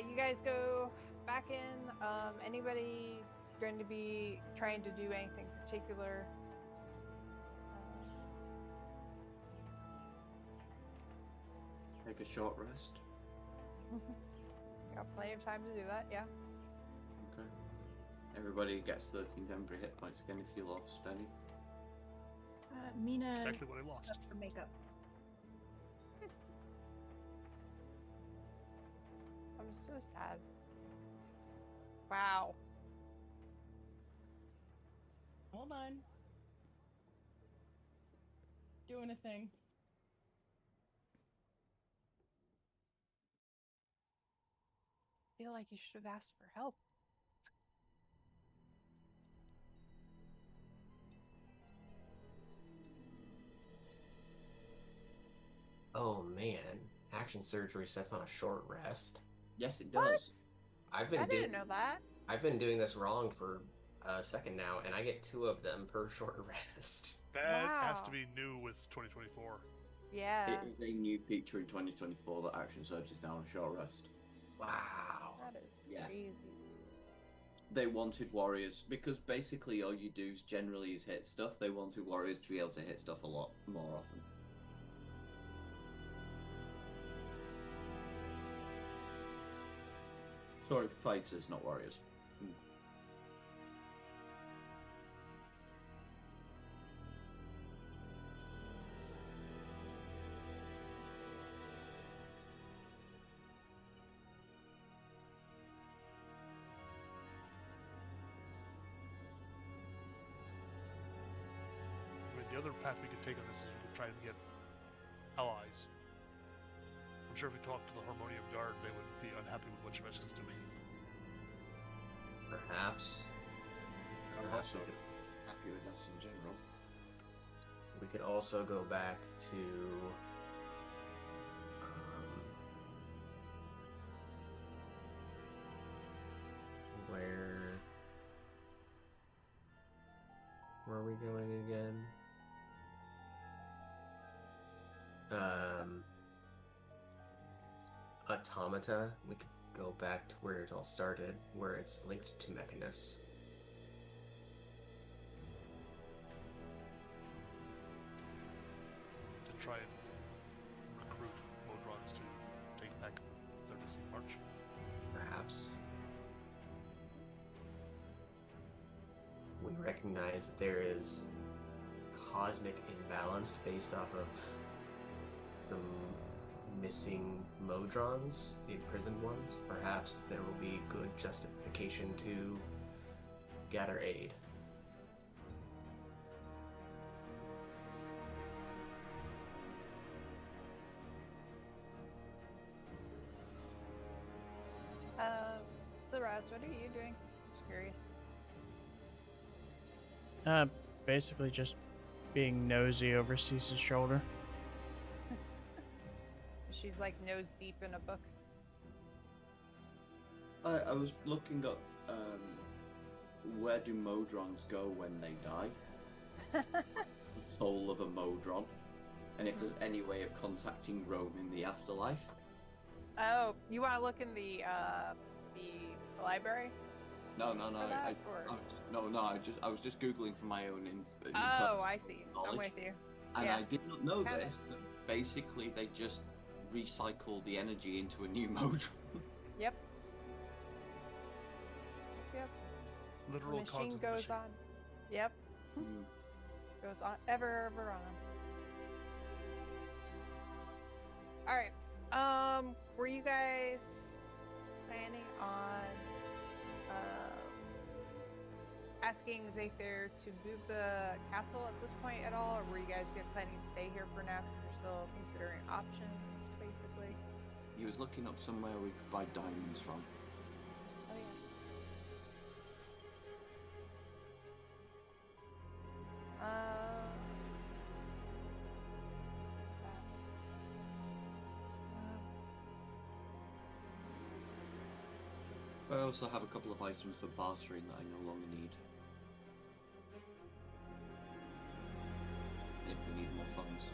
You guys go back in. Anybody going to be trying to do anything particular? Take a short rest. Got plenty of time to do that, yeah. Okay. Everybody gets 13 temporary hit points again if you lost any. Mina Exactly what I lost. up for makeup. I'm so sad. Wow. Hold on. Doing a thing. I feel like you should have asked for help. Oh man, action surgery sets on a short rest. Yes, it What? does. I've I been didn't know that. I've been doing this wrong for a second now, and I get 2 of them per short rest. That has to Wow. be new with 2024. Yeah. It is a new feature in 2024 that action surge is now on a short rest. Wow. That is Yeah. crazy. They wanted warriors, because basically all you do generally is hit stuff. They wanted warriors to be able to hit stuff a lot more often. Sorry, fighters, not warriors. I mean, the other path we could take on this is we could try and get allies. I'm sure if we talked to the Harmonium Guard, they would be unhappy with what Shemeshka's doing. Perhaps. I'm also happy with us in general. We could also go back to where are we going again? Automata. We could go back to where it all started, where it's linked to Mechanus. To try and recruit Modrons to take back their missing march. Perhaps. We recognize that there is cosmic imbalance based off of the missing Modrons, the imprisoned ones. Perhaps there will be good justification to gather aid. So Raz, what are you doing? Just curious. Basically just being nosy over Cease's shoulder. She's like nose deep in a book. I was looking up where do Modrons go when they die? What's the soul of a Modron? And if there's any way of contacting Rome in the afterlife? Oh, you want to look in the library? No. For that, or- I was just googling for my own. Oh, I see. knowledge. I'm with you. And Yeah. I did not know Kinda. this. That basically, they just recycle the energy into a new Modron. Yep. Yep. The Literal machine cogs of the goes machine. on. Yep. Goes on ever on. All right. Were you guys planning on asking Zather to move the castle at this point at all, or were you guys planning to stay here for now? 'Cause you're still considering options, basically. He was looking up somewhere we could buy diamonds from. Oh yeah. I also have a couple of items for bartering that I no longer need. If we need more funds.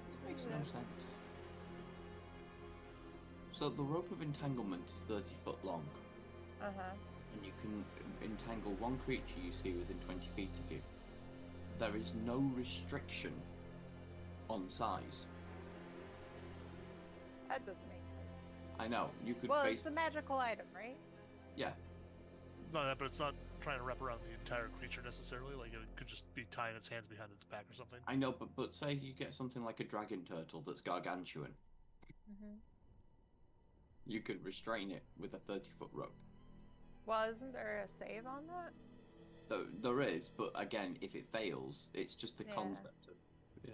This makes no sense. So the rope of entanglement is 30 foot long, Uh-huh. and you can entangle one creature you see within 20 feet of you. There is no restriction on size. That doesn't make sense. I know, you could Well, base... it's a magical item, right? Yeah, No, but it's not trying to wrap around the entire creature necessarily. Like it could just be tying its hands behind its back or something. I know, but say you get something like a dragon turtle that's gargantuan. Mm-hmm. You could restrain it with a 30-foot rope. Well, isn't there a save on that? There is, but again, if it fails, it's just the Yeah. concept of... Yeah.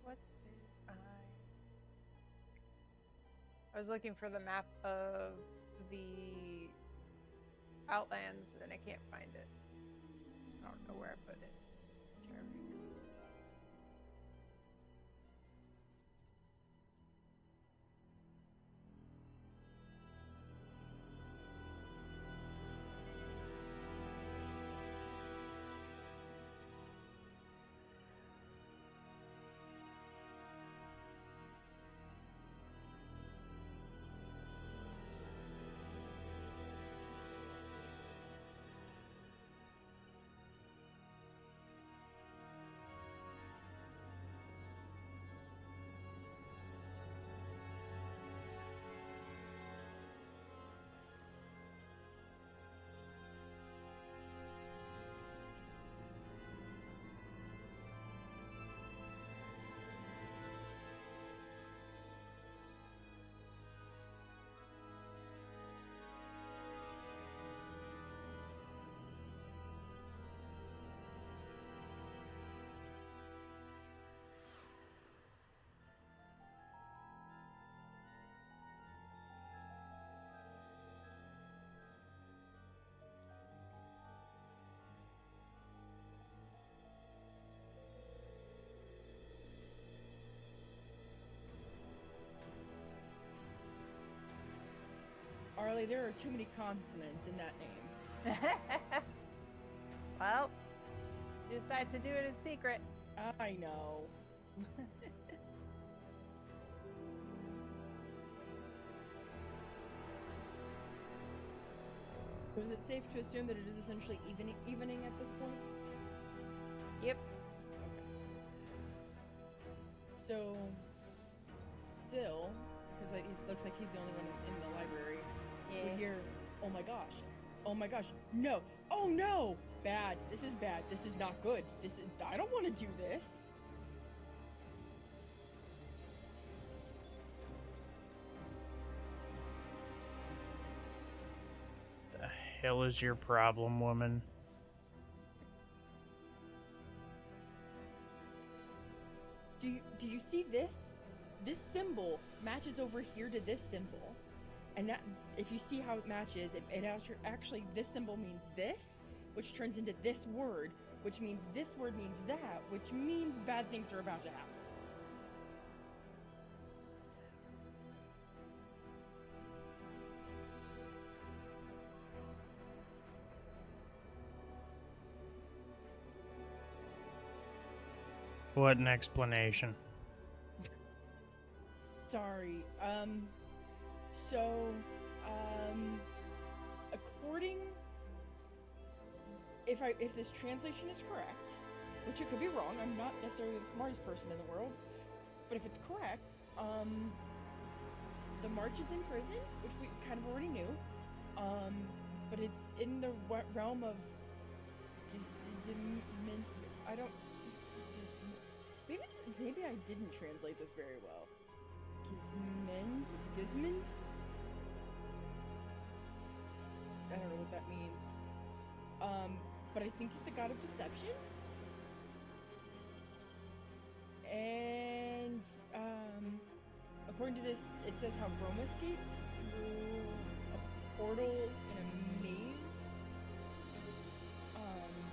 What did I was looking for the map of the Outlands, and I can't find it. I don't know where I put it. Sure. Charlie, there are too many consonants in that name. Well, you decide to do it in secret. I know. So is it safe to assume that it is essentially evening at this point? Yep. So, Syl, because it looks like he's the only one in the library, would hear, oh my gosh, no, oh no, bad, this is bad, this is not good, I don't want to do this. The hell is your problem, woman? Do you see this? This symbol matches over here to this symbol. And that, if you see how it matches, it actually, this symbol means this, which turns into this word, which means this word means that, which means bad things are about to happen. What an explanation. Sorry. According, if this translation is correct, which it could be wrong, I'm not necessarily the smartest person in the world, but if it's correct, the March is in prison, which we kind of already knew, but it's in the realm of I don't. Maybe I didn't translate this very well. Gizmend? I don't know what that means. But I think he's the god of deception. And, according to this, it says how Roma escaped through a portal in a maze,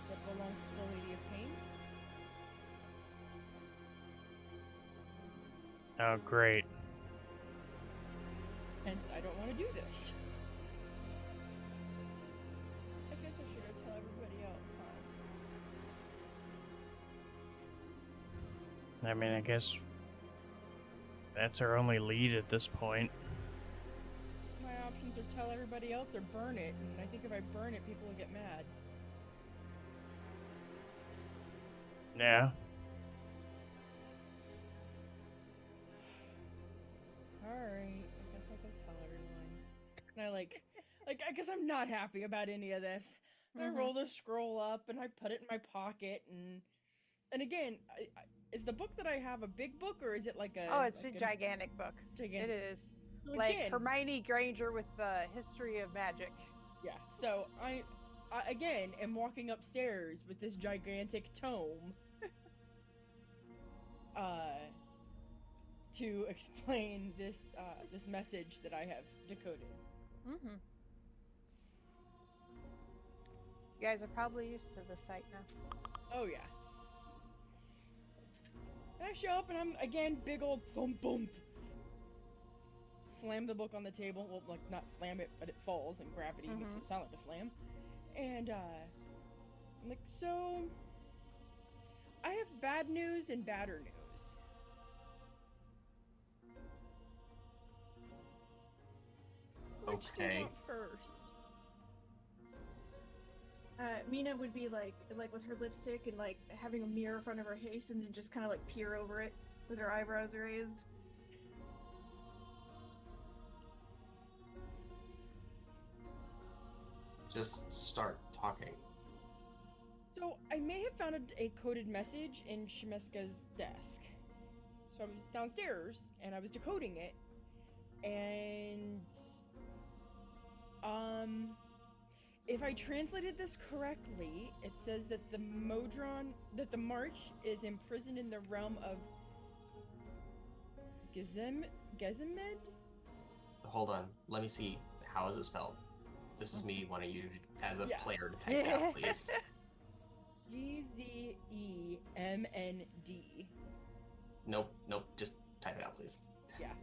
that belongs to the Lady of Pain. Oh, great. Hence, I don't want to do this. I guess I should go tell everybody else, huh? I mean, I guess that's our only lead at this point. My options are tell everybody else or burn it, and I think if I burn it, people will get mad. Yeah. Alright, I guess I'll go tell everyone. And I guess I'm not happy about any of this. I roll the scroll up and I put it in my pocket, and again, is the book that I have a big book, or is it like a... Oh, it's like a gigantic book. Gigantic. It is. So Like again, Hermione Granger with the history of magic. yeah, so I again am walking upstairs with this gigantic tome to explain this this message that I have decoded. Mm-hmm. You guys are probably used to this site now. Oh yeah. And I show up and I'm again big old thump bump. Slam the book on the table. Well, like not slam it, but it falls and gravity makes it sound like a slam. And I'm like, so I have bad news and badder news. Which do you Okay. want first? Mina would be like with her lipstick and like having a mirror in front of her face and then just kind of like peer over it with her eyebrows raised. Just start talking. So I may have found a coded message in Shimeska's desk. So I was downstairs and I was decoding it, and if I translated this correctly, it says that the March is imprisoned in the realm of Gezimed? Hold on. Let me see. How is it spelled? This is me wanting you, as a player, to type it out, please. Gzemnd. Nope. Just type it out, please. Yeah.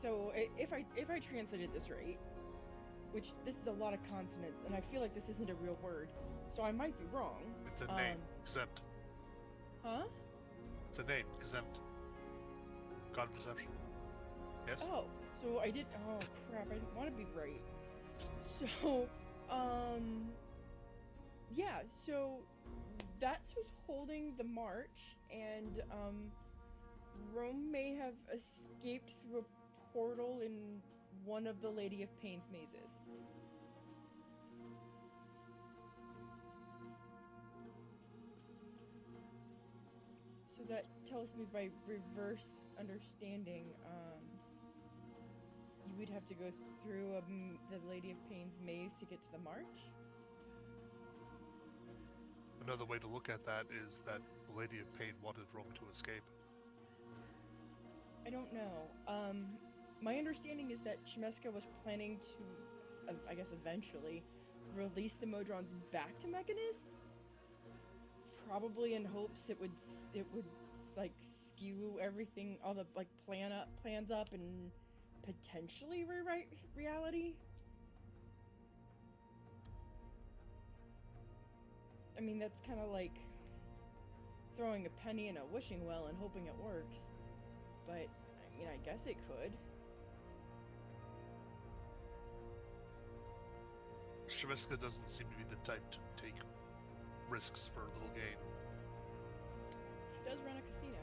So if I translated this right, which this is a lot of consonants, and I feel like this isn't a real word, so I might be wrong. It's a name. Exempt. Huh? It's a name. Exempt. God of Deception. Yes? Oh, so I did. Oh crap! I didn't want to be right. So, yeah. So that's who's holding the march, and Rome may have escaped through a portal in one of the Lady of Pain's mazes. So that tells me by reverse understanding, you would have to go through the Lady of Pain's maze to get to the march? Another way to look at that is that the Lady of Pain wanted Rome to escape. I don't know. My understanding is that Chimeska was planning to, I guess eventually, release the Modrons back to Mechanus? Probably in hopes it would like skew everything, all the like plans up and potentially rewrite reality. I mean, that's kind of like throwing a penny in a wishing well and hoping it works. But I mean, I guess it could. Shemiska doesn't seem to be the type to take risks for a little gain. She does run a casino.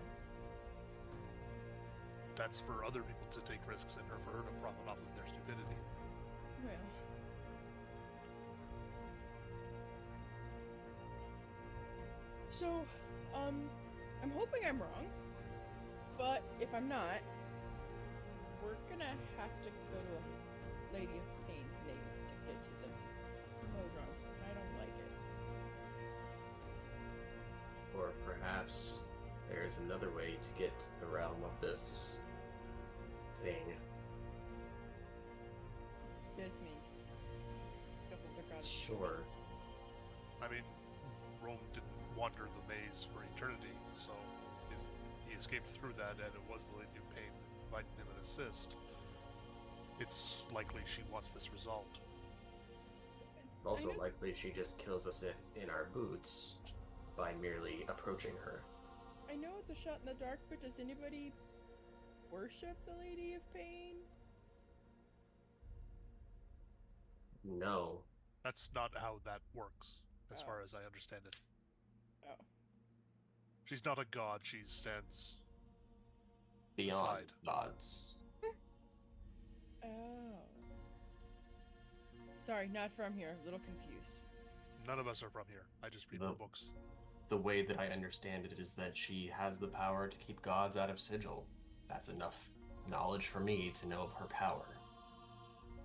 That's for other people to take risks and for her to profit off of their stupidity. Well. So, I'm hoping I'm wrong, but if I'm not, we're gonna have to go to a Lady of Pain's maze to get to the Modrons, and I don't like it. Or perhaps there's another way to get to the realm of this thing. Yes, me. Sure. I mean, Rome didn't wander the maze for eternity, so if he escaped through that and it was the Lady of Pain inviting him an assist, it's likely she wants this resolved. Also likely she just kills us in our boots by merely approaching her. I know it's a shot in the dark, but does anybody worship the Lady of Pain? No. That's not how that works, as far as I understand it. Oh. She's not a god, she stands beyond aside. Gods. Oh. Sorry, not from here. A little confused. None of us are from here. I just read the books. The way that I understand it is that she has the power to keep gods out of Sigil. That's enough knowledge for me to know of her power.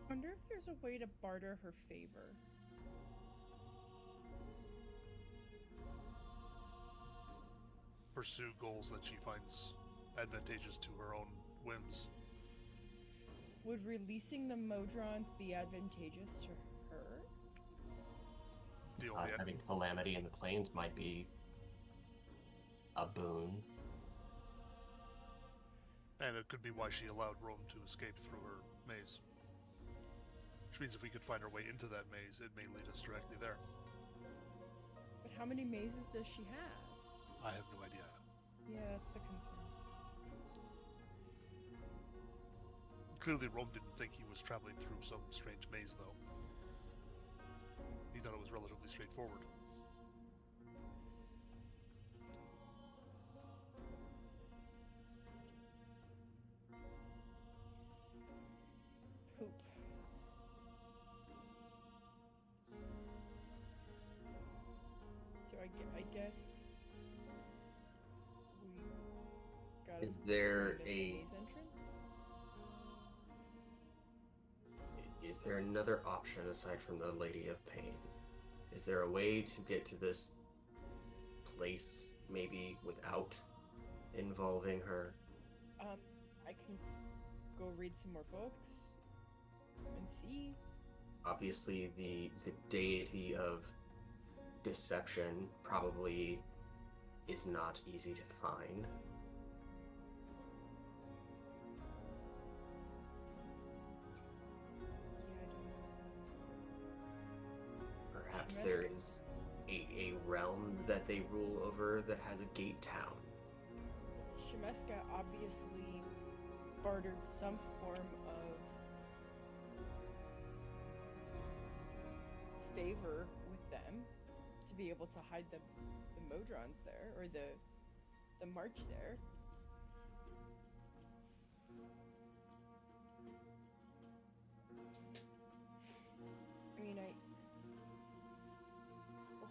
I wonder if there's a way to barter her favor. Pursue goals that she finds advantageous to her own whims. Would releasing the Modrons be advantageous to her? Having Calamity in the Plains might be a boon. And it could be why she allowed Rome to escape through her maze. Which means if we could find our way into that maze, it may lead us directly there. But how many mazes does she have? I have no idea. Yeah, that's the concern. Clearly Rome didn't think he was traveling through some strange maze, though. He thought it was relatively straightforward. Poop. So I guess we gotta Is there find a maze entrance? Is there another option aside from the Lady of Pain? Is there a way to get to this place, maybe without involving her? I can go read some more books and see. Obviously, the deity of deception probably is not easy to find. perhaps there is a realm that they rule over that has a gate town. Shemeska obviously bartered some form of favor with them to be able to hide the Modrons there, or the march there. I mean, well,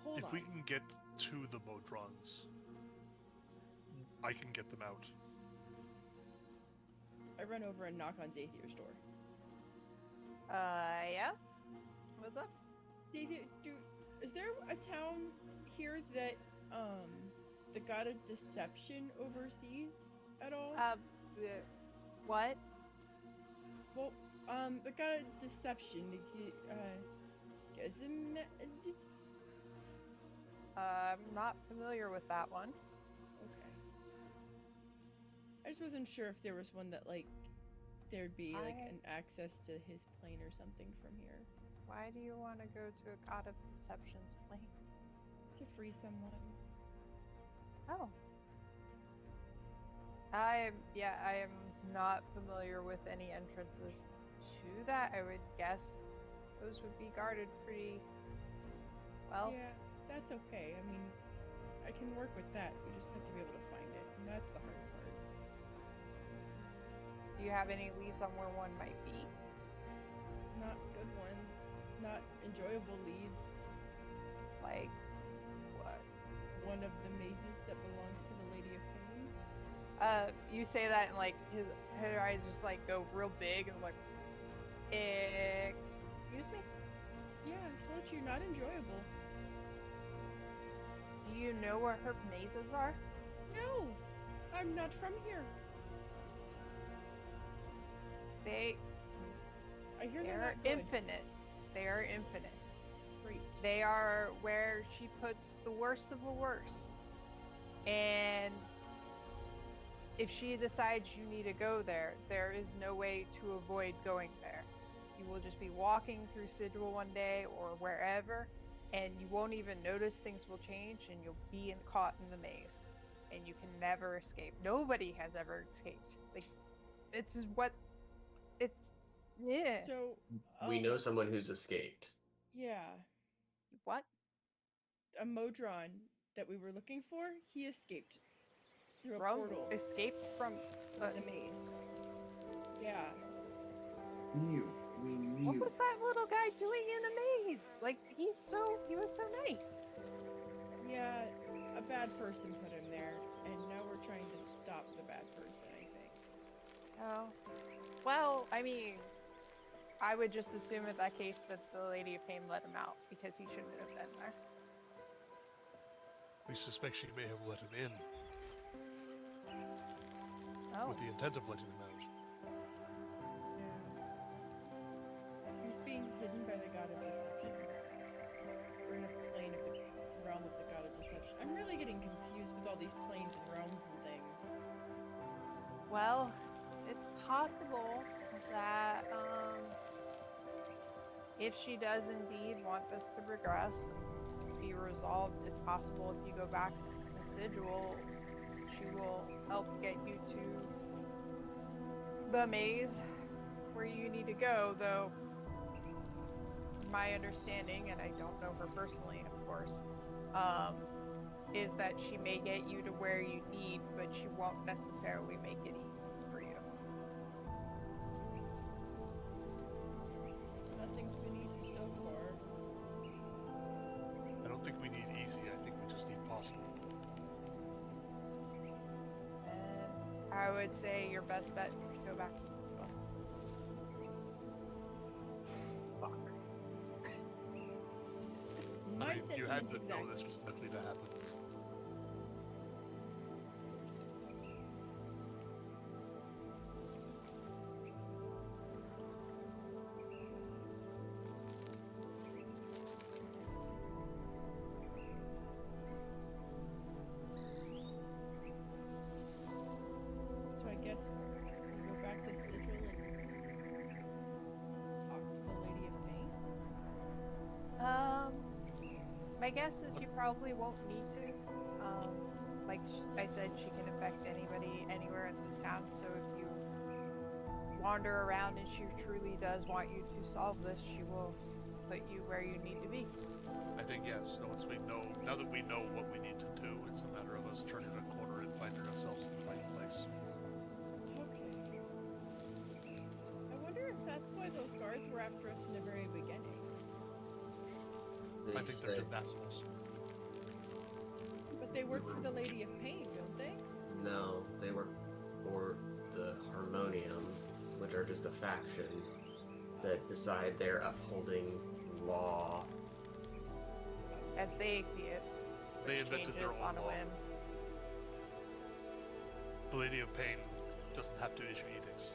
hold If on. we can get to the Modrons, I can get them out. I run over and knock on Zathier's door. Yeah? What's up? Zathir, is there a town here that, the god of deception oversees at all? What? Well, the god of deception, Gezimed? I'm not familiar with that one. Okay. I just wasn't sure if there was one that, like, there'd be, like, an access to his plane or something from here. Why do you want to go to a god of deception's plane? To free someone. Oh. I am not familiar with any entrances to that. I would guess those would be guarded pretty well. Yeah, that's okay. I mean, I can work with that. We just have to be able to find it, and that's the hard part. Do you have any leads on where one might be? Not good ones. Not enjoyable leads. Like, what? One of the mazes that belongs to the Lady of Pain. You say that and like her eyes just like go real big and like, excuse me? Yeah, I told you, not enjoyable. Do you know where her mazes are? No! I'm not from here. I hear They're not good. infinite. They are infinite. Great. They are where she puts the worst of the worst. And if she decides you need to go there, there is no way to avoid going there. You will just be walking through Sigil one day or wherever, and you won't even notice things will change, and you'll be caught in the maze. And you can never escape. Nobody has ever escaped. Like, yeah. So, We know someone who's escaped. yeah, What? a Modron that we were looking for, he escaped through a portal. Escaped from The maze. Yeah. We knew. What was that little guy doing in a maze? Like, he was so nice. Yeah, a bad person put him there, and now we're trying to stop the bad person, I think. Oh. Well, I mean, I would just assume in that case that the Lady of Pain let him out, because he shouldn't have been there. We suspect she may have let him in Oh. with the intent of letting him out. He was being hidden by the god of deception. We're in a plane of the realm of the god of deception. I'm really getting confused with all these planes and realms and things. Well, it's possible that, if she does indeed want this to progress and be resolved, it's possible if you go back to Sigil, she will help get you to the maze where you need to go, though my understanding, and I don't know her personally, of course, is that she may get you to where you need, but she won't necessarily make it easy for you. Nothing's been easy so far. I don't think we need easy, I think we just need possible. And I would say your best bet is to go back to Sigil. Fuck. My I mean, you had sentiments to know exactly. this was likely to happen. So I guess we go back to Sigil and talk to the Lady of Pain. my guess is you probably won't need to. Like I said, she can affect anybody anywhere in the town. So if you wander around and she truly does want you to solve this, she will put you where you need to be. I think yes. Now that we know what we need to do, it's a matter of us turning a corner and finding ourselves in the right place. Okay. I wonder if that's why those guards were after us in the very beginning. I think they're just assholes. But they work for the Lady of Pain, don't they? No, they work for the Harmonium, which are just a faction that decide they're upholding law. As they see it. They which invented their changes own on a law. whim. The Lady of Pain doesn't have to issue edicts.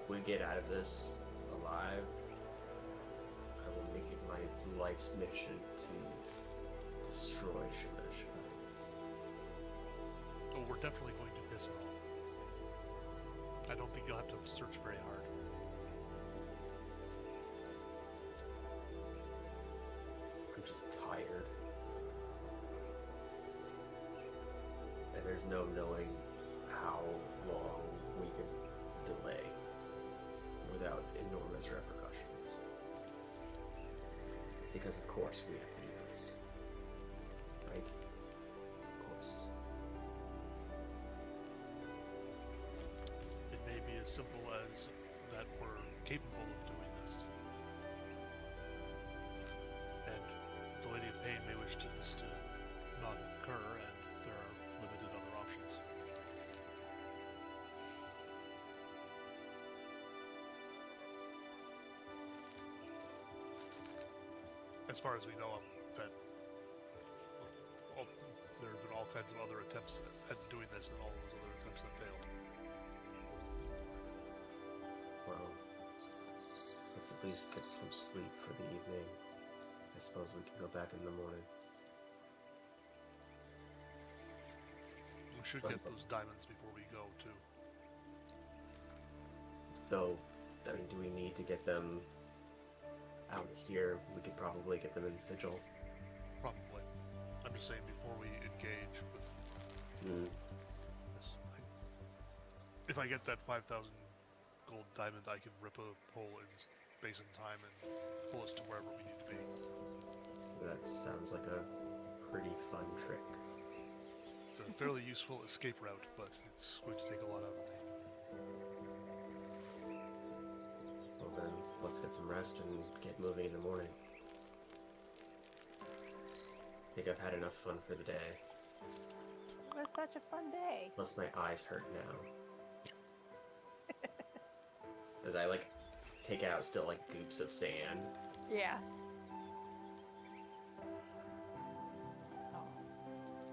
We get out of this alive, I will make it my life's mission to destroy Shimesha. Oh, we're definitely going to piss her off. I don't think you'll have to search very hard. I'm just tired. And there's no knowing how long we could delay without enormous repercussions. Because of course we have to do this. Right? Of course. It may be as simple as that we're capable of doing this. And the Lady of Pain may wish this to not occur, and there are limited other options. As far as we know, that there have been all kinds of other attempts at doing this, and all those other attempts have failed. Well, let's at least get some sleep for the evening. I suppose we can go back in the morning. We should get those diamonds before we go, too. Though, I mean, do we need to get them out here? We could probably get them in Sigil. Probably. I'm just saying before we engage with this. If I get that 5,000 gold diamond, I can rip a hole in space and time and pull us to wherever we need to be. That sounds like a pretty fun trick. It's a fairly useful escape route, but it's going to take a lot out of me. Well then, let's get some rest and get moving in the morning. I think I've had enough fun for the day. It was such a fun day. Plus my eyes hurt now. As I, like, take out still, like, goops of sand. Yeah.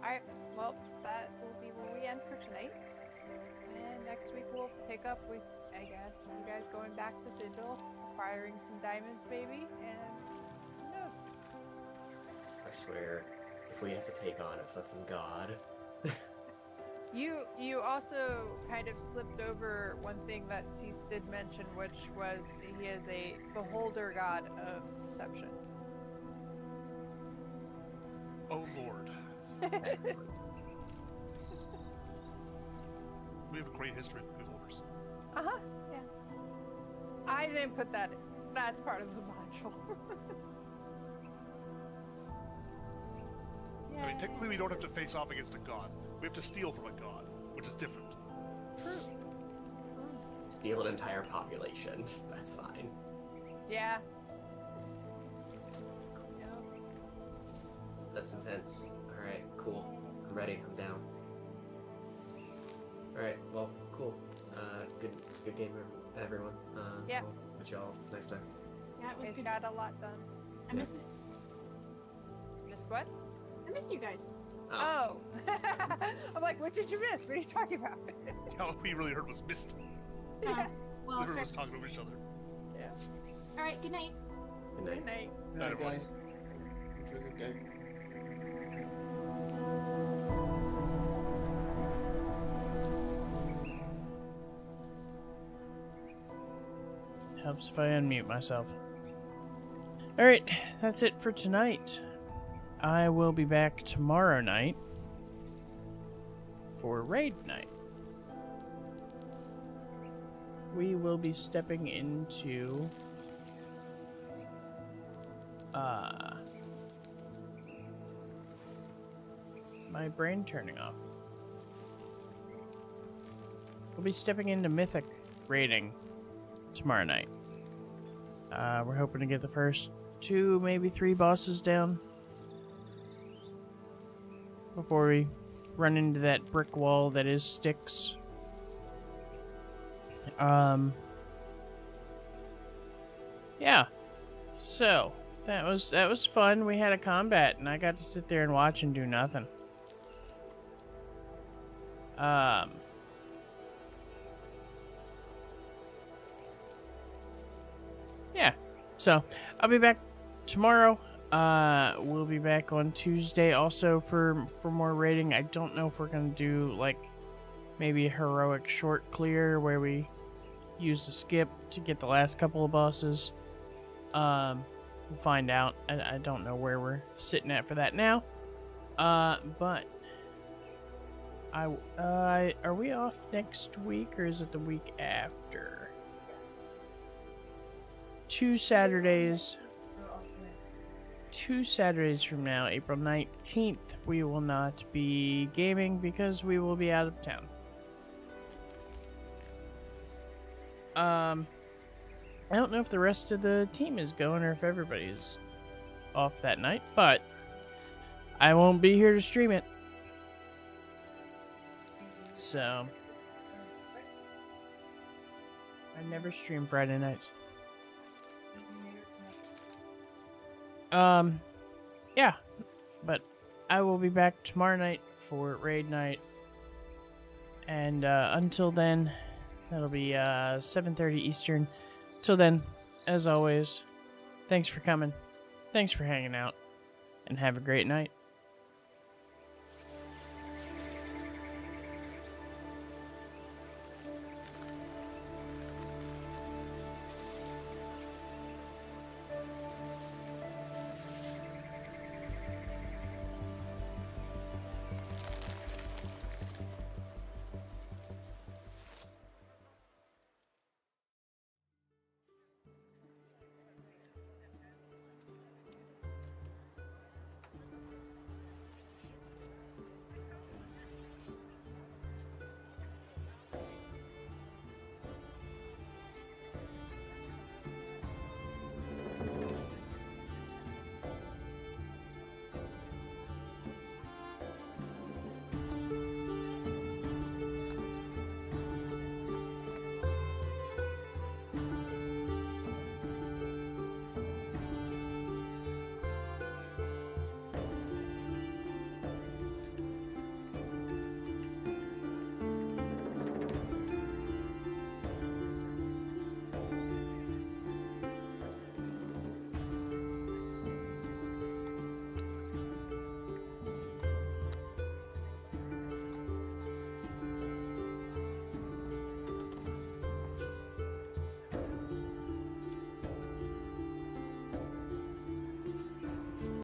Alright, well, that will be where we end for tonight. And next week we'll pick up with, I guess, you guys going back to Sigil, acquiring some diamonds maybe, and who knows? I swear, if we have to take on a fucking god... You also kind of slipped over one thing that Cease did mention, which was he is a beholder god of deception. Oh lord. We have a great history with beholders. Uh-huh, yeah. I didn't put that in. That's part of the module. I mean, technically we don't have to face off against a god. We have to steal from a god, which is different. True. Steal an entire population. That's fine. Yeah. That's intense. Alright, cool. I'm ready. I'm down. Alright, well, cool. Good game, everyone. Yeah. I'll catch y'all next time. Yeah, it was It's good. got a lot done. I missed it. Missed what? I missed you guys. Oh. I'm like, what did you miss? What are you talking about? All we really heard was mist. Yeah. Well, Everyone fair. was talking over each other. Yeah. All right. Good night. Good night. Good night. Night, everyone. guys. Enjoy a good game. Helps if I unmute myself. Alright, that's it for tonight. I will be back tomorrow night for raid night. We will be stepping into my brain turning off. We'll be stepping into Mythic raiding tomorrow night. We're hoping to get the first 2, maybe 3 bosses down before we run into that brick wall that is Styx. Yeah. So that was fun. We had a combat, and I got to sit there and watch and do nothing. Yeah. So I'll be back tomorrow. We'll be back on Tuesday also for more raiding. I don't know if we're gonna do like maybe a heroic short clear where we use the skip to get the last couple of bosses. We'll find out. I don't know where we're sitting at for that now. But are we off next week or is it the week after? 2 Saturdays from now, April 19th, we will not be gaming because we will be out of town. I don't know if the rest of the team is going or if everybody's off that night, but I won't be here to stream it. So I never stream Friday nights. Yeah, but I will be back tomorrow night for raid night, and until then, that'll be 7:30 Eastern. Till then, as always, thanks for coming, thanks for hanging out, and have a great night.